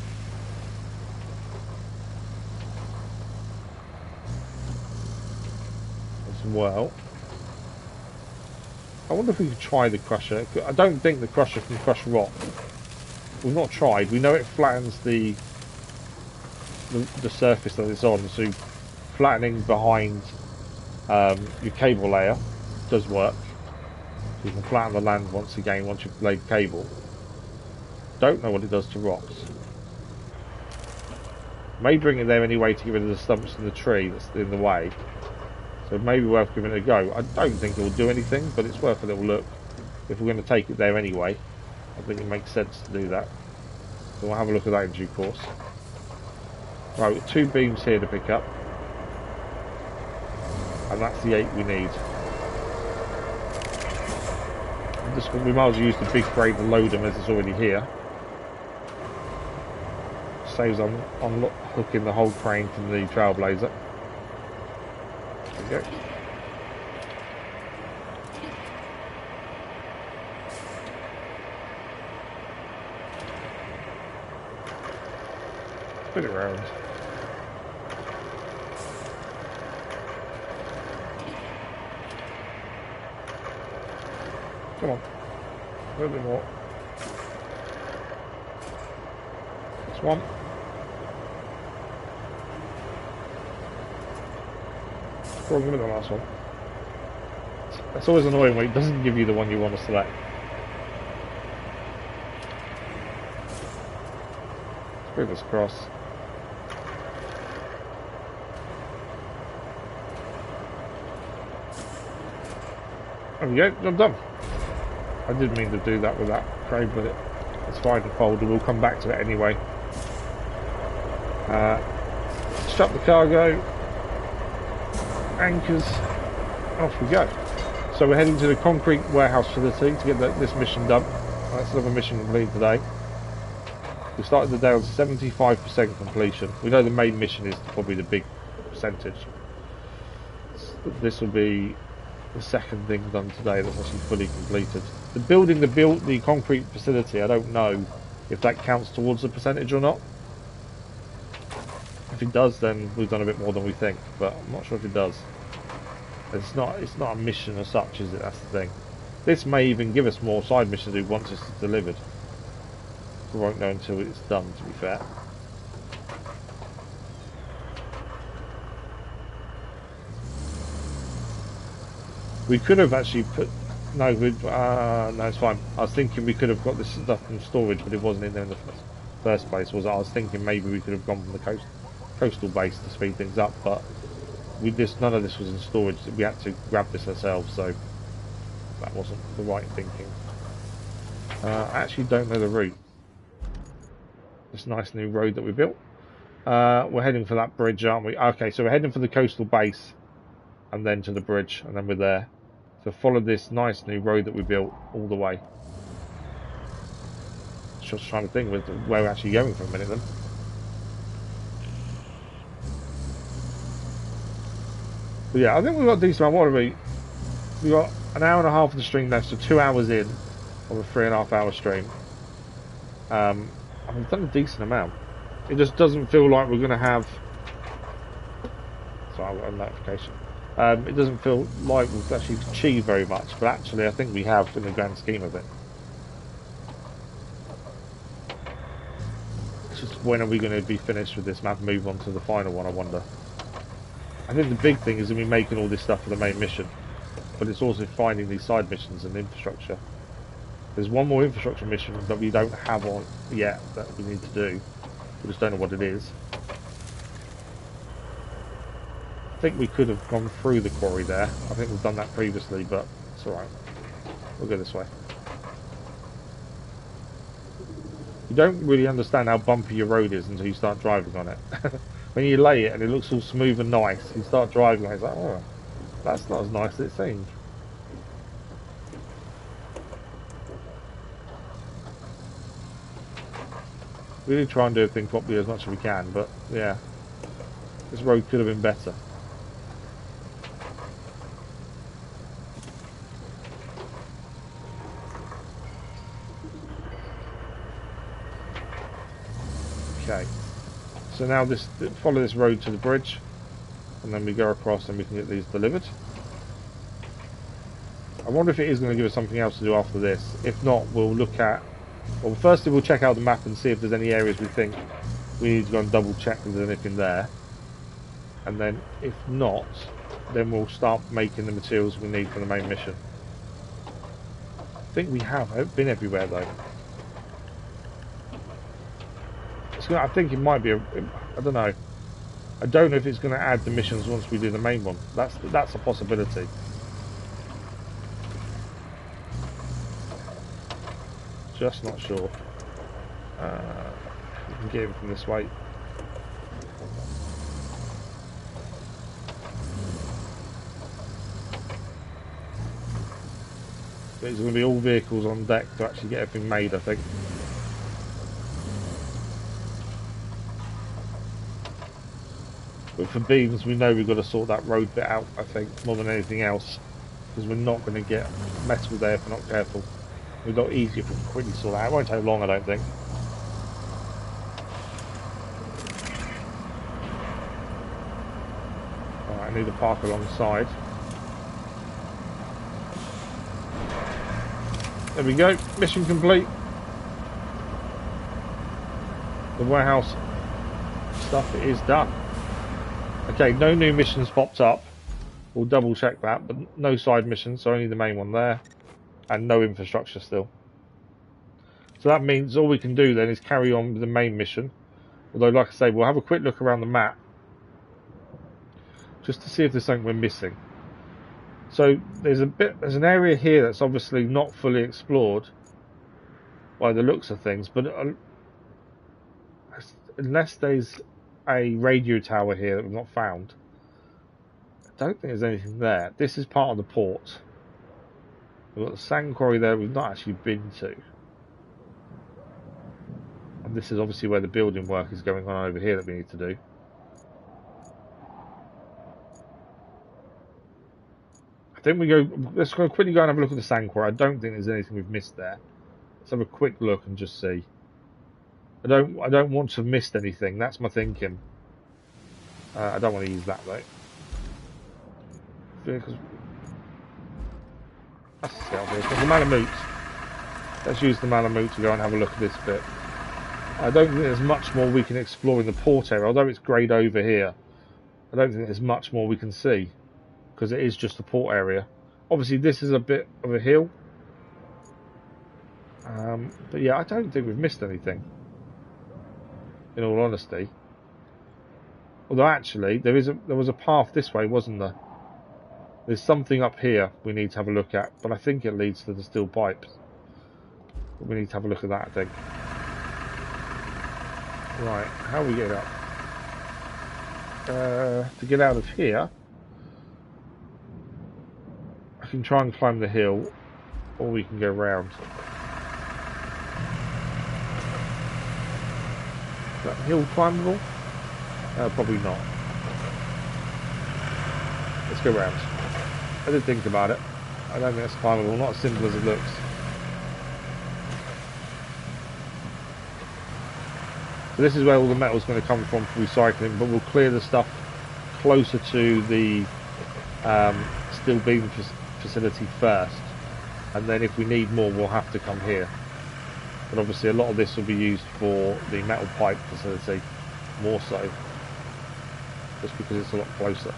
As well. I wonder if we could try the crusher. I don't think the crusher can crush rock. We've not tried. We know it flattens the surface that it's on, so flattening behind your cable layer does work. So you can flatten the land once again once you've laid cable. Don't know what it does to rocks. May bring it there anyway to get rid of the stumps in the tree that's in the way. So it may be worth giving it a go. I don't think it will do anything, but it's worth a little look. If we're going to take it there anyway, I think it makes sense to do that. So we'll have a look at that in due course. Right, we've got 2 beams here to pick up. And that's the 8 we need. We might as well use the big crane to load them as it's already here. Saves on hooking the whole crane from the Trailblazer. There we go. Put it around. Come on. A little bit more. That's one. Wrong with the last one. That's always annoying when it doesn't give you the one you want to select. Let's bring this across. There we go, job done. I did mean to do that with that crane, but it's fine to fold, and we'll come back to it anyway. Strap the cargo, anchors, off we go. So we're heading to the concrete warehouse facility to get this mission done. That's another mission completed today. We started the day on 75% completion. We know the main mission is probably the big percentage. This will be the second thing done today that's actually fully completed. The concrete facility, I don't know if that counts towards the percentage or not. If it does, then we've done a bit more than we think, but I'm not sure if it does. It's not a mission as such, is it? That's the thing. This may even give us more side missions to do once it's delivered. We won't know until it's done, to be fair. We could have actually put... No, no, it's fine. I was thinking we could have got this stuff from storage, but it wasn't in there in the first place, was it? I was thinking maybe we could have gone from the coastal base to speed things up, but none of this was in storage. We had to grab this ourselves, so that wasn't the right thinking. I actually don't know the route. This nice new road that we built. We're heading for that bridge, aren't we? Okay, so we're heading for the coastal base, and then to the bridge, and then we're there. So follow this nice new road that we built all the way. Just trying to think where we're actually going for a minute then. But yeah, I think we've got a decent amount. What are we? We've got an hour and a half of the stream left, so 2 hours in of a 3.5 hour stream. And we've done a decent amount. It just doesn't feel like we're going to have... Sorry, I've got a notification. It doesn't feel like we've actually achieved very much, but actually I think we have in the grand scheme of it. It's just when are we going to be finished with this map, move on to the final one, I wonder. I think the big thing is that we're making all this stuff for the main mission, but it's also finding these side missions and infrastructure. There's one more infrastructure mission that we don't have on yet that we need to do. We just don't know what it is. I think we could have gone through the quarry there. I think we've done that previously, but it's alright. We'll go this way. You don't really understand how bumpy your road is until you start driving on it. When you lay it and it looks all smooth and nice, you start driving on it, it's like, oh, that's not as nice as it seems. We really try and do everything properly as much as we can, but yeah, this road could have been better. Okay, so now follow this road to the bridge, and then we go across and we can get these delivered. I wonder if it is going to give us something else to do after this. If not, we'll look at... Well, firstly we'll check out the map and see if there's any areas we think we need to go and double check if there's anything there. And then, if not, then we'll start making the materials we need for the main mission. I think we have been everywhere though. I think it might be I don't know. I don't know if it's going to add the missions once we do the main one. That's a possibility. Just not sure. We can get him from this way. it's going to be all vehicles on deck to actually get everything made, I think. But for beams, we know we've got to sort that road bit out, I think, more than anything else. Because we're not going to get metal there if we're not careful. We've got easier if we can quickly sort that out. It won't take long, I don't think. Alright, I need to park alongside. There we go, mission complete. The warehouse stuff is done. Okay, no new missions popped up. We'll double check that, but no side missions, so only the main one there. And no infrastructure still. So that means all we can do then is carry on with the main mission. Although, like I say, we'll have a quick look around the map just to see if there's something we're missing. So there's an area here that's obviously not fully explored by the looks of things, but unless there's a radio tower here that we've not found, I don't think there's anything there. This is part of the port. We've got the sand quarry there we've not actually been to. And this is obviously where the building work is going on over here that we need to do. I think we go. Let's go quickly go and have a look at the sand quarry. I don't think there's anything we've missed there. Let's have a quick look and just see. I don't want to have missed anything. That's my thinking. I don't want to use that though. Vehicles. That's the scout vehicle. The Malamute. Let's use the Malamute to go and have a look at this bit. I don't think there's much more we can explore in the port area, although it's greyed over here. I don't think there's much more we can see, because it is just the port area. Obviously this is a bit of a hill. But yeah, I don't think we've missed anything, in all honesty. Although actually, there was a path this way, wasn't there? There's something up here we need to have a look at, but I think it leads to the steel pipes. But we need to have a look at that, I think. Right, how are we getting up? To get out of here, I can try and climb the hill, or we can go round. Is that hill climbable? Probably not. Let's go round. I did think about it. I don't think it's climbable, not as simple as it looks. So this is where all the metal's going to come from for recycling, but we'll clear the stuff closer to the steel beam facility first, and then if we need more we'll have to come here. But obviously a lot of this will be used for the metal pipe facility, more so, just because it's a lot closer.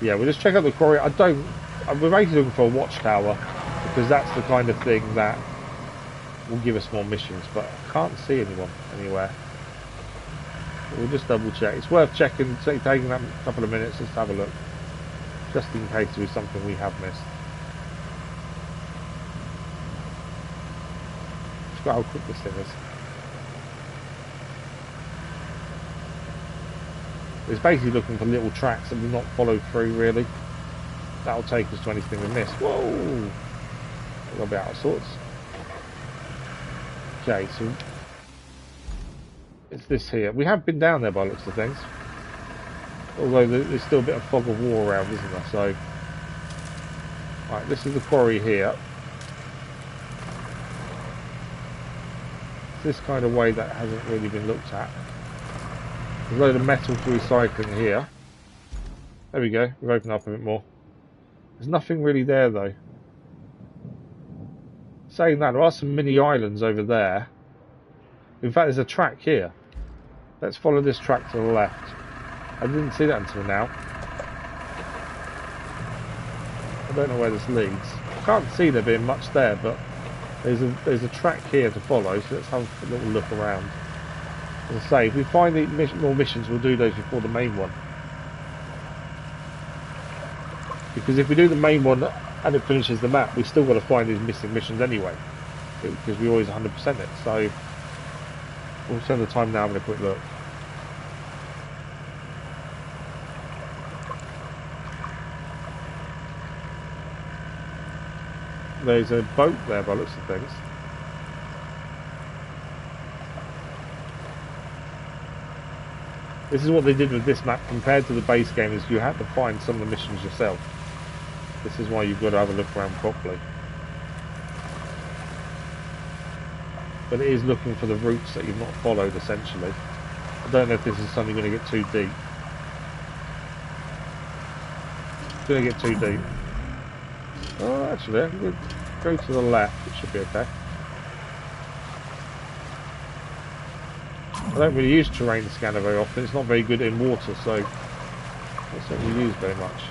Yeah, we'll just check out the quarry. We're basically looking for a watchtower, because that's the kind of thing that will give us more missions, but I can't see anyone anywhere. We'll just double check. It's worth checking, taking that couple of minutes just to have a look, just in case there is something we have missed. Just got how quick this thing is. It's basically looking for little tracks that we've not followed through, really. That'll take us to anything we missed. Whoa! A little bit out of sorts. Okay, so it's this here. We have been down there by the looks of things. Although there's still a bit of fog of war around, isn't there? So, right, this is the quarry here. It's this kind of way that hasn't really been looked at. There's a load of metal for recycling here. There we go, we've opened up a bit more. There's nothing really there though. Saying that, there are some mini islands over there. In fact, there's a track here. Let's follow this track to the left. I didn't see that until now. I don't know where this leads. I can't see there being much there, but there's a track here to follow, so let's have a little look around. As I say, if we find more missions, we'll do those before the main one. Because if we do the main one and it finishes the map, we've still got to find these missing missions anyway. Because we always 100% it. So we'll spend the time now having a quick look. There's a boat there by the looks of things. This is what they did with this map compared to the base game, is you had to find some of the missions yourself. This is why you've got to have a look around properly. But it is looking for the routes that you've not followed, essentially. I don't know if this is something going to get too deep. It's going to get too deep. Oh, actually, I can go to the left. It should be okay. I don't really use terrain scanner very often. It's not very good in water, so I don't really use very much.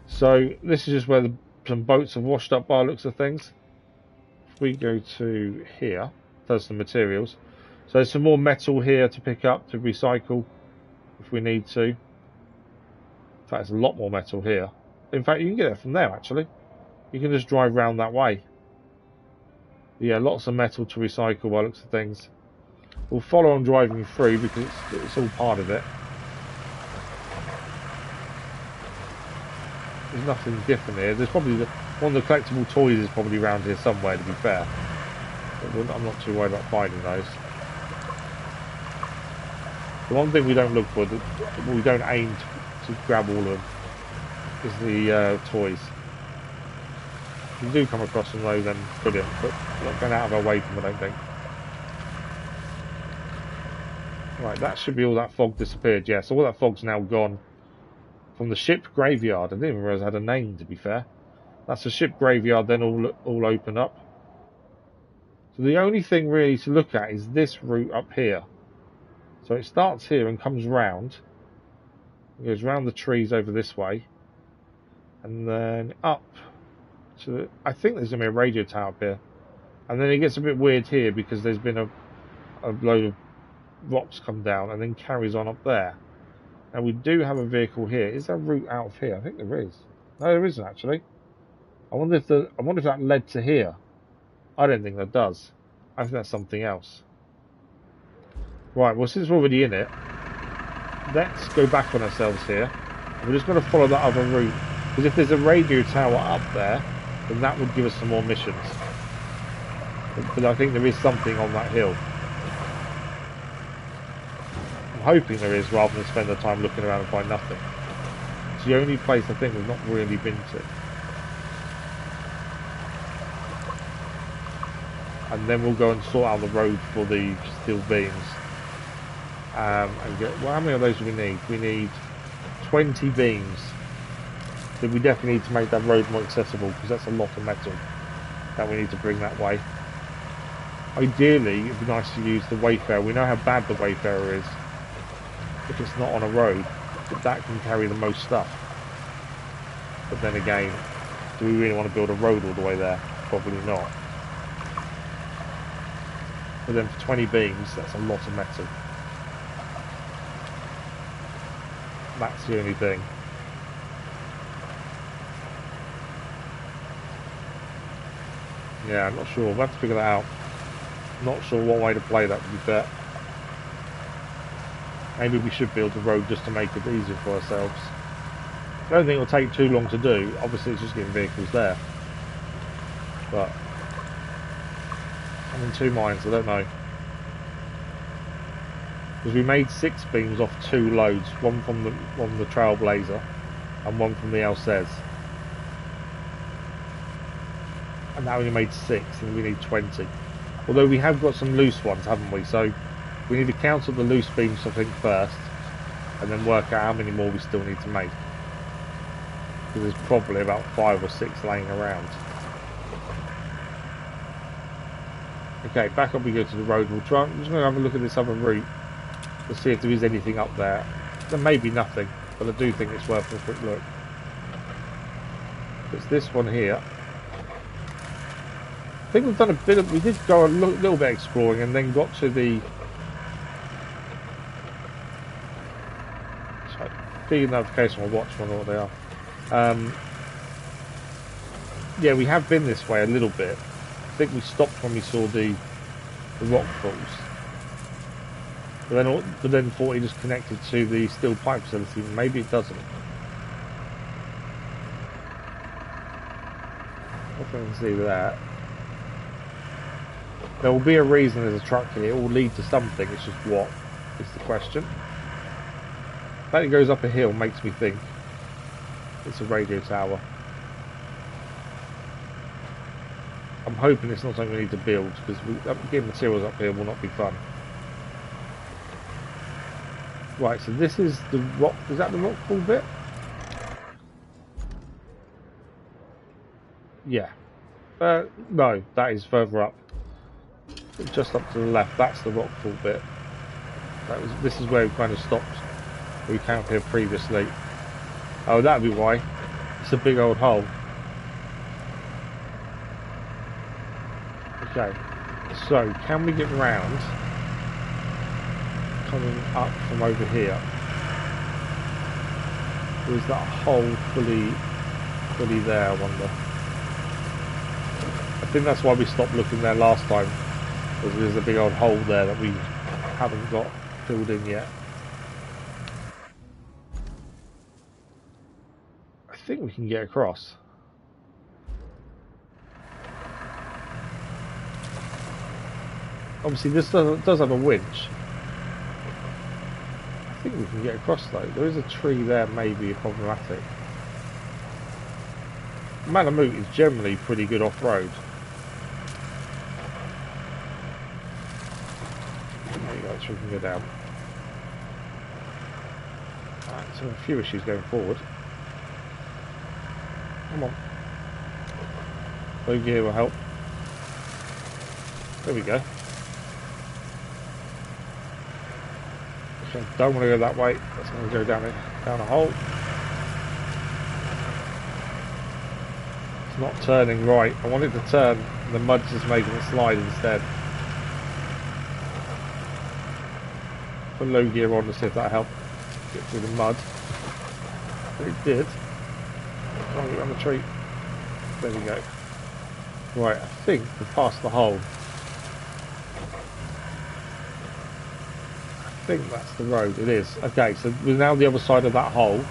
So this is just where some boats have washed up by the looks of things. If we go to here, there's some materials. So there's some more metal here to pick up, to recycle if we need to. In fact, there's a lot more metal here. In fact, you can get it from there, actually. You can just drive round that way. Yeah, lots of metal to recycle by the looks of things. We'll follow on driving through because it's all part of it. There's nothing different here. There's probably one of the collectible toys is probably around here somewhere, to be fair. But I'm not too worried about finding those. The one thing we don't look for, we don't aim to grab all of them, is the toys. If you do come across them though, then brilliant, but we're not going out of our way from them, I don't think. Right, that should be all that fog disappeared, yeah, so all that fog's now gone from the ship graveyard. I didn't even realise it had a name, to be fair. That's the ship graveyard, then all open up. So the only thing really to look at is this route up here. So it starts here and comes round. It goes round the trees over this way. And then up to the, I think there's going to be a radio tower up here. And then it gets a bit weird here because there's been a load of rocks come down and then carries on up there. Now we do have a vehicle here. Is there a route out of here? I think there is. No, there isn't actually. I wonder if that led to here. I don't think that does. I think that's something else. Right, well since we're already in it, let's go back on ourselves here. We're just going to follow that other route. Because if there's a radio tower up there, then that would give us some more missions. But I think there is something on that hill. I'm hoping there is, rather than spend the time looking around and find nothing. It's the only place I think we've not really been to. And then we'll go and sort out the road for the steel beams. And get, well, how many of those do we need? We need 20 beams. So we definitely need to make that road more accessible because that's a lot of metal that we need to bring that way. Ideally, it'd be nice to use the Wayfarer. We know how bad the Wayfarer is if it's not on a road, but that can carry the most stuff. But then again, do we really want to build a road all the way there? Probably not. But then for 20 beams, that's a lot of metal. That's the only thing. Yeah, I'm not sure. We'll have to figure that out. Not sure what way to play that, to be fair. Maybe we should build a road just to make it easier for ourselves. I don't think it'll take too long to do. Obviously, it's just getting vehicles there. But I'm in two minds. I don't know. Because we made 6 beams off 2 loads. One from the Trailblazer and one from the Alcez. And now we made 6 and we need 20. Although we have got some loose ones, haven't we? So we need to count up the loose beams, I think, first, and then work out how many more we still need to make. Because there's probably about 5 or 6 laying around. Okay, back up we go to the road. I'm just going to have a look at this other route to see if there is anything up there. There may be nothing, but I do think it's worth a quick look. It's this one here. I think we've done a bit of, we did go a little bit exploring and then got to the feed notification on my watch, I wonder what they are. Yeah, we have been this way a little bit. I think we stopped when we saw the rock falls. But then thought it just connected to the steel pipe facility. Maybe it doesn't. I can see that. There will be a reason there's a truck here. It will lead to something. It's just what is the question. The fact it goes up a hill makes me think it's a radio tower. I'm hoping it's not something we need to build, because getting materials up here will not be fun. Right, so this is the rock. Is that the rock pool bit? Yeah. No, that is further up. Just up to the left. That's the rock pool bit. This is where we kind of stopped. We came up here previously. Oh, that'd be why. It's a big old hole. Okay, so can we get round coming up from over here? Or is that hole fully there, I wonder? I think that's why we stopped looking there last time, because there's a big old hole there that we haven't got filled in yet. I think we can get across. Obviously this does have a winch. I think we can get across though. There is a tree there, maybe problematic. Malamute is generally pretty good off-road. There you go, so we can go down. Alright, so a few issues going forward. Come on. Low gear will help. There we go. Don't want to go that way. That's going to go down a hole. It's not turning right. I want it to turn. The mud's just making it slide instead. Put low gear on to see if that helped get through the mud. But it did. Can't get on the tree. There we go. Right, I think we've passed the hole. I think that's the road. It is. Okay, so we're now the other side of that hole.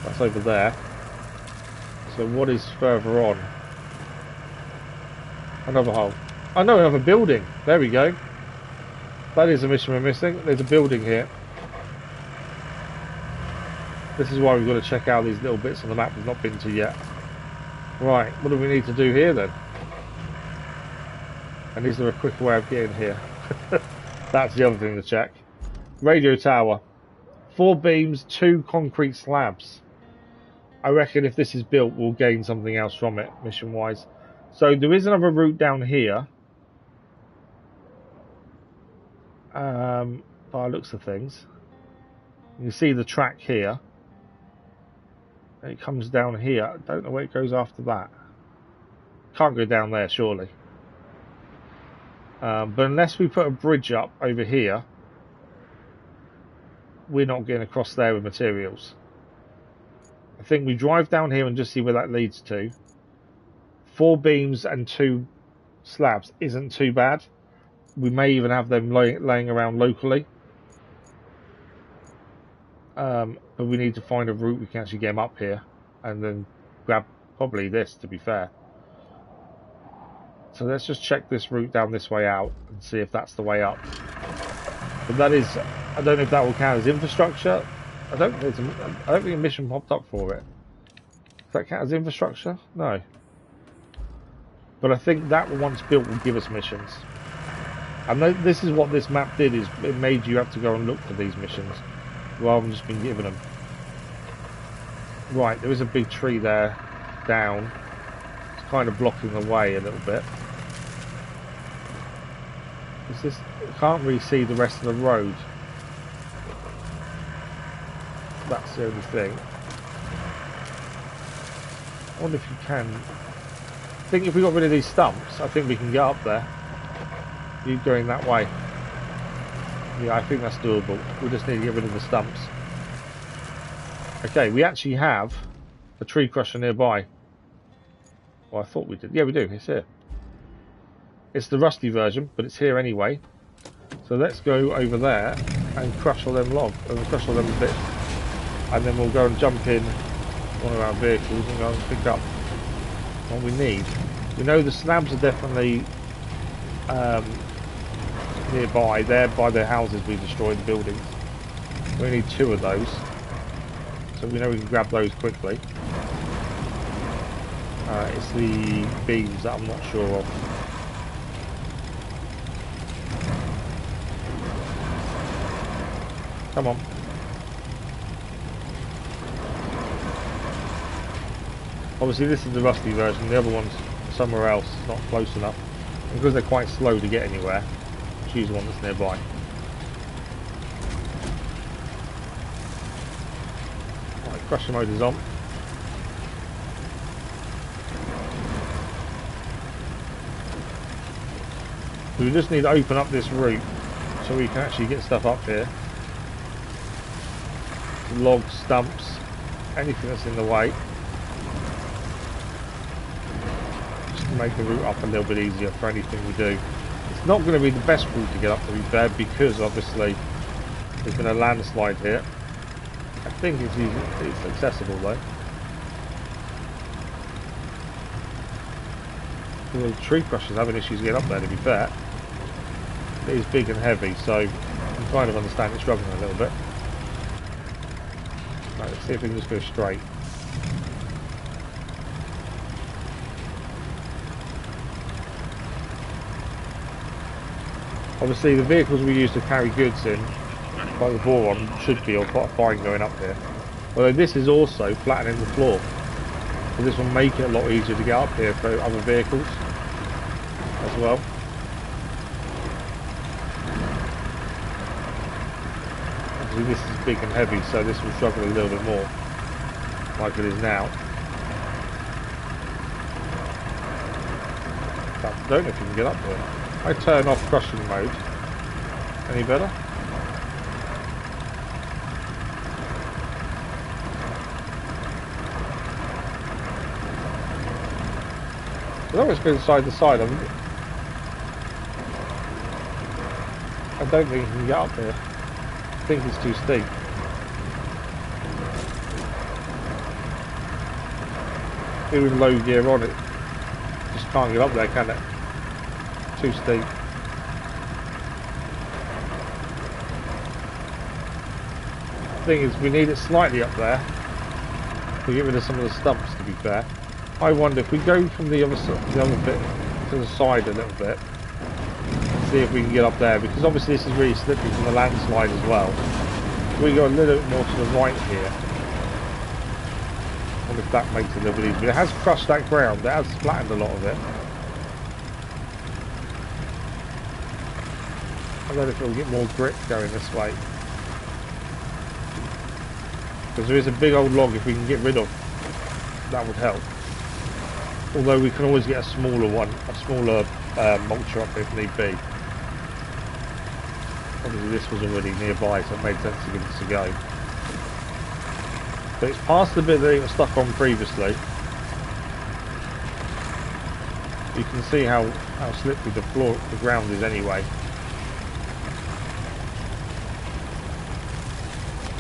That's over there. So what is further on? Another hole. Oh no, another building. There we go. That is a mission we're missing. There's a building here. This is why we've got to check out these little bits on the map we've not been to yet. Right, what do we need to do here then? And is there a quicker way of getting here? That's the other thing to check. Radio tower. 4 beams, 2 concrete slabs. I reckon if this is built, we'll gain something else from it, mission-wise. So there is another route down here. By looks of things. You see the track here. And it comes down here. I don't know where it goes after that. Can't go down there, surely. But unless we put a bridge up over here, we're not getting across there with materials. I think we drive down here and just see where that leads to. 4 beams and 2 slabs isn't too bad. We may even have them laying around locally. But we need to find a route we can actually get them up here. And then grab probably this, to be fair. So let's just check this route down this way out and see if that's the way up. But that is, I don't know if that will count as infrastructure. I don't think a mission popped up for it. Does that count as infrastructure? No. But I think that once built will give us missions. And this is what this map did, is it made you have to go and look for these missions rather than just being given them. Right, there is a big tree there down. It's kind of blocking the way a little bit. Is this? I can't really see the rest of the road. That's the only thing. I wonder if you can. I think if we got rid of these stumps, I think we can get up there. You going that way? Yeah, I think that's doable. We just need to get rid of the stumps. Okay, we actually have a tree crusher nearby. Well, I thought we did. Yeah, we do. It's here. It's the rusty version, but it's here anyway. So let's go over there and crush all them logs, and crush all them bits. And then we'll go and jump in one of our vehicles and go and pick up what we need. We know the slabs are definitely nearby. They're by the houses we destroyed, the buildings. We need 2 of those. So we know we can grab those quickly. It's the beams that I'm not sure of. Come on. Obviously this is the rusty version, the other one's somewhere else, not close enough. And because they're quite slow to get anywhere, choose one that's nearby. Right, crusher mode is on. We just need to open up this route so we can actually get stuff up here. Logs, stumps, anything that's in the way. Just to make the route up a little bit easier for anything we do. It's not going to be the best route to get up, to be fair, because obviously there's been a landslide here. I think it's accessible though. The tree crushers having issues getting up there, to be fair. It is big and heavy, so you can kind of understand it's struggling a little bit. Right, let's see if we can just go straight. Obviously the vehicles we use to carry goods in, like the boron, should be quite fine going up here. Although this is also flattening the floor. So this will make it a lot easier to get up here for other vehicles as well. Obviously this is big and heavy, so this will struggle a little bit more, like it is now. But I don't know if you can get up there. I turn off crushing mode. Any better? I've always been side to side. I don't think you can get up there. I think it's too steep. Even low gear on it, just can't get up there, can it? Too steep. The thing is, we need it slightly up there to get rid of some of the stumps, to be fair. I wonder if we go from the other bit to the side a little bit, see if we can get up there, because obviously this is really slippery from the landslide as well. We go a little bit more to the right here. I wonder if that makes it a little bit easier. But it has crushed that ground, it has flattened a lot of it. I don't know if it'll get more grip going this way. Because there is a big old log if we can get rid of. That would help. Although we can always get a smaller one, a smaller mulcher up if need be. Obviously this was already nearby, so it made sense to give this a go. But it's past the bit that it was stuck on previously. You can see how slippery the ground is anyway.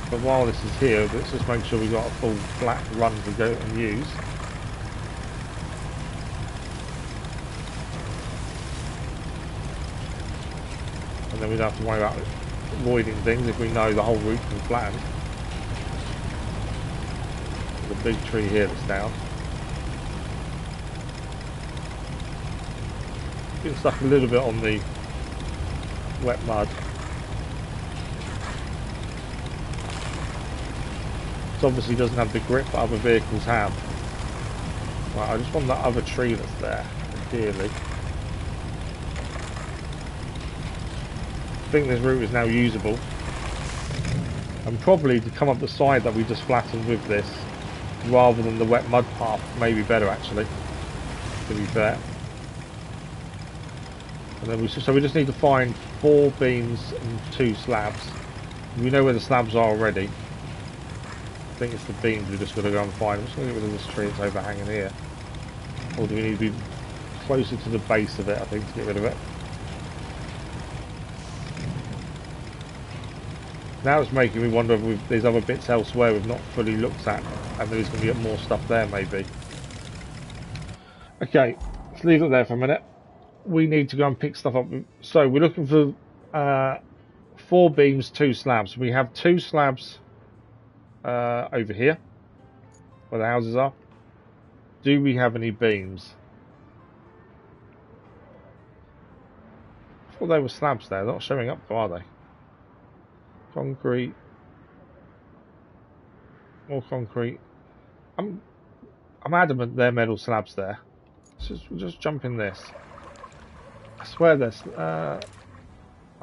But while this is here, let's just make sure we've got a full flat run to go and use. And then we don't have to worry about avoiding things if we know the whole route's been flattened. There's a big tree here that's down. Getting stuck a little bit on the wet mud. It obviously doesn't have the grip that other vehicles have. Right, I just want that other tree that's there, ideally. I think this route is now usable. And probably to come up the side that we just flattened with this, rather than the wet mud path, may be better actually, to be fair. And then so we just need to find 4 beams and 2 slabs. We know where the slabs are already. I think it's the beams we've just got to go and find. I'm just going to get rid of this tree that's overhanging here. Or do we need to be closer to the base of it, I think, to get rid of it? Now it's making me wonder if there's other bits elsewhere we've not fully looked at, and there's going to be more stuff there maybe. Okay, let's leave it there for a minute. We need to go and pick stuff up. So we're looking for 4 beams, 2 slabs. We have 2 slabs over here where the houses are. Do we have any beams? I thought they were slabs there. They're not showing up, are they? Concrete. More concrete. I'm adamant they're metal slabs there. We'll just jump in this. I swear there's. I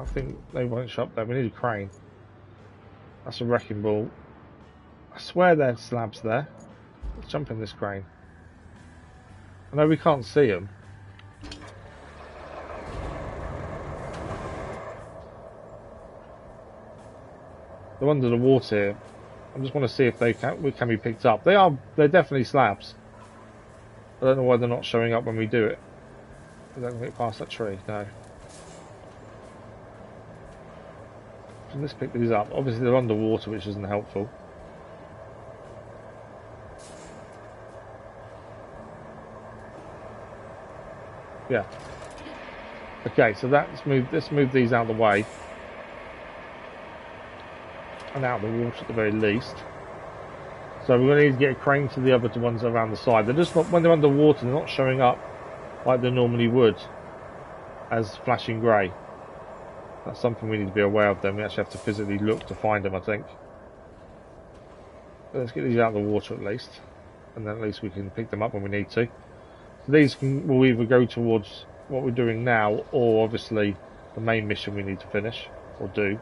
think they won't show up there. We need a crane. That's a wrecking ball. I swear there's slabs there. Let's jump in this crane. I know we can't see them. They're under the water here. I just want to see if they can be picked up. They're definitely slabs. I don't know why they're not showing up when we do it. I don't get past that tree, no. So let's pick these up. Obviously they're underwater, which isn't helpful. Yeah. Okay, so let's move these out of the way. And out of the water at the very least. So we're going to need to get a crane to the other ones around the side. They're just not, when they're underwater, they're not showing up like they normally would as flashing grey. That's something we need to be aware of then. We actually have to physically look to find them, I think. But let's get these out of the water at least. And then at least we can pick them up when we need to. So these will either go towards what we're doing now, or obviously the main mission we need to finish, or do.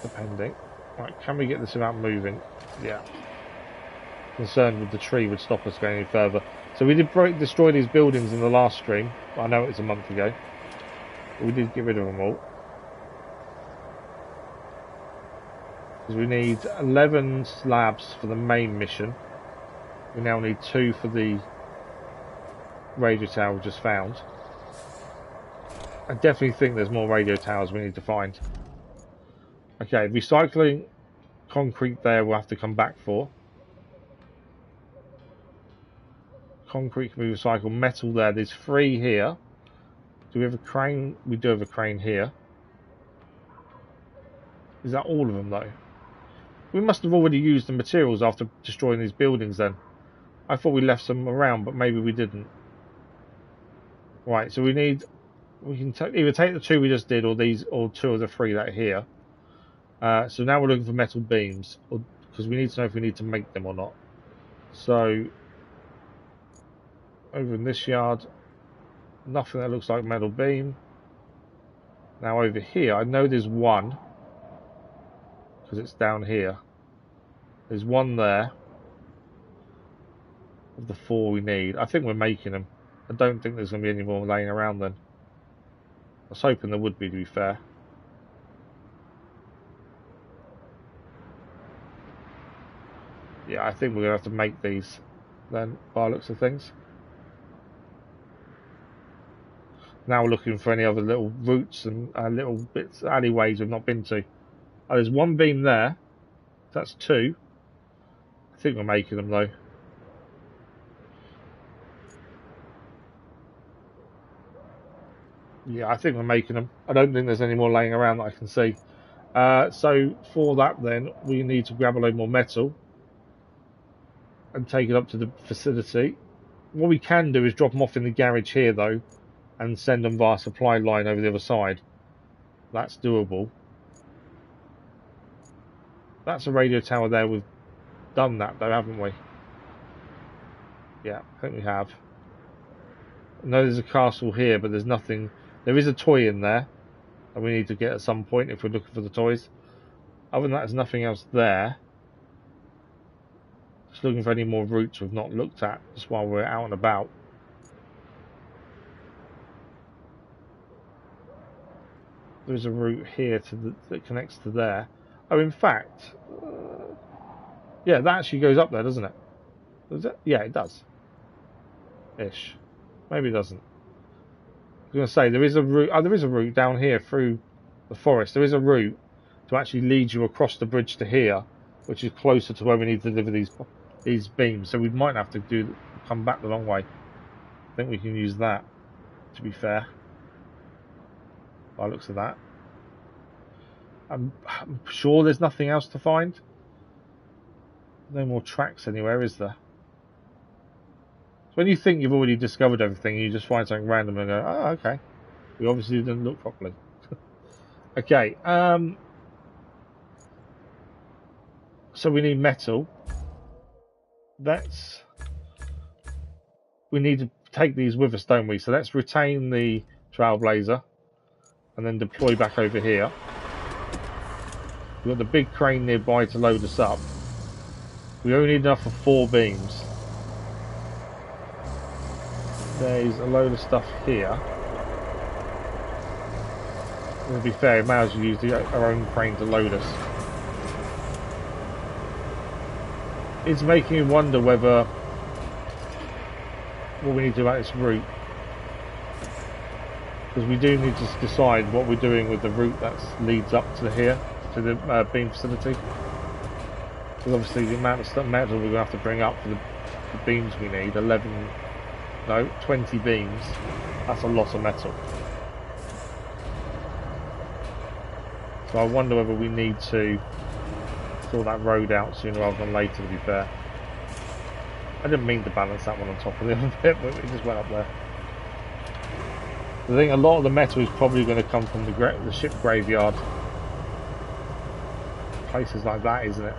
Depending. Right, can we get this without moving? Yeah. Concerned with the tree would stop us going any further. So we did destroy these buildings in the last stream. I know it was a month ago. But we did get rid of them all. Because we need 11 slabs for the main mission. We now need 2 for the radio tower we just found. I definitely think there's more radio towers we need to find. Okay, recycling concrete there we'll have to come back for. Concrete can be recycled. Metal there. There's 3 here. Do we have a crane? We do have a crane here. Is that all of them though? We must have already used the materials after destroying these buildings then. I thought we left some around, but maybe we didn't. Right, so we can either take the 2 we just did, or 2 of the 3 that are here. So now we're looking for metal beams, because we need to know if we need to make them or not. So over in this yard, nothing that looks like metal beam. Now over here, I know there's 1, because it's down here. There's 1 there of the 4 we need. I think we're making them. I don't think there's going to be any more laying around then. I was hoping there would be, to be fair. Yeah, I think we're going to have to make these then, by the looks of things. Now we're looking for any other little routes and little bits, alleyways we've not been to. Oh, there's 1 beam there. That's 2. I think we're making them though. Yeah, I think we're making them. I don't think there's any more laying around that I can see. So for that then, we need to grab a load more metal and take it up to the facility. What we can do is drop them off in the garage here though, and send them via supply line over the other side. That's doable. That's a radio tower there. We've done that though, haven't we? Yeah, I think we have. I know there's a castle here, but there's nothing. There is a toy in there that we need to get at some point if we're looking for the toys. Other than that, there's nothing else there. Just looking for any more routes we've not looked at just while we're out and about. There's a route here that connects to there. Oh, in fact, yeah, that actually goes up there, doesn't it? Does it? Yeah, it does. Ish. Maybe it doesn't. I was going to say there is a route. Oh, there is a route down here through the forest. There is a route to actually lead you across the bridge to here, which is closer to where we need to deliver these beams. So we might have to come back the long way. I think we can use that, to be fair. By the looks of that. I'm sure there's nothing else to find. No more tracks anywhere, is there? So when you think you've already discovered everything, you just find something random and go, oh, okay. We obviously didn't look properly. Okay. So we need metal. We need to take these with us, don't we? So let's retain the Trailblazer and then deploy back over here. We've got the big crane nearby to load us up. We only need enough for 4 beams. There's a load of stuff here. To be fair, we may as well use our own crane to load us. It's making me wonder whether what we need to do about this route, because we do need to decide what we're doing with the route that leads up to here, to the beam facility. Because obviously the amount of metal we're going to have to bring up for the beams we need, 20 beams, that's a lot of metal. So I wonder whether we need to sort that road out sooner rather than later, to be fair. I didn't mean to balance that one on top of the other bit, but it just went up there. I think a lot of the metal is probably going to come from the ship graveyard. Places like that, isn't it?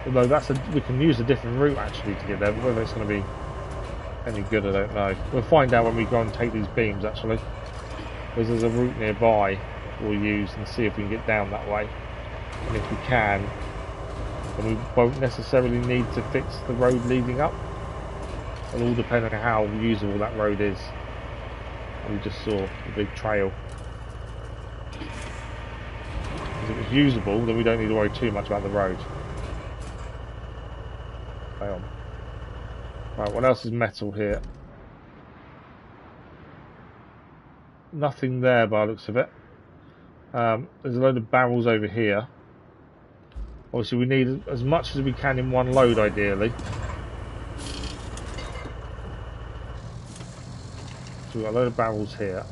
Although we can use a different route actually to get there, but whether it's going to be any good, I don't know. We'll find out when we go and take these beams actually. Because there's a route nearby we'll use and see if we can get down that way. And if we can, then we won't necessarily need to fix the road leading up. It'll all depend on how usable that road is. We just saw the big trail. If it's usable, then we don't need to worry too much about the road. Hang on. Right, what else is metal here? Nothing there by the looks of it. There's a load of barrels over here. Obviously we need as much as we can in one load ideally. So we've got a load of barrels here.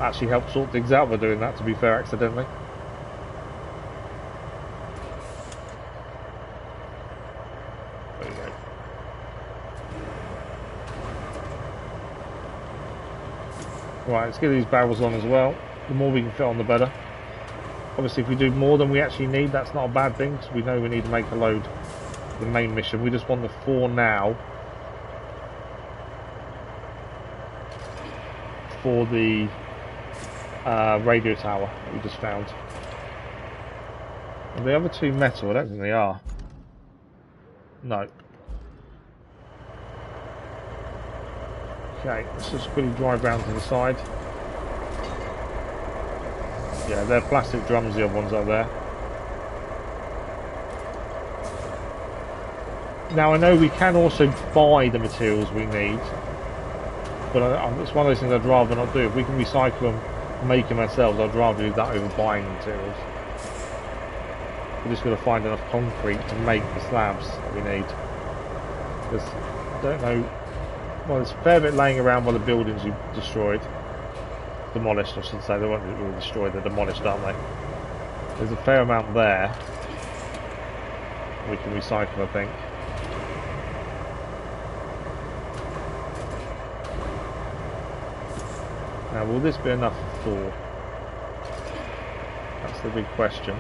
Actually helped sort things out by doing that, to be fair, accidentally. There you go. Right, let's get these barrels on as well. The more we can fit on, the better. Obviously, if we do more than we actually need, that's not a bad thing, because we know we need to make a load for the main mission. We just want the 4 now for the radio tower that we just found. And the other 2 metal, I don't think they are. No. Okay, let's just quickly drive round to the side. Yeah, they're plastic drums, the other ones up there. Now I know we can also buy the materials we need, but it's one of those things I'd rather not do. If we can recycle them, make them ourselves, I'd rather do that over buying the materials. We're just going to find enough concrete to make the slabs that we need. Because I don't know. Well, there's a fair bit laying around by the buildings you destroyed. Demolished, I should say. They weren't really destroyed, they're demolished, aren't they? There's a fair amount there we can recycle, I think. Now, will this be enough for 4? That's the big question.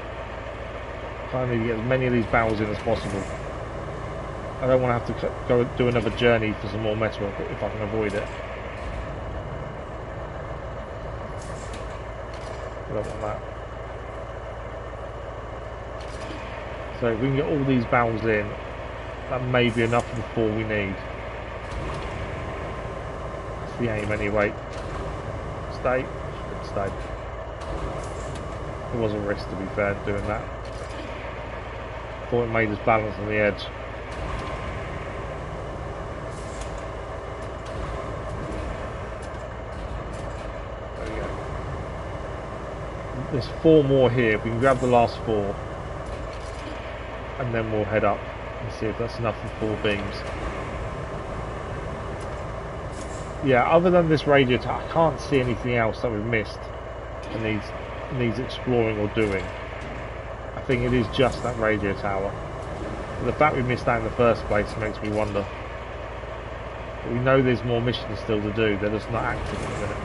I need to get as many of these barrels in as possible. I don't want to have to go do another journey for some more metal if I can avoid it. I don't want that. So if we can get all these barrels in, that may be enough for the 4 we need. That's the aim anyway. Stay. Should stay. It was a risk, to be fair, doing that. Thought it made us balance on the edge. There's 4 more here. If we can grab the last 4, and then we'll head up and see if that's enough for 4 beams. Yeah, other than this radio tower, I can't see anything else that we've missed and needs exploring or doing. I think it is just that radio tower. But the fact we missed that in the first place makes me wonder. But we know there's more missions still to do. They're just not active at the minute.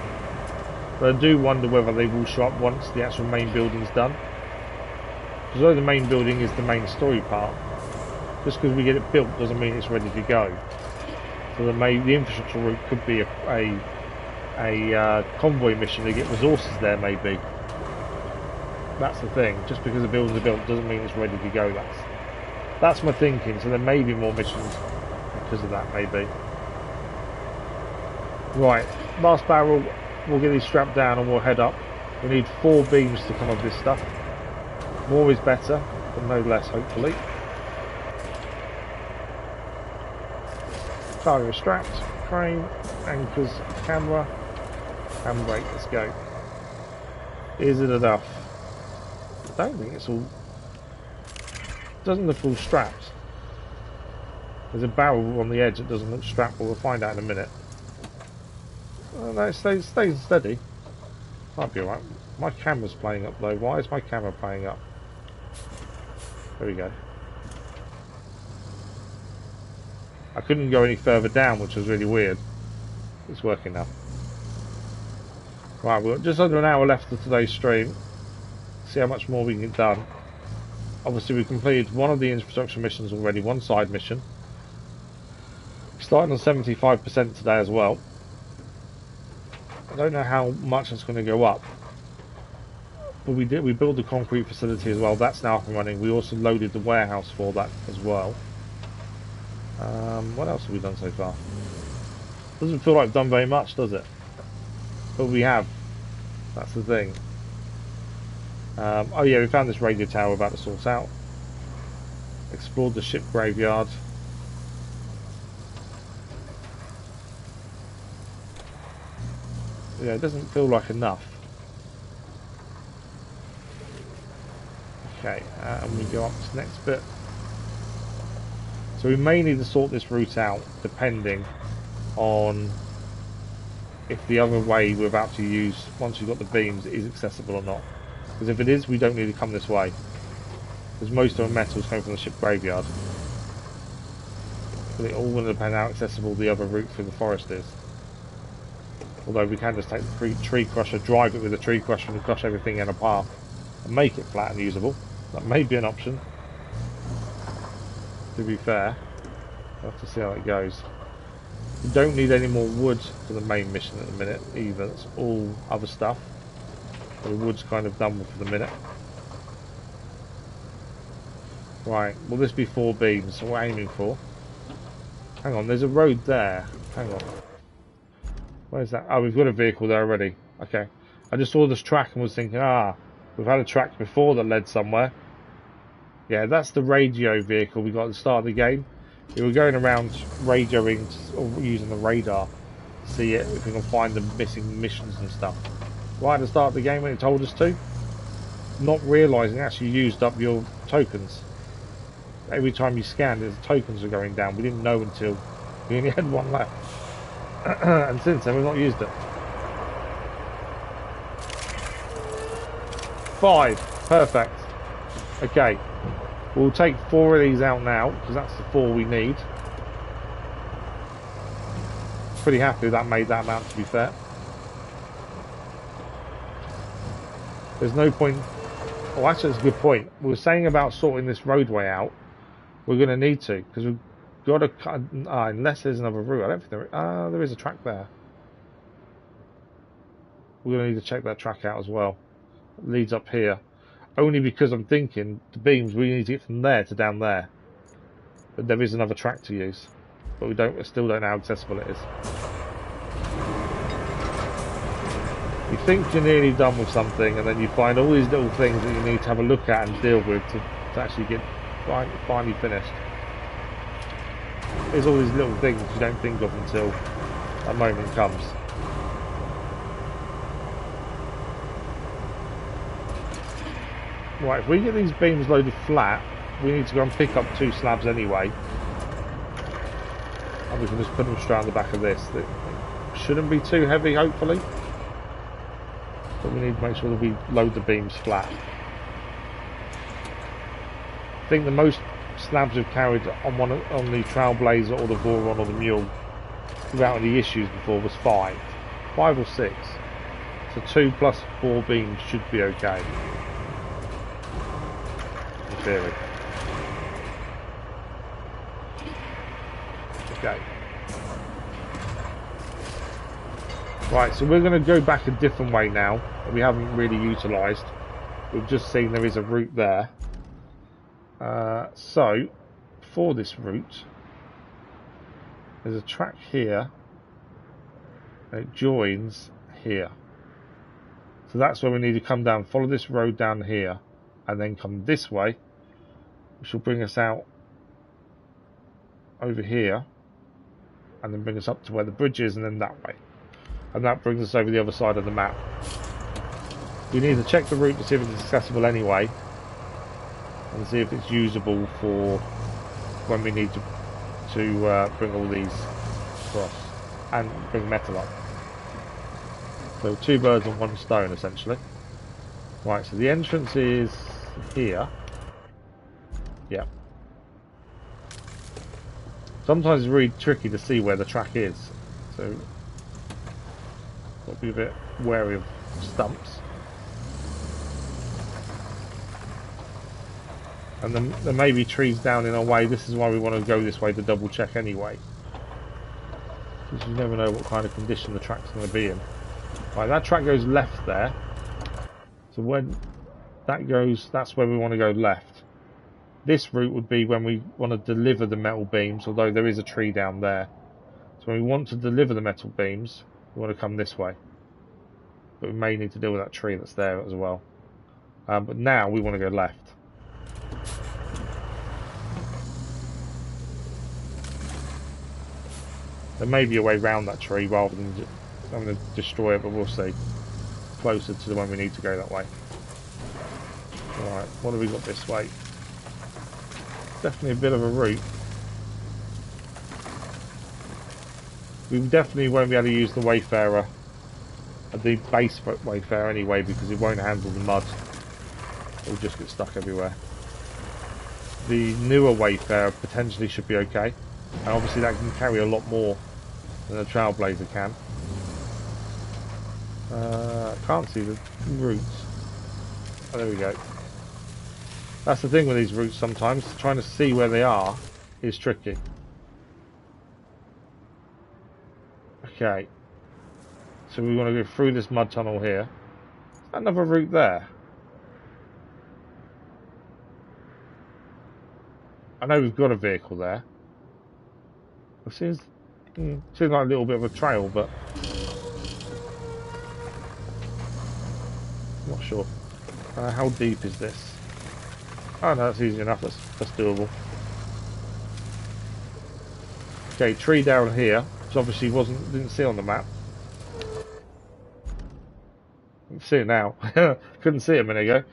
But I do wonder whether they will show up once the actual main building's done. Because although the main building is the main story part, just because we get it built doesn't mean it's ready to go. So the infrastructure route could be a convoy mission to get resources there, maybe. That's the thing. Just because the buildings are built doesn't mean it's ready to go. That's my thinking. So there may be more missions because of that, maybe. Right, last barrel. We'll get these strapped down and we'll head up. We need 4 beams to come of this stuff. More is better, but no less, hopefully. Cargo strapped, crane, anchors, camera, and brake. Let's go. Is it enough? I don't think it's all. Doesn't look all strapped. There's a barrel on the edge that doesn't look strapped, but we'll find out in a minute. Oh, no, it stays steady. Might be alright. My camera's playing up though. Why is my camera playing up? There we go. I couldn't go any further down, which was really weird. It's working now. Right, we've got just under an hour left of today's stream. See how much more we can get done. Obviously we completed one of the infrastructure missions already, one side mission. Starting on 75% today as well. I don't know how much it's going to go up. But we built the concrete facility as well. That's now up and running. We also loaded the warehouse for that as well. What else have we done so far? Doesn't feel like we've done very much, does it? But we have. That's the thing. Oh yeah, we found this radio tower we're about to sort out. Explored the ship graveyard. Yeah, it doesn't feel like enough. Okay, and we go up to the next bit. So we may need to sort this route out depending on if the other way we're about to use once we've got the beams is accessible or not. Because if it is, we don't need to come this way. Because most of our metals come from the ship graveyard. But it all going to depend how accessible the other route through the forest is. Although we can just take the tree crusher, drive it with the tree crusher and crush everything in a path and make it flat and usable. That may be an option. To be fair, we'll have to see how it goes. We don't need any more wood for the main mission at the minute either. It's all other stuff. The wood's kind of done for the minute. Right, will this be 4 beams? So we're aiming for. Hang on, there's a road there. Hang on. Where's that? Oh, we've got a vehicle there already. Okay. I just saw this track and was thinking, we've had a track before that led somewhere. Yeah, that's the radio vehicle we got at the start of the game. We were going around radioing or using the radar to see if we can find the missing missions and stuff. Right at the start of the game when it told us to. Not realising it actually used up your tokens. Every time you scanned it, the tokens were going down. We didn't know until we only had 1 left. And since then we've not used it. 5. Perfect. Okay. We'll take 4 of these out now, because that's the 4 we need. Pretty happy that made that amount, to be fair. There's no point... Oh, actually, that's a good point. We were saying about sorting this roadway out. We're going to need to, because we've got to cut... unless there's another route. I don't think there is a track there. We're going to need to check that track out as well. It leads up here. Only because I'm thinking the beams we need to get from there to down there. But there is another track to use. But we still don't know how accessible it is. You think you're nearly done with something and then you find all these little things that you need to have a look at and deal with to actually get finally finished. There's all these little things you don't think of until that moment comes. Right, if we get these beams loaded flat, we need to go and pick up 2 slabs anyway. And we can just put them straight on the back of this. It shouldn't be too heavy, hopefully. But we need to make sure that we load the beams flat. I think the most slabs we've carried on the Trailblazer or the Voron or the Mule without any issues before was 5. 5 or 6. So 2 plus 4 beams should be okay. In theory. Okay. Right, so we're going to go back a different way now that we haven't really utilised. We've just seen there is a route there. So, for this route, there's a track here, and it joins here. So that's where we need to come down, follow this road down here, and then come this way, which will bring us out over here, and then bring us up to where the bridge is, and then that way. And that brings us over the other side of the map. We need to check the route to see if it's accessible anyway, and see if it's usable for when we need to bring all these across and bring metal up. So 2 birds on 1 stone essentially. Right, so the entrance is here. Yeah. Sometimes it's really tricky to see where the track is, so got to be a bit wary of stumps. And then there may be trees down in our way. This is why we want to go this way to double check anyway, because you never know what kind of condition the track's going to be in. Right, that track goes left there. So when that goes, that's where we want to go left. This route would be when we want to deliver the metal beams, although there is a tree down there. So when we want to deliver the metal beams, we want to come this way. But we may need to deal with that tree that's there as well. But now we want to go left. There may be a way around that tree rather than having to destroy it, but we'll see. Closer to the one we need to go that way. Alright, what have we got this way? Definitely a bit of a route. We definitely won't be able to use the Wayfarer, the base Wayfarer anyway, because it won't handle the mud. It'll just get stuck everywhere. The newer Wayfarer potentially should be okay, and obviously that can carry a lot more than a Trailblazer can. Can't see the routes. Oh, there we go. That's the thing with these routes sometimes, trying to see where they are is tricky. Okay, so we want to go through this mud tunnel here. Another route there. I know we've got a vehicle there. It seems like a little bit of a trail, but I'm not sure. How deep is this? Oh no, that's easy enough. That's doable. Okay, tree down here, which obviously didn't see on the map. You can see it now. Couldn't see it a minute ago.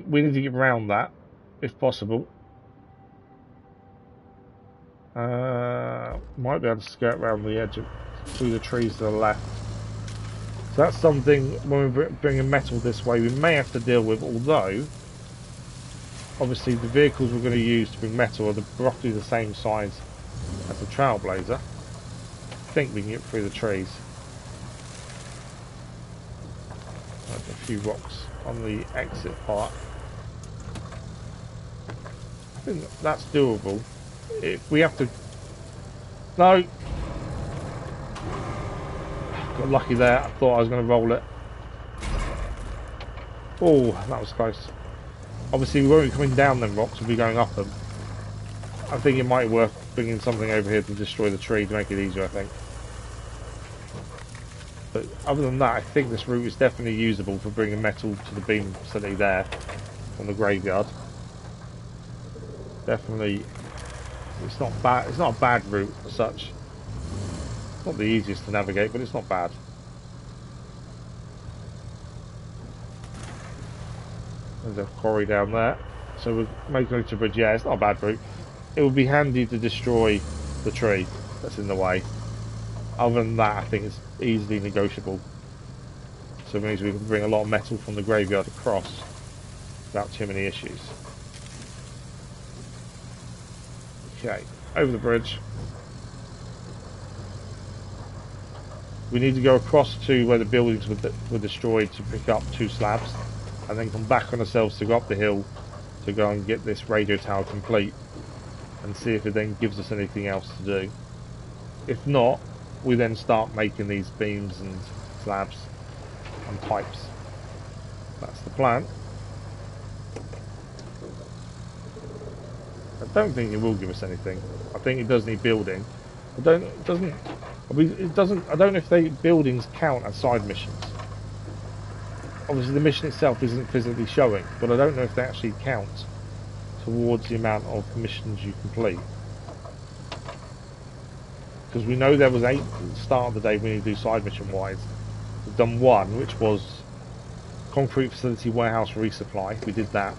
We need to get around that, if possible. Might be able to skirt around the edge through the trees to the left. So that's something when we're bringing metal this way we may have to deal with, although obviously the vehicles we're going to use to bring metal are roughly the same size as the Trailblazer. I think we can get through the trees. There's a few rocks on the exit part. I think that's doable. If we have to... No! Got lucky there. I thought I was going to roll it. Oh, that was close. Obviously we won't be coming down them rocks, we'll be going up them. I think it might be worth bringing something over here to destroy the tree to make it easier, I think. But other than that, I think this route is definitely usable for bringing metal to the beam facility there on the graveyard. Definitely, it's not bad. It's not a bad route as such. Not the easiest to navigate, but it's not bad. There's a quarry down there. So we're making it to a bridge. Yeah, it's not a bad route. It would be handy to destroy the tree that's in the way. Other than that, I think it's easily negotiable. So it means we can bring a lot of metal from the graveyard across without too many issues. Okay, over the bridge. We need to go across to where the buildings were destroyed to pick up 2 slabs, and then come back on ourselves to go up the hill to go and get this radio tower complete, and see if it then gives us anything else to do. If not, we then start making these beams and slabs and pipes. That's the plan. I don't think it will give us anything. I think it does need building. I don't know if buildings count as side missions. Obviously the mission itself isn't physically showing, but I don't know if they actually count towards the amount of missions you complete. Because we know there was 8 at the start of the day we need to do side mission wise. We've done 1, which was concrete facility warehouse resupply. We did that.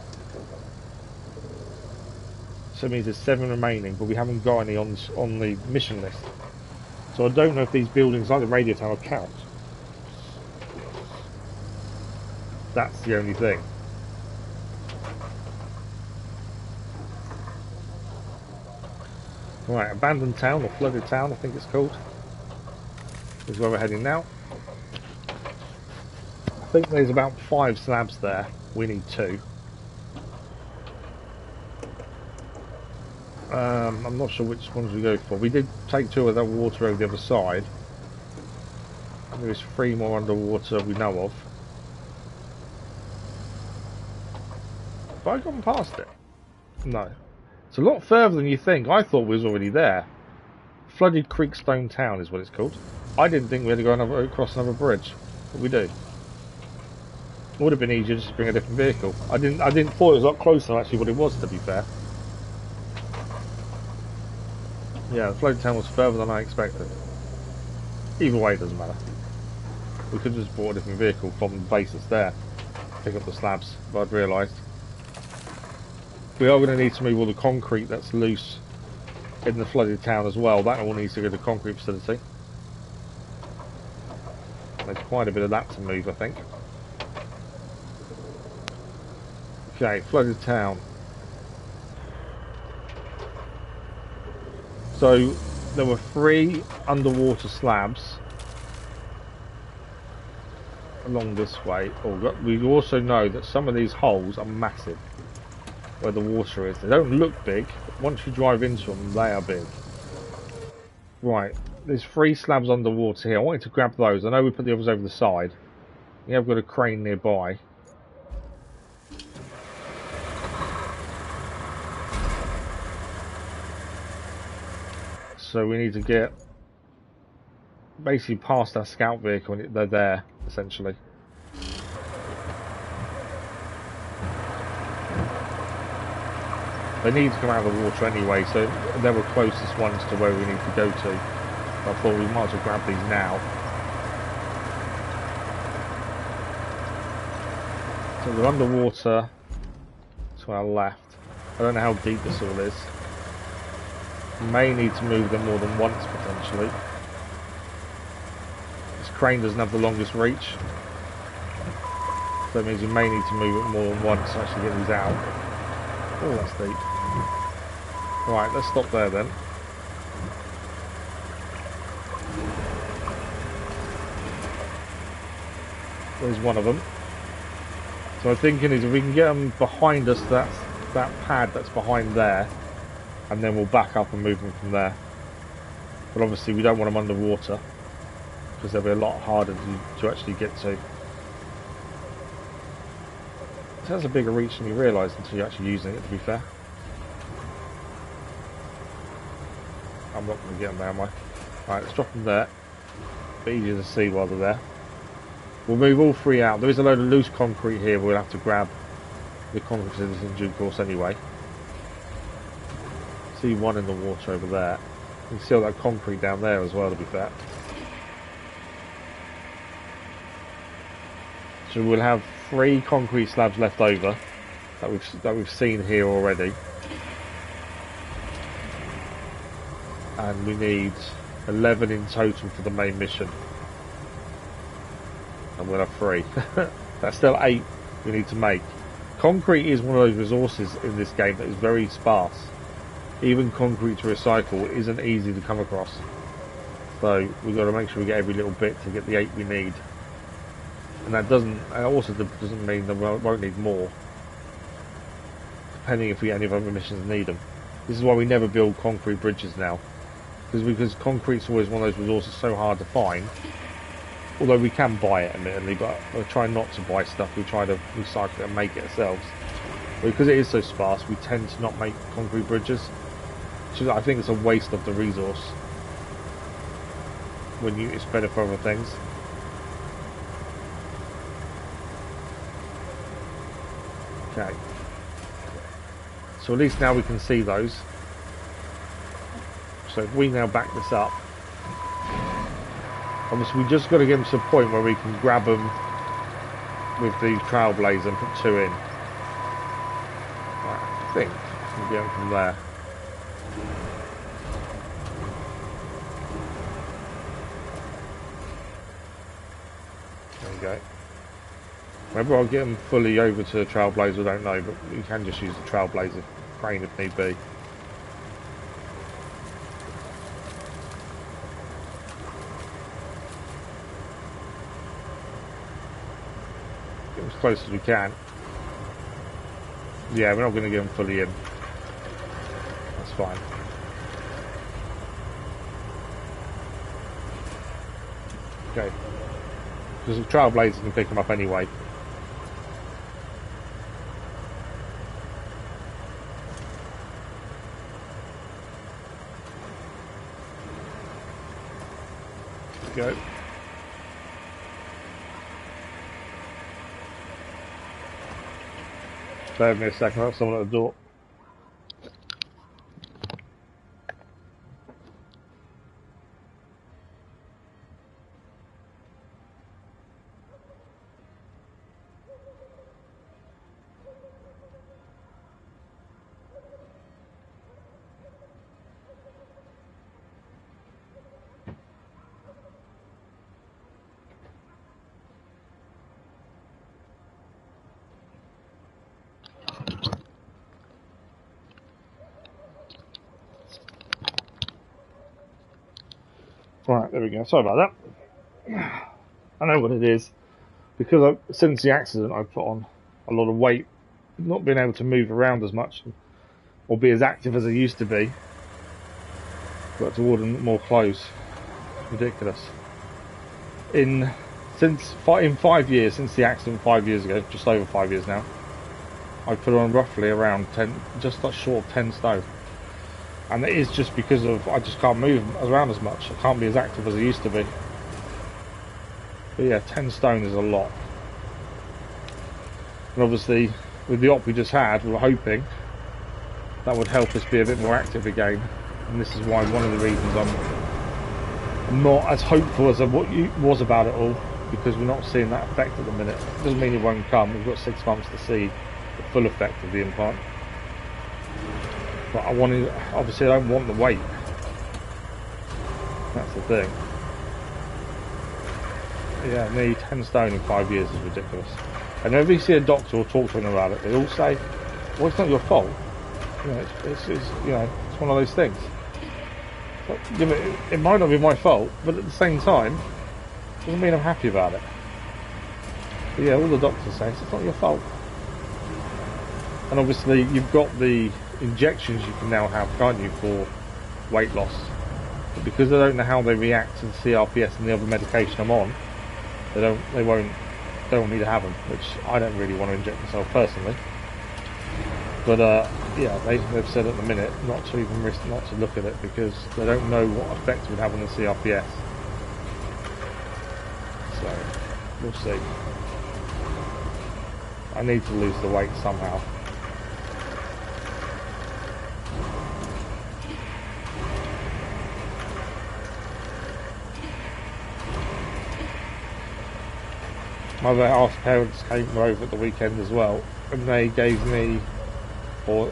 So it means there's 7 remaining, but we haven't got any on the mission list. So I don't know if these buildings like the radio tower count. That's the only thing. Right, abandoned town or flooded town, I think it's called. Is where we're heading now. I think there's about 5 slabs there. We need 2. I'm not sure which ones we go for. We did take 2 of that water over the other side. There's 3 more underwater we know of. Have I gone past it? No. It's a lot further than you think. I thought we was already there. Flooded Creek Stone Town is what it's called. I didn't think we had to go across another bridge, but we do. It would have been easier just to bring a different vehicle. I didn't thought it was a lot closer than actually what it was, to be fair. Yeah, the flooded town was further than I expected. Either way, it doesn't matter. We could have just bought a different vehicle from the base that's there. Pick up the slabs, but I'd realised. We are going to need to move all the concrete that's loose in the flooded town as well. That all needs to go to the concrete facility. There's quite a bit of that to move, I think. Okay, flooded town. So there were 3 underwater slabs along this way. We also know that some of these holes are massive where the water is. They don't look big, but once you drive into them, they are big. Right, there's 3 slabs underwater here. I wanted to grab those. I know we put the others over the side. We have got a crane nearby. So we need to get basically past our scout vehicle, and they're there essentially. They need to come out of the water anyway, so they were closest ones to where we need to go to. I thought we might as well grab these now. So they're underwater to our left. I don't know how deep this all is. May need to move them more than once potentially. This crane doesn't have the longest reach, so that means we may need to move it more than once to actually get these out. Oh, that's deep. Right, let's stop there then. There's one of them. So I'm thinking is if we can get them behind us, that pad that's behind there, and then we'll back up and move them from there. But obviously we don't want them underwater, because they'll be a lot harder to actually get to. It has a bigger reach than you realise until you're actually using it, to be fair. I'm not going to get them there, am I? Right, let's drop them there. A bit easier to see while they're there. We'll move all 3 out. There is a load of loose concrete here, we'll have to grab the concrete facilities in due course anyway. See one in the water over there. You can see all that concrete down there as well, to be fair. So we'll have 3 concrete slabs left over that we've seen here already, and we need 11 in total for the main mission, and we'll have 3. That's still 8 we need to make. Concrete is one of those resources in this game that is very sparse. Even concrete to recycle isn't easy to come across. So we've got to make sure we get every little bit to get the 8 we need. And that also doesn't mean that we won't need more, depending if we get any other missions need them. This is why we never build concrete bridges now, because concrete's always one of those resources so hard to find. Although we can buy it, admittedly, but we try not to buy stuff. We try to recycle it and make it ourselves. But because it is so sparse, we tend to not make concrete bridges. Which I think it's a waste of the resource when it's better for other things. Okay. So at least now we can see those. So if we now back this up, obviously we just got to get them to the point where we can grab them with the Trailblazer and put 2 in. I think we'll get them from there. There we go. Maybe I'll get them fully over to the Trailblazer, I don't know, but we can just use the Trailblazer crane if need be. Get as close as we can. Yeah, we're not going to get them fully in. That's fine. Okay. Because the Trailblazer can pick them up anyway. Go. Bear with me a second, I have someone at the door. Right, there we go. Sorry about that. I know what it is. Because since the accident, I've put on a lot of weight, not being able to move around as much or be as active as I used to be. Got to order more clothes. Ridiculous. In 5 years, since the accident 5 years ago, just over 5 years now, I've put on roughly around 10, just short of 10 stone. And it is just because of I just can't move around as much. I can't be as active as I used to be. But yeah, 10 stone is a lot. And obviously, with the op we just had, we were hoping that would help us be a bit more active again. And this is why one of the reasons I'm not as hopeful as I was about it all, because we're not seeing that effect at the minute. It doesn't mean it won't come. We've got 6 months to see the full effect of the implant. But obviously I don't want the weight. That's the thing. Yeah, nearly 10 stone in 5 years is ridiculous. And whenever you see a doctor or talk to them about it, they all say, well, it's not your fault. You know, it's one of those things. But, you know, it might not be my fault, but at the same time, it doesn't mean I'm happy about it. But yeah, all the doctors say, it's not your fault. And obviously you've got the injections you can now have, can't you, for weight loss. But because I don't know how they react to the CRPS and the other medication I'm on, they don't want me to have them, which I don't really want to inject myself personally. But yeah, they've said at the minute not to even risk, not to look at it, because they don't know what effect it would have on the CRPS. So we'll see. I need to lose the weight somehow. My other half parents came over at the weekend as well, and they gave me, or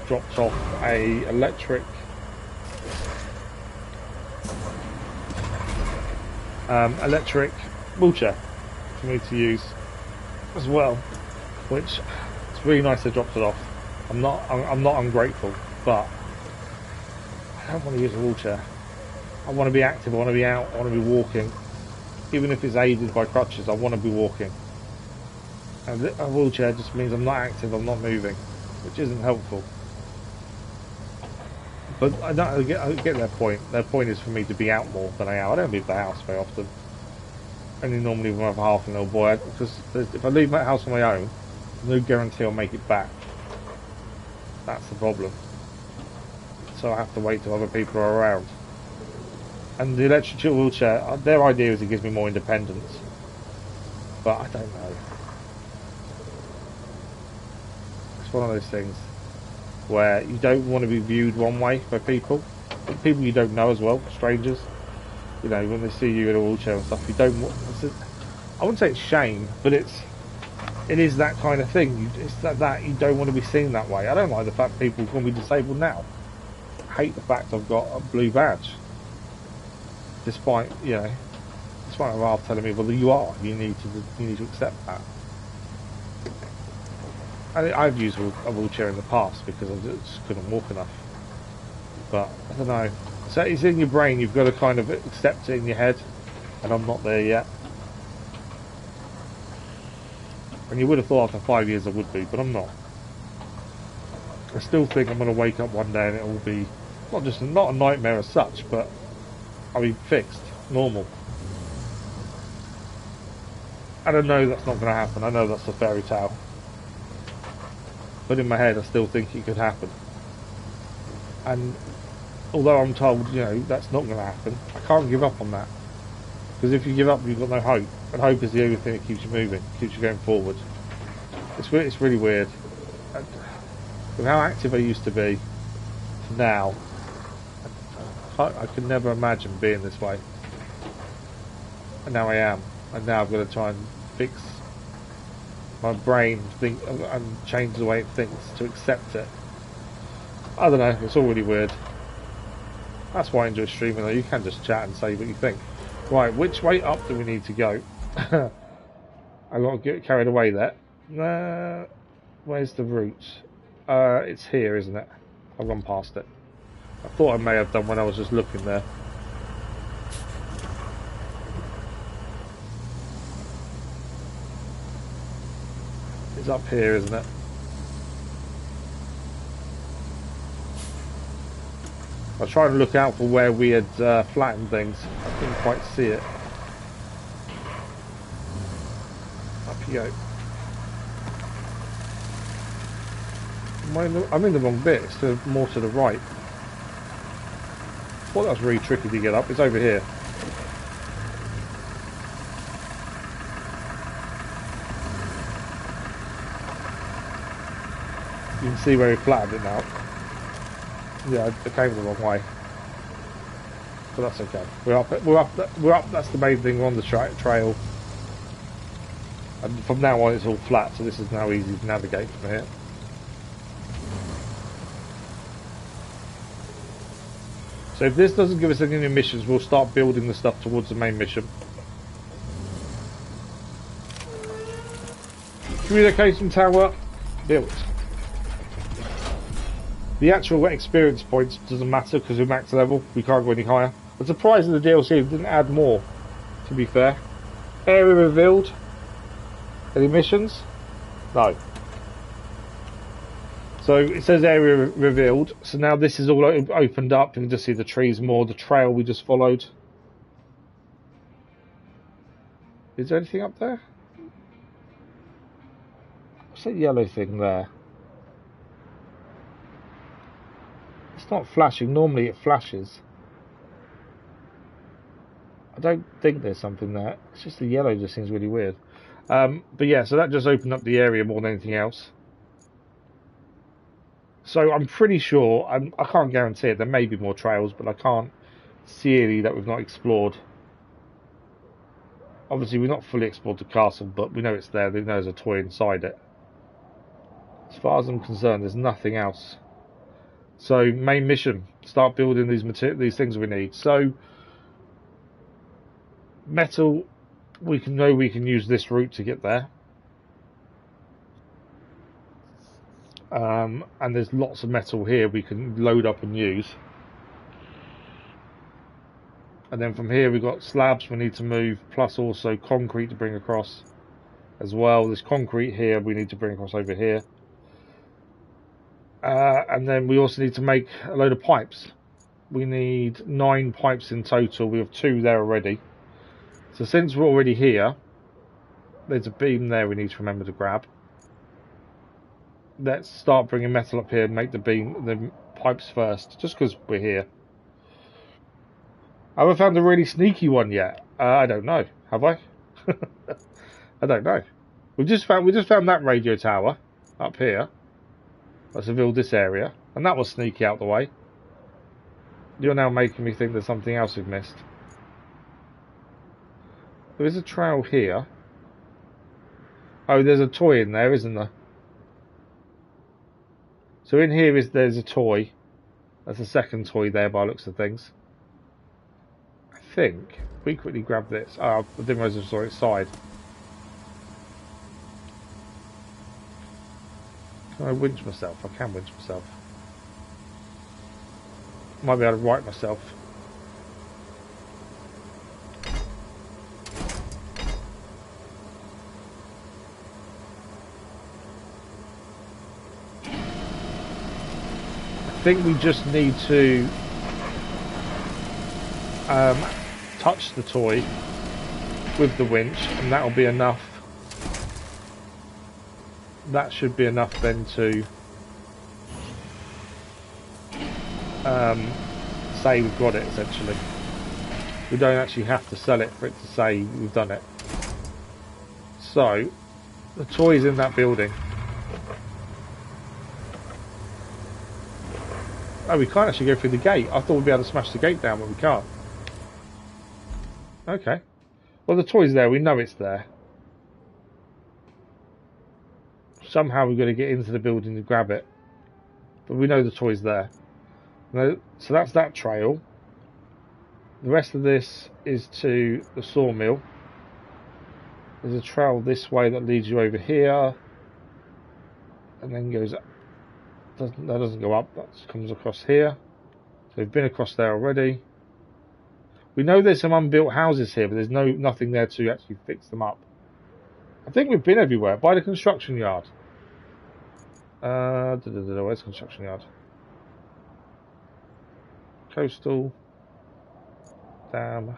dropped off a electric wheelchair for me to use as well, which it's really nice they dropped it off. I'm not ungrateful, but I don't want to use a wheelchair. I want to be active, I want to be out, I want to be walking. Even if it's aided by crutches, I want to be walking. And a wheelchair just means I'm not active, I'm not moving, which isn't helpful. But I get their point. Their point is for me to be out more than I am. I don't leave the house very often. Only normally when I have half an little boy, because if I leave my house on my own, there's no guarantee I'll make it back. That's the problem. So I have to wait till other people are around. And the electric wheelchair, their idea is it gives me more independence. But I don't know. It's one of those things where you don't want to be viewed one way by people you don't know as well, strangers. You know, when they see you in a wheelchair and stuff, you don't want. I wouldn't say it's shame, but it is that kind of thing. It's that you don't want to be seen that way. I don't like the fact people call me disabled now. I hate the fact I've got a blue badge. Despite my Ralph telling me, well, you need to accept that. I've used a wheelchair in the past because I just couldn't walk enough. But I don't know. So it's in your brain. You've got to kind of accept it in your head, and I'm not there yet. And you would have thought after 5 years I would be, but I'm not. I still think I'm going to wake up one day and it will be not a nightmare as such, but I'll be fixed, normal. And I know that's not going to happen. I know that's a fairy tale. But in my head, I still think it could happen. And although I'm told, that's not going to happen, I can't give up on that. Because if you give up, you've got no hope. And hope is the only thing that keeps you moving, keeps you going forward. It's really weird. With how active I used to be to now, I could never imagine being this way. And now I am. And now I've got to try and fix my brain and change the way it thinks to accept it. I don't know, it's all really weird. That's why I enjoy streaming though. You can just chat and say what you think. Right, which way up do we need to go? I got to get carried away there. Where's the route? It's here, isn't it? I've gone past it. I thought I may have done when I was just looking there. It's up here, isn't it? I was trying to look out for where we had flattened things. I couldn't quite see it. Up you go. I'm in the wrong bit. It's more to the right. Well, that's really tricky to get up. It's over here. You can see where we flattened it now. Yeah, I came the wrong way. But that's okay. We're up. That's the main thing. We're on the trail. And from now on, it's all flat. So this is now easy to navigate from here. So if this doesn't give us any new missions, we'll start building the stuff towards the main mission. Communication tower built. The actual experience points doesn't matter because we're max level. We can't go any higher. I'm surprised that the DLC didn't add more, to be fair. Area revealed. Any missions? No. So it says area revealed. So now this is all opened up. You can just see the trees more. The trail we just followed. Is there anything up there? What's that yellow thing there? It's not flashing. Normally it flashes. I don't think there's something there. It's just the yellow just seems really weird. But yeah, so that just opened up the area more than anything else. So I'm pretty sure, I can't guarantee it, there may be more trails, but I can't see any that we've not explored. Obviously we've not fully explored the castle, but we know it's there, we know there's a toy inside it. far as I'm concerned, there's nothing else. So main mission, start building these things we need. So metal, we can use this route to get there. And there's lots of metal here we can load up and use. And then from here we've got slabs we need to move, plus also concrete to bring across as well. There's concrete here we need to bring across over here. And then we also need to make a load of pipes. We need 9 pipes in total. We have 2 there already. So since we're already here, there's a beam there we need to remember to grab. Let's start bringing metal up here and make the pipes first, just because we're here. Have I found a really sneaky one yet? I don't know. Have I? I don't know. We just found that radio tower up here. Let's reveal this area, and that was sneaky out the way. You're now making me think there's something else we've missed. There is a trail here. Oh, there's a toy in there, isn't there? So in here there's a toy. That's a second toy there by the looks of things. I think we quickly grab this. Oh, I didn't realize I saw its side. Can I winch myself? I can winch myself. Might be able to right myself. I think we just need to touch the toy with the winch, and that'll be enough. That should be enough then to say we've got it, essentially. We don't actually have to sell it for it to say we've done it. So, the toy's in that building. Oh, we can't actually go through the gate. I thought we'd be able to smash the gate down, but we can't. Okay. Well, the toy's there. We know it's there. Somehow we've got to get into the building to grab it. But we know the toy's there. So that's that trail. The rest of this is to the sawmill. There's a trail this way that leads you over here. And then goes up. That doesn't go up, that comes across here. So we've been across there already. We know there's some unbuilt houses here, but there's nothing there to actually fix them up. I think we've been everywhere. By the construction yard. Where's the construction yard? Coastal. Dam.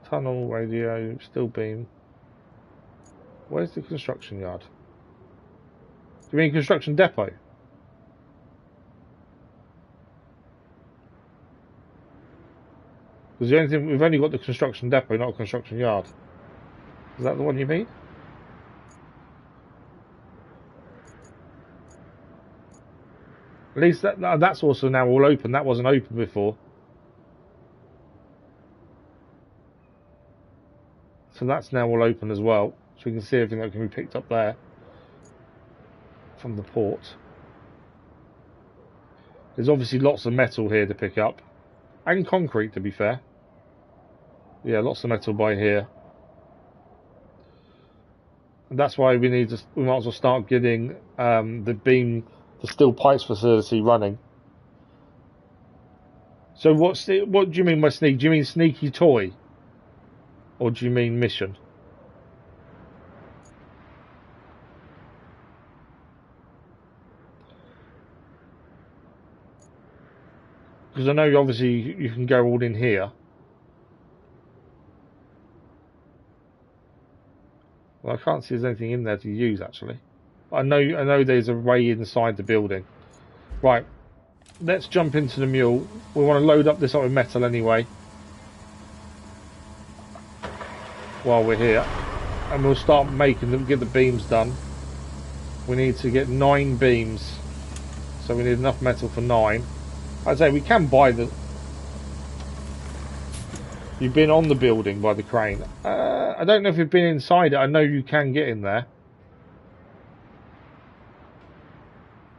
Tunnel, radio, steel beam. Where's the construction yard? Do you mean construction depot? Because the only thing, we've only got the construction depot, not a construction yard. Is that the one you mean? At least that's also now all open. That wasn't open before. So that's now all open as well. So we can see everything that can be picked up there from the port. There's obviously lots of metal here to pick up. And concrete, to be fair. Yeah, lots of metal by here. And that's why we might as well start getting the steel pipes facility running. So what do you mean by sneak? Do you mean sneaky toy? Or do you mean mission? Because I know obviously you can go all in here. Well, I can't see there's anything in there to use actually. I know there's a way inside the building. Right, let's jump into the mule. We want to load up this up with metal anyway. While we're here. And we'll start making them, get the beams done. We need to get 9 beams. So we need enough metal for 9. I'd say we can buy the... You've been on the building by the crane. I don't know if you've been inside it. I know you can get in there.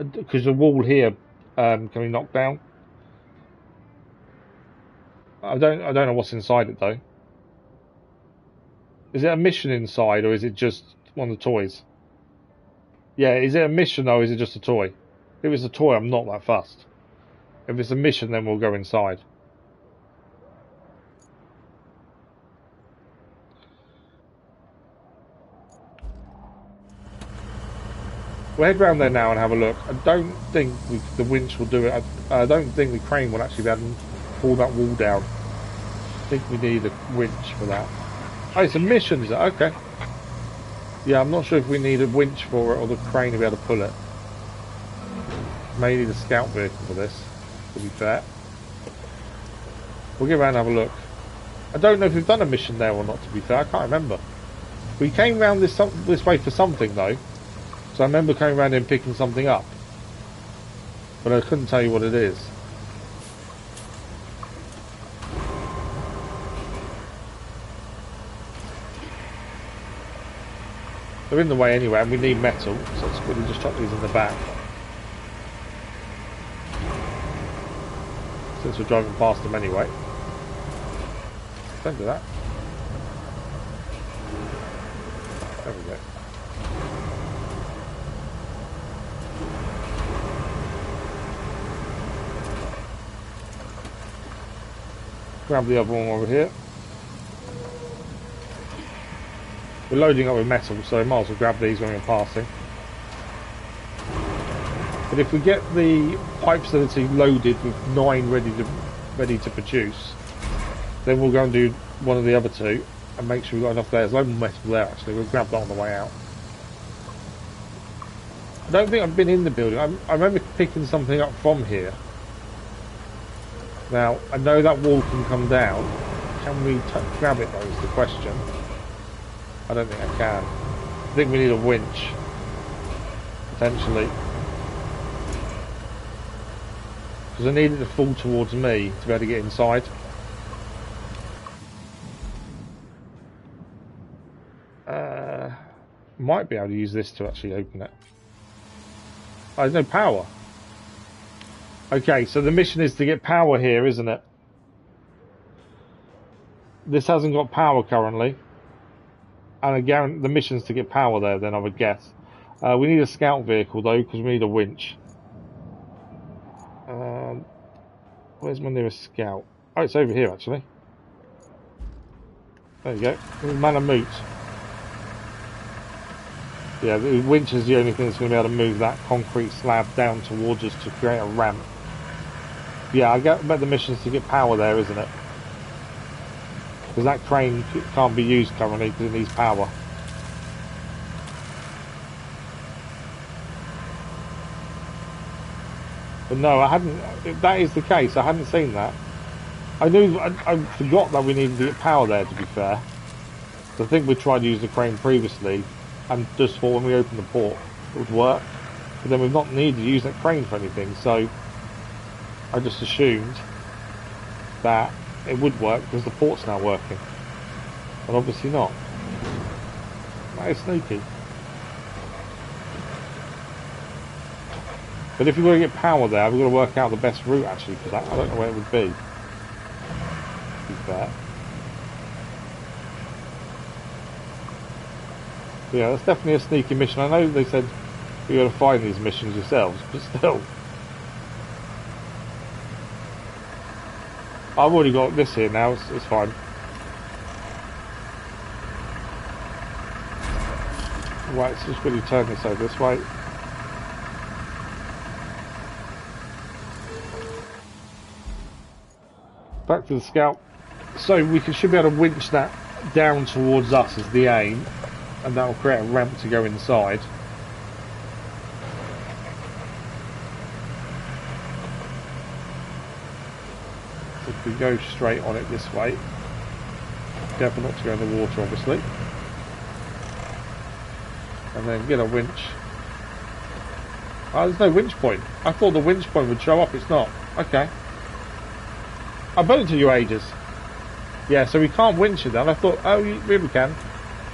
Because the wall here can be knocked down. I don't know what's inside it though. Is it a mission inside, or is it just one of the toys? Yeah, is it a mission or is it just a toy? If it's a toy, I'm not that fussed. If it's a mission, then we'll go inside. We'll head round there now and have a look. I don't think the winch will do it. I don't think the crane will actually be able to pull that wall down. I think we need a winch for that. Oh, it's a mission, is it? Okay. Yeah, I'm not sure if we need a winch for it or the crane to be able to pull it. May need a scout vehicle for this, to be fair. We'll get around and have a look. I don't know if we've done a mission there or not, to be fair. I can't remember. We came round this way for something, though. So I remember coming around and picking something up. But I couldn't tell you what it is. They're in the way anyway, and we need metal, so let's quickly just chuck these in the back. Since we're driving past them anyway. Don't do that. There we go. Grab the other one over here. We're loading up with metal, so might as well grab these when we're passing. But if we get the pipe facility loaded with 9 ready to produce, then we'll go and do one of the other 2 and make sure we've got enough there. There's loads of metal there actually. We'll grab that on the way out. I don't think I've been in the building. I remember picking something up from here. Now, I know that wall can come down. Can we grab it though is the question. I don't think I can. I think we need a winch. Potentially. Because I need it to fall towards me to be able to get inside. Might be able to use this to actually open it. Oh, there's no power. Okay, so the mission is to get power here, isn't it? This hasn't got power currently. And again, the mission's to get power there, then I would guess. We need a scout vehicle though, because we need a winch. Where's my nearest scout? Oh, it's over here actually. There you go. Malamute. Yeah, the winch is the only thing that's going to be able to move that concrete slab down towards us to create a ramp. Yeah, I bet the mission's to get power there, isn't it? Because that crane can't be used currently because it needs power. But no, I hadn't. If that is the case, I hadn't seen that. I forgot that we needed to get power there, to be fair. So I think we tried to use the crane previously and just thought when we opened the port it would work. But then we've not needed to use that crane for anything, so I just assumed that it would work because the port's now working. But obviously not. That is sneaky. But if we're going to get power there, we've got to work out the best route actually for that. I don't know where it would be. To be fair. But yeah, that's definitely a sneaky mission. I know they said you got to find these missions yourselves, but still. I've already got this here now, it's fine. Right, let's just really turn this over this way. Back to the scout. So we should be able to winch that down towards us is the aim, and that will create a ramp to go inside. If we go straight on it this way, careful not to go in the water obviously, and then get a winch. Oh, there's no winch point. I thought the winch point would show up, it's not. Okay. I've done it to you ages. Yeah, so we can't winch it down. I thought, oh, we can.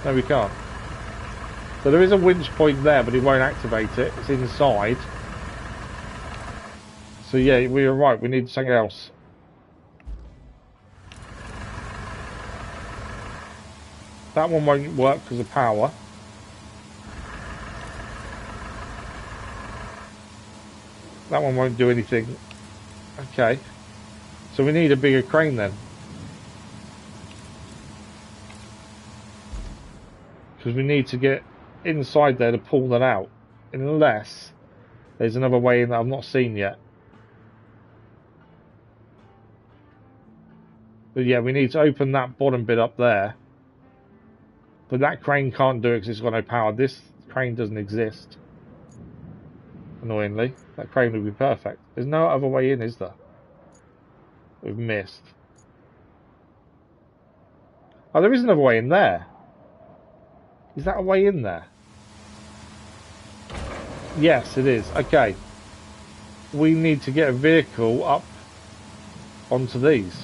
No, we can't. So there is a winch point there, but it won't activate it. It's inside. So yeah, we were right. We need something else. That one won't work because of power. That one won't do anything. Okay. So we need a bigger crane then. Because we need to get inside there to pull that out. Unless there's another way in that I've not seen yet. But yeah, we need to open that bottom bit up there. But that crane can't do it because it's got no power. This crane doesn't exist. Annoyingly. That crane would be perfect. There's no other way in, is there? We've missed. Oh, there is another way in there. Is that a way in there? Yes, it is. Okay. We need to get a vehicle up onto these.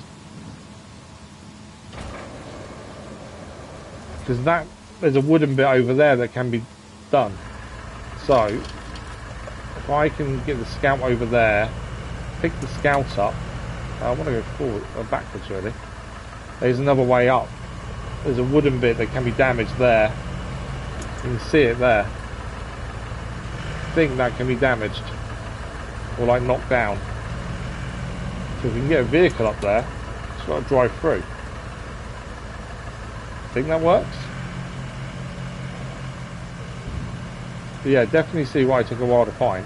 Because there's a wooden bit over there that can be done. So, if I can get the scout over there, pick the scout up. I want to go forward or backwards really. There's another way up. There's a wooden bit that can be damaged there. You can see it there. I think that can be damaged. Or like knocked down. So if we can get a vehicle up there, it's got to drive through. Think that works? But yeah, definitely see why it took a while to find.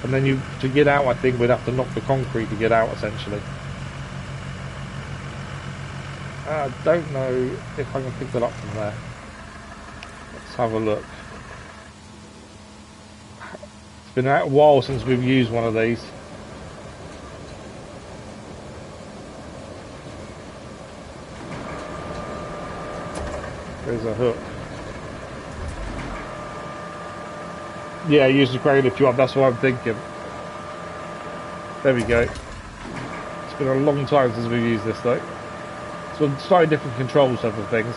And then to get out, I think we'd have to knock the concrete to get out, essentially. I don't know if I can pick that up from there. Let's have a look. It's been a while since we've used one of these. There's a hook. Yeah, use the crane if you want, that's what I'm thinking. There we go. It's been a long time since we've used this though. So slightly different controls over things.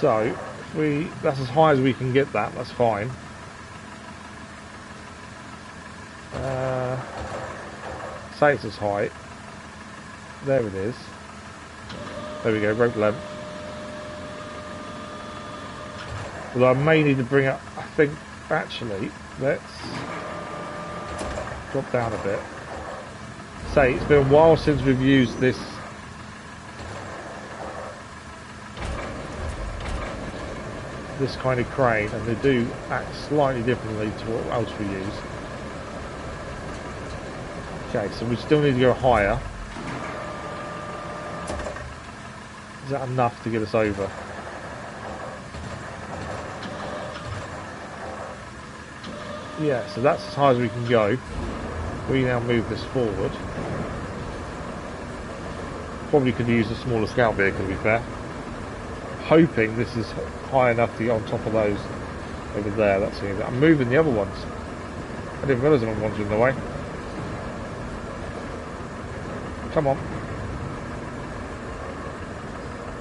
So, that's as high as we can get that, that's fine. Say it's as high. There it is. There we go, rope length. Although I may need to bring up, I think, actually, let's drop down a bit. Say, it's been a while since we've used this kind of crane, and they do act slightly differently to what else we use. Okay, so we still need to go higher. Is that enough to get us over? Yeah, so that's as high as we can go. We now move this forward. Probably could use a smaller scout vehicle, to be fair. Hoping this is high enough to get on top of those over there. That's it. I'm moving the other ones. I didn't realise the other ones were in the way. Come on.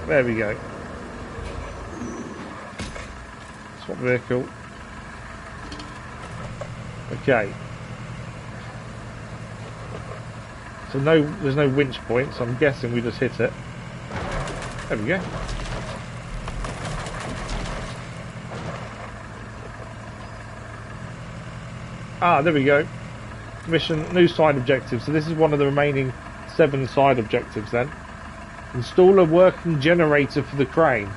There we go. Swap vehicle. Okay. So there's no winch point, so I'm guessing we just hit it. There we go. Ah, there we go. Mission, new side objective. So this is one of the remaining 7 side objectives then. Install a working generator for the crane.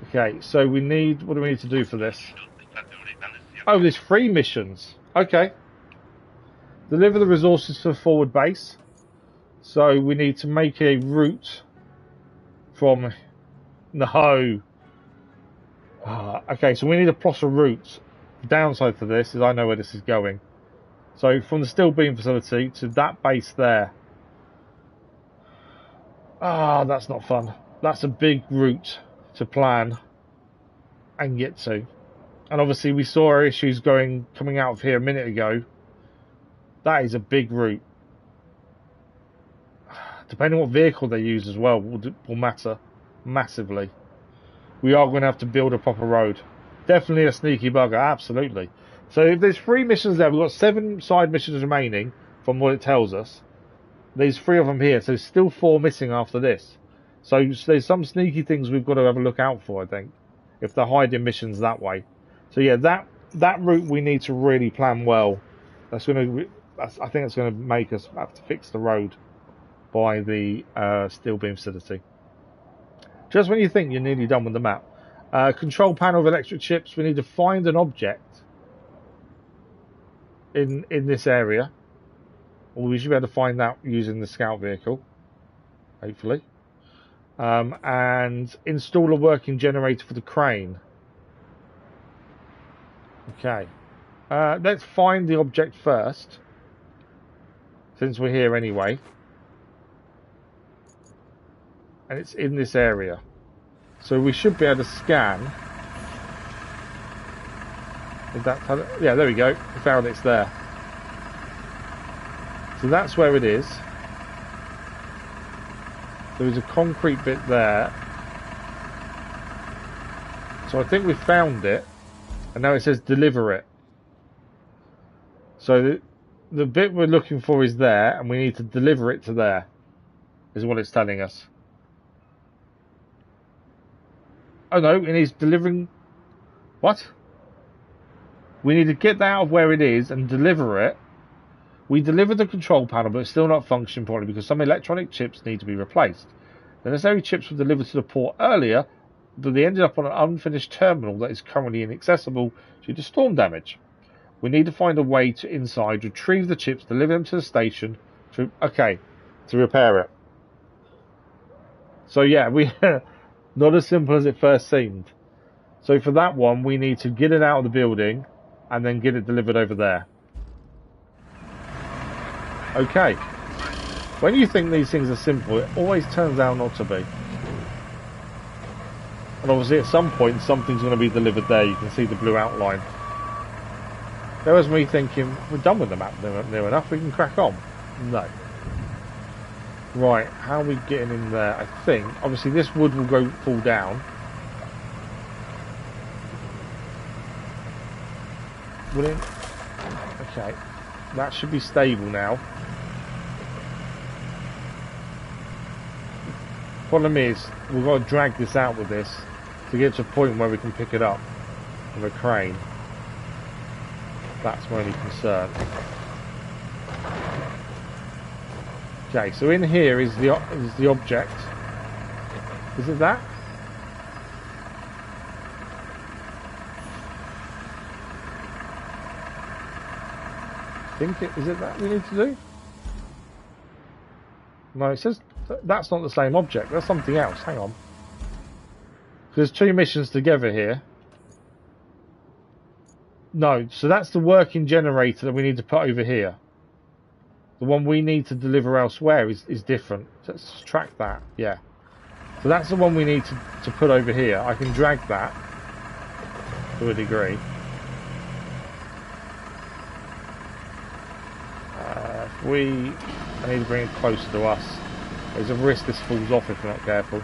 Okay, so we need, what do we need to do for this? Oh, there's 3 missions. Okay. Deliver the resources to the forward base. So we need to make a route from... No. Okay, so we need to plot a route. The downside for this is I know where this is going. So from the steel beam facility to that base there. Ah, that's not fun. That's a big route to plan and get to. And obviously we saw our issues coming out of here a minute ago. That is a big route. depending on what vehicle they use as well, will matter massively. We are going to have to build a proper road. Definitely a sneaky bugger, absolutely. So if there's 3 missions there, we've got 7 side missions remaining from what it tells us. There's 3 of them here, so there's still 4 missing after this. So there's some sneaky things we've got to have a look out for, I think, if they're hiding missions that way. So yeah, that route we need to really plan well. I think it's going to make us have to fix the road by the steel beam facility. Just when you think you're nearly done with the map. Control panel of electric chips. We need to find an object in this area. Or we should be able to find that using the scout vehicle, hopefully. And install a working generator for the crane. Okay. Let's find the object first, since we're here anyway. And it's in this area. So we should be able to scan. Yeah, there we go. We found it's there. So that's where it is. There's a concrete bit there. So I think we found it. And now it says deliver it. So the bit we're looking for is there, and we need to deliver it to there, is what it's telling us. Oh no, it needs delivering. What? We need to get that out of where it is and deliver it. We delivered the control panel, but it's still not functioning properly because some electronic chips need to be replaced. The necessary chips were delivered to the port earlier, but they ended up on an unfinished terminal that is currently inaccessible due to storm damage. We need to find a way to inside, retrieve the chips, deliver them to the station to repair it. So yeah, not as simple as it first seemed. So for that one, we need to get it out of the building and then get it delivered over there. Okay. When you think these things are simple, it always turns out not to be. And obviously at some point, something's going to be delivered there. You can see the blue outline. There was me thinking, we're done with the map near enough, we can crack on. No. Right, how are we getting in there? I think, obviously this wood will fall down. Will it? Okay, that should be stable now. Problem is, we've got to drag this out with this to get to a point where we can pick it up with a crane. That's my only concern. Okay, so in here is the object. Is it that? Is it that we need to do? No, it says that's not the same object. That's something else. Hang on. There's 2 missions together here. No, so that's the working generator that we need to put over here. The one we need to deliver elsewhere is different. So let's track that. Yeah. So that's the one we need to put over here. I can drag that to a degree. I need to bring it closer to us. There's a risk this falls off if we're not careful.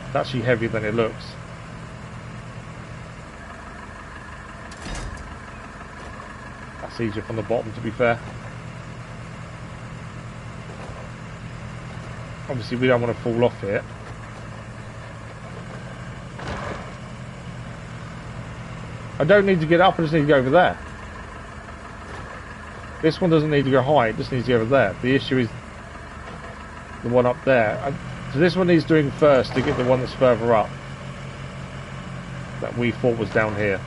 It's actually heavier than it looks. That's easier from the bottom, to be fair. Obviously we don't want to fall off here. I don't need to get up, I just need to go over there. This one doesn't need to go high, it just needs to go over there. The issue is the one up there. So this one needs doing first to get the one that's further up. That we thought was down here.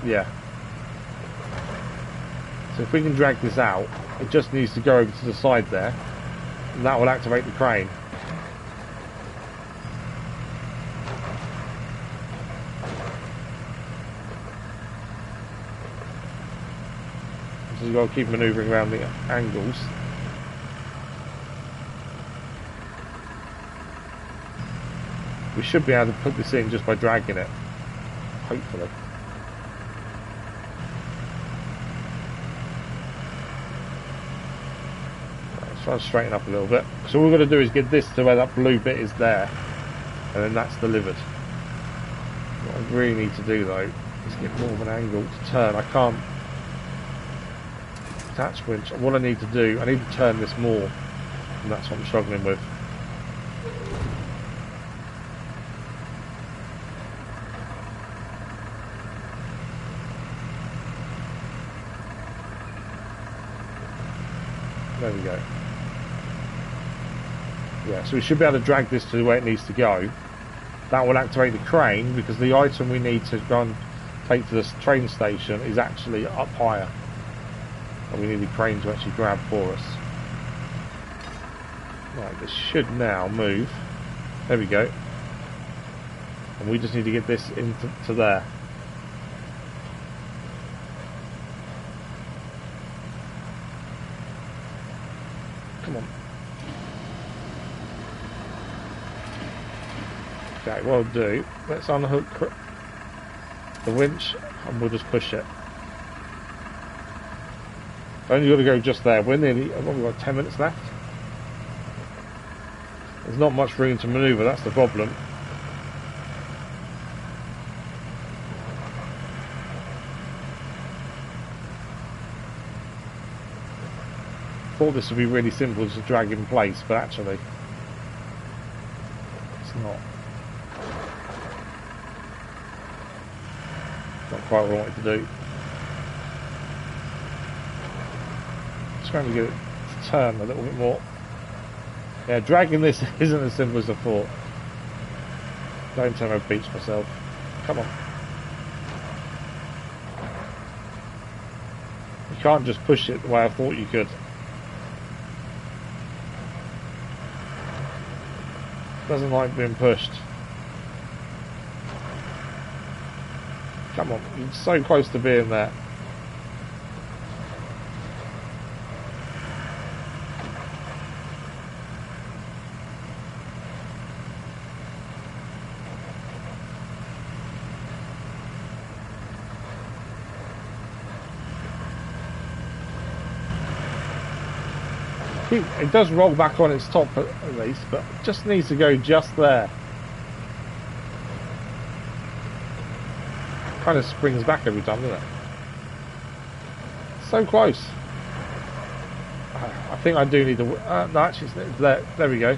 Yeah. So if we can drag this out, it just needs to go over to the side there. And that will activate the crane. So you've got to keep manoeuvring around the angles. We should be able to put this in just by dragging it. Hopefully. Try to straighten up a little bit. So all we're going to do is get this to where that blue bit is there, and then that's delivered. What I really need to do though is get more of an angle to turn. I can't attach winch. What I need to do, I need to turn this more, and that's what I'm struggling with. There we go. Yeah, so we should be able to drag this to where it needs to go. That will activate the crane, because the item we need to go and take to the train station is actually up higher. And we need the crane to actually grab for us. Right, this should now move. There we go. And we just need to get this into there. Come on. Okay, what I'll do, let's unhook the winch and we'll just push it. Only got to go just there. We're nearly, we've got 10 minutes left. There's not much room to manoeuvre, that's the problem. Thought this would be really simple to drag in place, but actually it's not. Not quite what I wanted to do. Just trying to get it to turn a little bit more. Yeah, dragging this isn't as simple as I thought. Don't tell me I've beached myself. Come on. You can't just push it the way I thought you could. Doesn't like being pushed. Come on, you're so close to being there. It does roll back on its top at least, but it just needs to go just there. Kind of springs back every time, doesn't it? So close. I think I do need to. No, actually, it's there. There we go.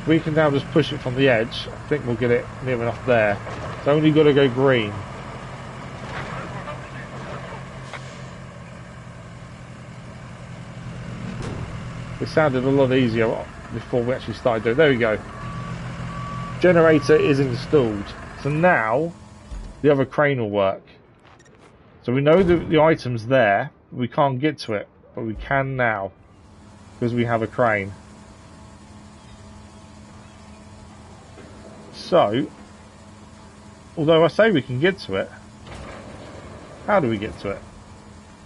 We can now just push it from the edge. I think we'll get it near enough there. It's only got to go green. It sounded a lot easier before we actually started doing it. There we go. Generator is installed. So now the other crane will work. So we know that the item's there. We can't get to it, but we can now because we have a crane. So, although I say we can get to it, how do we get to it?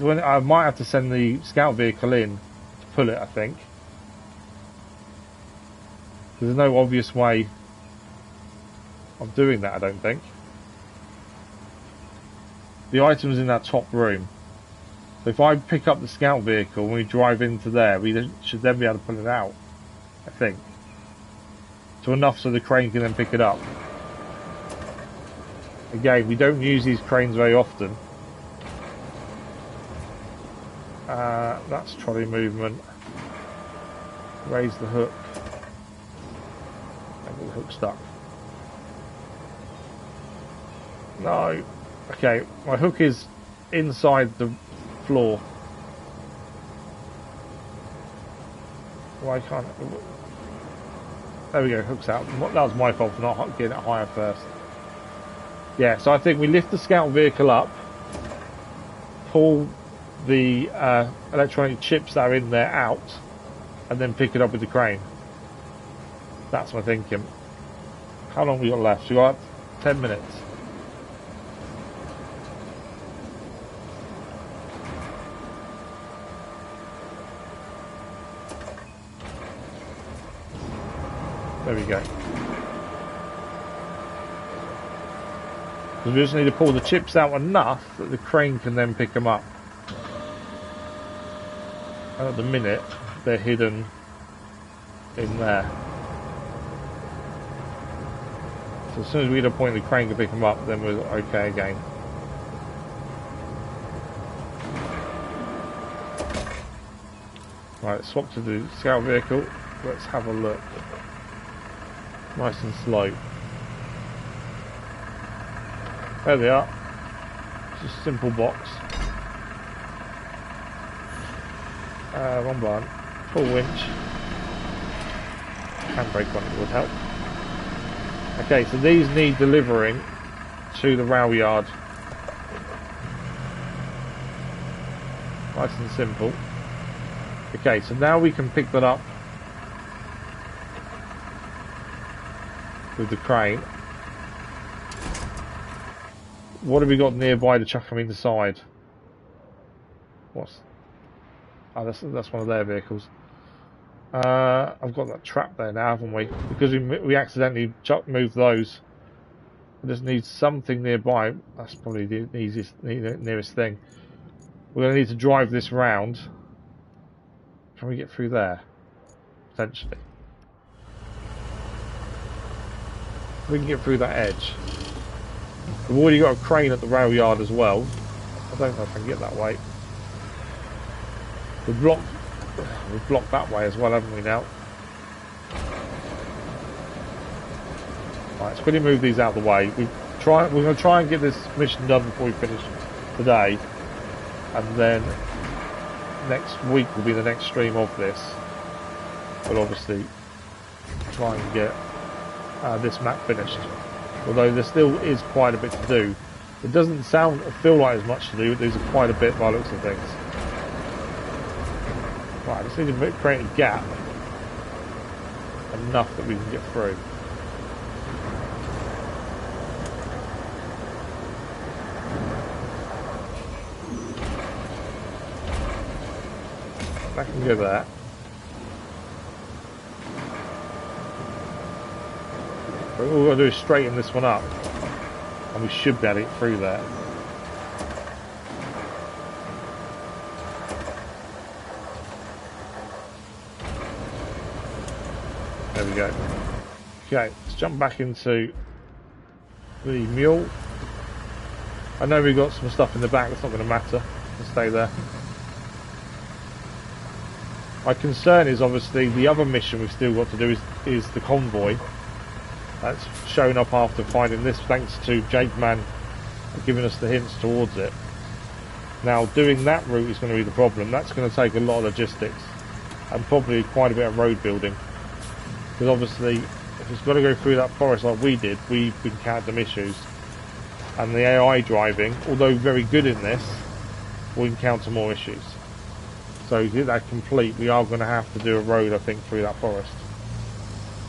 I might have to send the scout vehicle in to pull it, I think. There's no obvious way of doing that, I don't think. The item's in that top room. So if I pick up the scout vehicle and we drive into there, we should then be able to pull it out, I think. To enough so the crane can then pick it up. Again, we don't use these cranes very often. That's trolley movement. Raise the hook. Maybe the hook stuck. No. Okay, my hook is inside the floor. Why can't it? There we go, hook's out. That was my fault for not getting it higher first. Yeah, so I think we lift the scout vehicle up, pull the electronic chips that are in there out, and then pick it up with the crane. That's my thinking. How long have we got left? We got 10 minutes. There we go. We just need to pull the chips out enough that the crane can then pick them up. And at the minute, they're hidden in there. So as soon as we hit a point the crane can pick them up, then we're okay again. Right, swap to the scout vehicle. Let's have a look. Nice and slow. There they are. Just a simple box. One barn. Full winch. Handbrake on it would help. Okay, so these need delivering to the rail yard. Nice and simple. Okay, so now we can pick that up with the crane. What have we got nearby to chuck them inside? What's... Oh, that's one of their vehicles. I've got that trap there now, haven't we? Because we accidentally moved those. I just need something nearby. That's probably the easiest, nearest thing. We're going to need to drive this round. Can we get through there? Potentially. We can get through that edge. We've already got a crane at the rail yard as well. I don't know if I can get that way. We've blocked that way as well, haven't we now? Right, let's quickly move these out of the way. We're going to try and get this mission done before we finish today. And then next week will be the next stream of this. We'll obviously try and get this map finished. Although there still is quite a bit to do. It doesn't feel like there's much to do, but there's quite a bit by the looks of things. Right, I just need to create a gap enough that we can get through. I can go there. But all we've got to do is straighten this one up, and we should be able to get through there. There we go. Okay, let's jump back into the mule. I know we've got some stuff in the back, that's not going to matter. Let's stay there. My concern is obviously the other mission we've still got to do is the convoy. That's shown up after finding this, thanks to Jake Man giving us the hints towards it. Now, doing that route is going to be the problem. That's going to take a lot of logistics and probably quite a bit of road building. Because obviously, if it's got to go through that forest like we did, we've encountered some issues. And the AI driving, although very good in this, will encounter more issues. So to get that complete, we are going to have to do a road, I think, through that forest.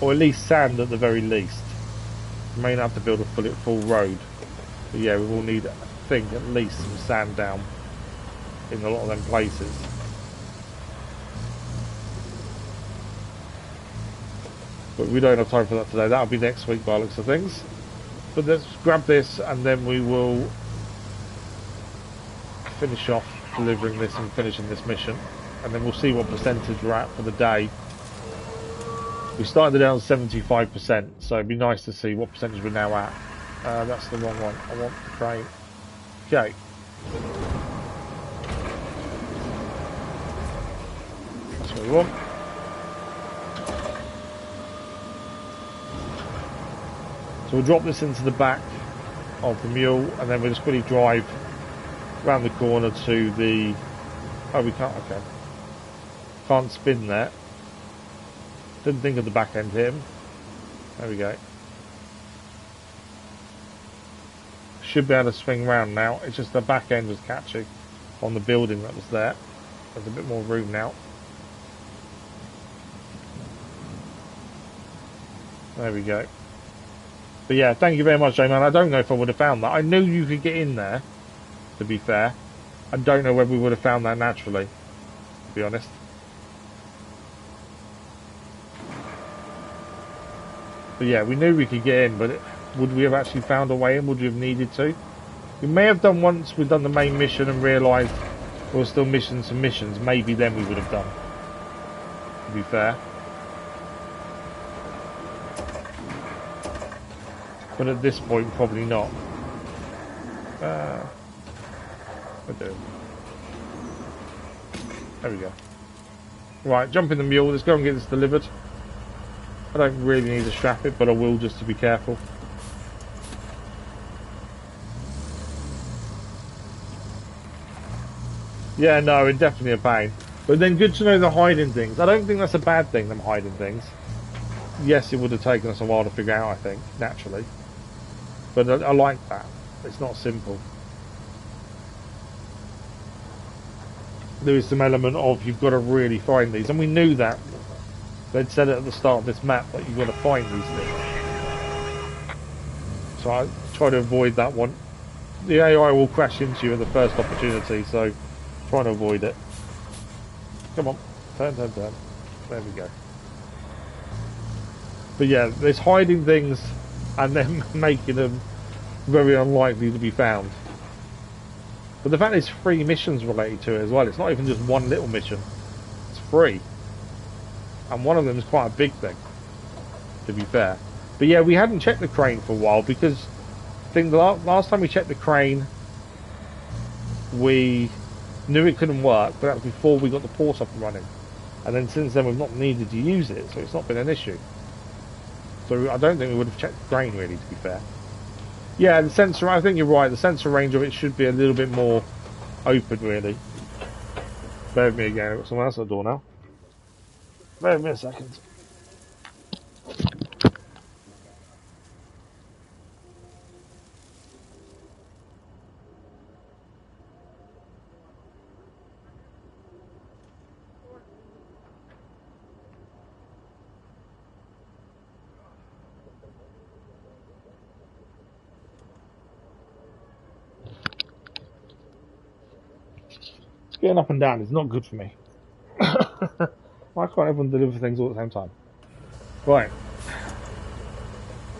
Or at least sand at the very least. We may not have to build a full road. But yeah, we will need, I think, at least some sand down in a lot of them places. But we don't have time for that today. That'll be next week by the looks of things. But let's grab this and then we will finish off delivering this and finishing this mission. And then we'll see what percentage we're at for the day. We started down 75%, so it'd be nice to see what percentage we're now at. That's the wrong one. I want the crane. Okay. That's what we want. So we'll drop this into the back of the mule, and then we'll just quickly drive around the corner to the... Oh, we can't, okay. Can't spin there. Didn't think of the back end here. There we go. Should be able to swing round now. It's just the back end was catching on the building that was there. There's a bit more room now. There we go. But yeah, thank you very much, J-Man. I don't know if I would have found that. I knew you could get in there, to be fair. I don't know whether we would have found that naturally, to be honest. But yeah, we knew we could get in, but would we have actually found a way in? Would we have needed to? We may have done once we've done the main mission and realised there were still missions and missions. Maybe then we would have done. to be fair. But at this point, probably not. I do. There we go. Right, jump in the mule. Let's go and get this delivered. I don't really need to strap it, but I will just to be careful. Yeah, no, it's definitely a pain. But then good to know they're hiding things. I don't think that's a bad thing, them hiding things. Yes, it would have taken us a while to figure out, I think, naturally. But I like that. It's not simple. There is some element of you've got to really find these. And we knew that. They'd said it at the start of this map that you've got to find these things. So I try to avoid that one. The AI will crash into you at the first opportunity, so try to avoid it. Come on. Turn, turn, turn. There we go. But yeah, there's hiding things and then making them very unlikely to be found. But the fact there's 3 missions related to it as well. It's not even just one little mission. It's 3. And one of them is quite a big thing, to be fair. But yeah, we hadn't checked the crane for a while because I think the last time we checked the crane, we knew it couldn't work, but that was before we got the port up and running. And then since then we've not needed to use it, so it's not been an issue. So I don't think we would have checked the crane really, to be fair. Yeah, the sensor, I think you're right, the sensor range of it should be a little bit more open really. Bear with me again, I've got someone else at the door now. Bear with me a second. Getting up and down is not good for me. Why can't everyone deliver things all at the same time? Right.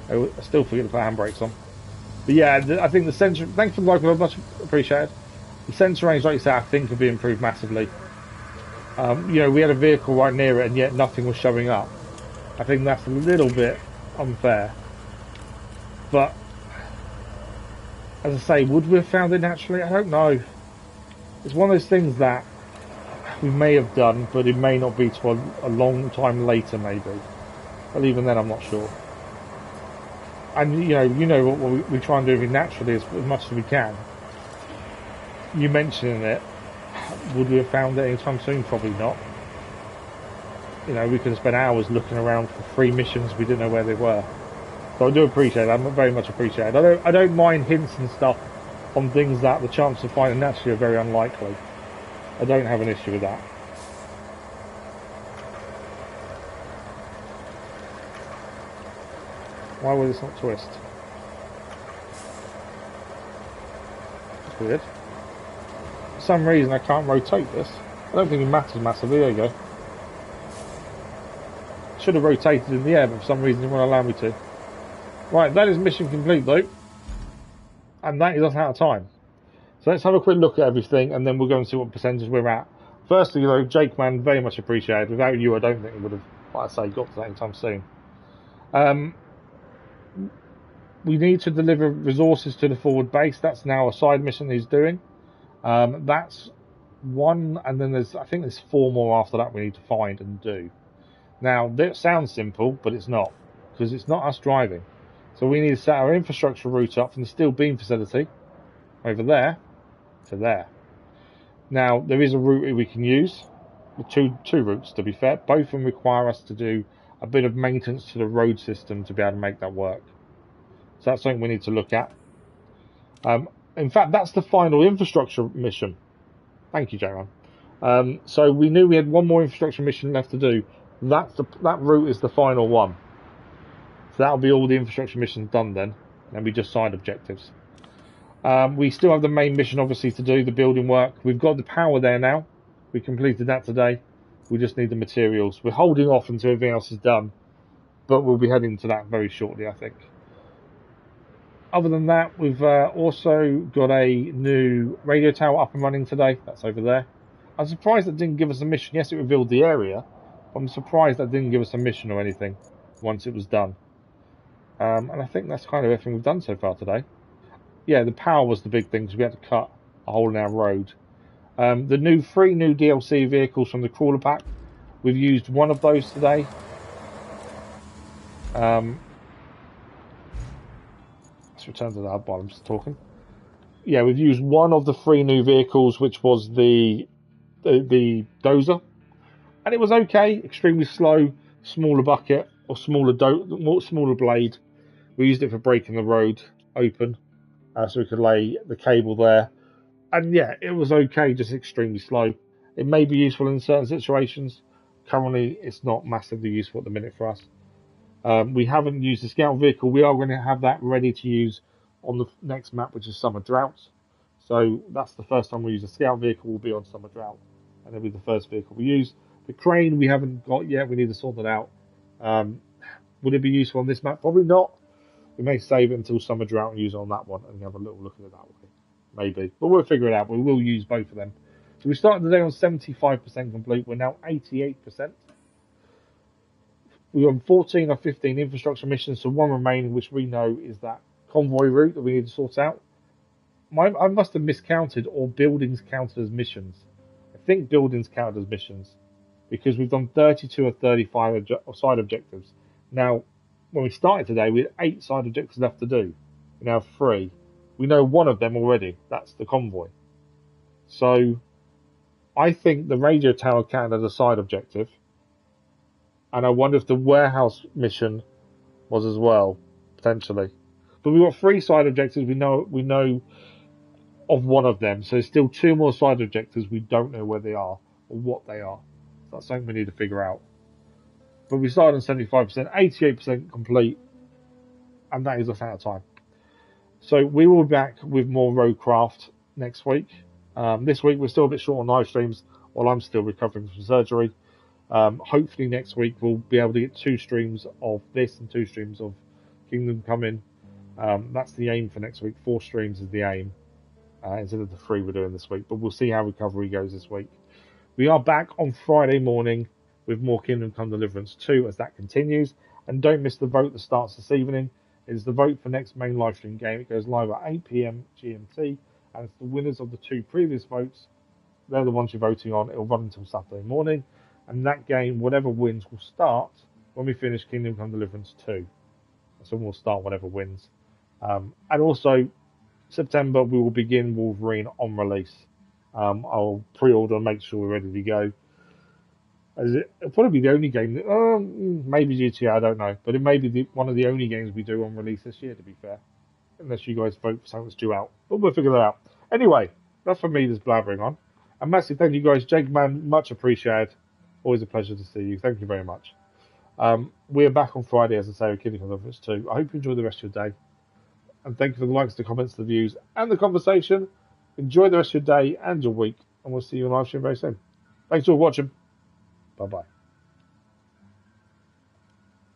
I still forget to put handbrakes on. But yeah, I think the sensor... Thanks for the like, much appreciated. The sensor range, like you say, I think could be improved massively. You know, we had a vehicle right near it and yet nothing was showing up. I think that's a little bit unfair. But, as I say, would we have found it naturally? I don't know. It's one of those things that we may have done, but it may not be till a long time later, maybe. But even then, I'm not sure. And you know what we try and do everything naturally as much as we can. You mentioning it, would we have found it anytime soon? Probably not. You know, we could have spent hours looking around for 3 missions we didn't know where they were. So I do appreciate that. I very much appreciate it. I don't mind hints and stuff on things that the chances of finding naturally are very unlikely. I don't have an issue with that. Why would this not twist? That's weird. For some reason I can't rotate this. I don't think it matters massively. There you go. Should have rotated in the air, but for some reason it won't allow me to. Right, that is mission complete though. And that is us out of time. So let's have a quick look at everything and then we'll go and see what percentage we're at. Firstly though, Jake man, very much appreciated. Without you I don't think we would have, like I say, got to that anytime soon. We need to deliver resources to the forward base. That's now a side mission he's doing. That's one, and then I think there's 4 more after that we need to find and do. Now, that sounds simple, but it's not, because it's not us driving. So we need to set our infrastructure route up from the steel beam facility over there to there. Now, there is a route we can use, two routes to be fair. Both of them require us to do a bit of maintenance to the road system to be able to make that work. So that's something we need to look at. In fact, that's the final infrastructure mission. Thank you, Jaron. So we knew we had one more infrastructure mission left to do. That route is the final one. So that'll be all the infrastructure missions done then. And we just side objectives. We still have the main mission, obviously, to do the building work. We've got the power there now. We completed that today. We just need the materials. We're holding off until everything else is done. But we'll be heading to that very shortly, I think. Other than that, we've also got a new radio tower up and running today. That's over there. I'm surprised it didn't give us a mission. Yes, it revealed the area, I'm surprised that didn't give us a mission or anything once it was done. And I think that's kind of everything we've done so far today. Yeah, the power was the big thing because we had to cut a hole in our road. The three new DLC vehicles from the crawler pack, we've used one of those today. Let's return to the hub while I'm just talking. Yeah, we've used one of the three new vehicles, which was the dozer, and it was okay. Extremely slow, smaller bucket or smaller blade. We used it for breaking the road open, so we could lay the cable there. And yeah, it was okay, just extremely slow. It may be useful in certain situations. Currently, it's not massively useful at the minute for us. We haven't used the scout vehicle. We are going to have that ready to use on the next map, which is Summer Drought. So that's the first time we use a scout vehicle will be on Summer Drought, and it'll be the first vehicle we use. The crane we haven't got yet. We need to sort that out. Would it be useful on this map? Probably not. We may save it until Summer Drought and use it on that one and have a little look at it that way. Maybe. But we'll figure it out. We will use both of them. So we started the day on 75% complete. We're now 88%. We're on 14 or 15 infrastructure missions, so one remaining, which we know is that convoy route that we need to sort out. I must have miscounted, or buildings counted as missions. I think buildings counted as missions, because we've done 32 or 35 side objectives. Now, when we started today, we had 8 side objectives left to do. We now have 3. We know one of them already. That's the convoy. So, I think the radio tower counted as a side objective. And I wonder if the warehouse mission was as well, potentially. But we've got 3 side objectives. We know of one of them. So there's still 2 more side objectives. We don't know where they are or what they are. So that's something we need to figure out. But we started on 75%, 88% complete, and that is us out of time. So we will be back with more RoadCraft next week. This week we're still a bit short on live streams while I'm still recovering from surgery. Hopefully next week we'll be able to get 2 streams of this and 2 streams of Kingdom Coming. That's the aim for next week. 4 streams is the aim instead of the 3 we're doing this week. But we'll see how recovery goes this week. We are back on Friday morning with more Kingdom Come Deliverance 2 as that continues. And don't miss the vote that starts this evening. It is the vote for next main live stream game. It goes live at 8 PM GMT. And it's the winners of the 2 previous votes. They're the ones you're voting on. It will run until Saturday morning. And that game, whatever wins, will start when we finish Kingdom Come Deliverance 2. So we'll start whatever wins. And also, September, we will begin Wolverine on release. I'll pre-order and make sure we're ready to go. It'll probably be the only game, maybe GTA, I don't know. But it may be one of the only games we do on release this year, to be fair. Unless you guys vote for something that's due out. But we'll figure that out. Anyway, that's for me that's blabbering on. And massive thank you guys. Jake, man, much appreciated. Always a pleasure to see you. Thank you very much. We're back on Friday, as I say, with Kingdom Come Deliverance 2. I hope you enjoy the rest of your day. And thank you for the likes, the comments, the views, and the conversation. Enjoy the rest of your day and your week. And we'll see you on live stream very soon. Thanks for watching. Bye-bye.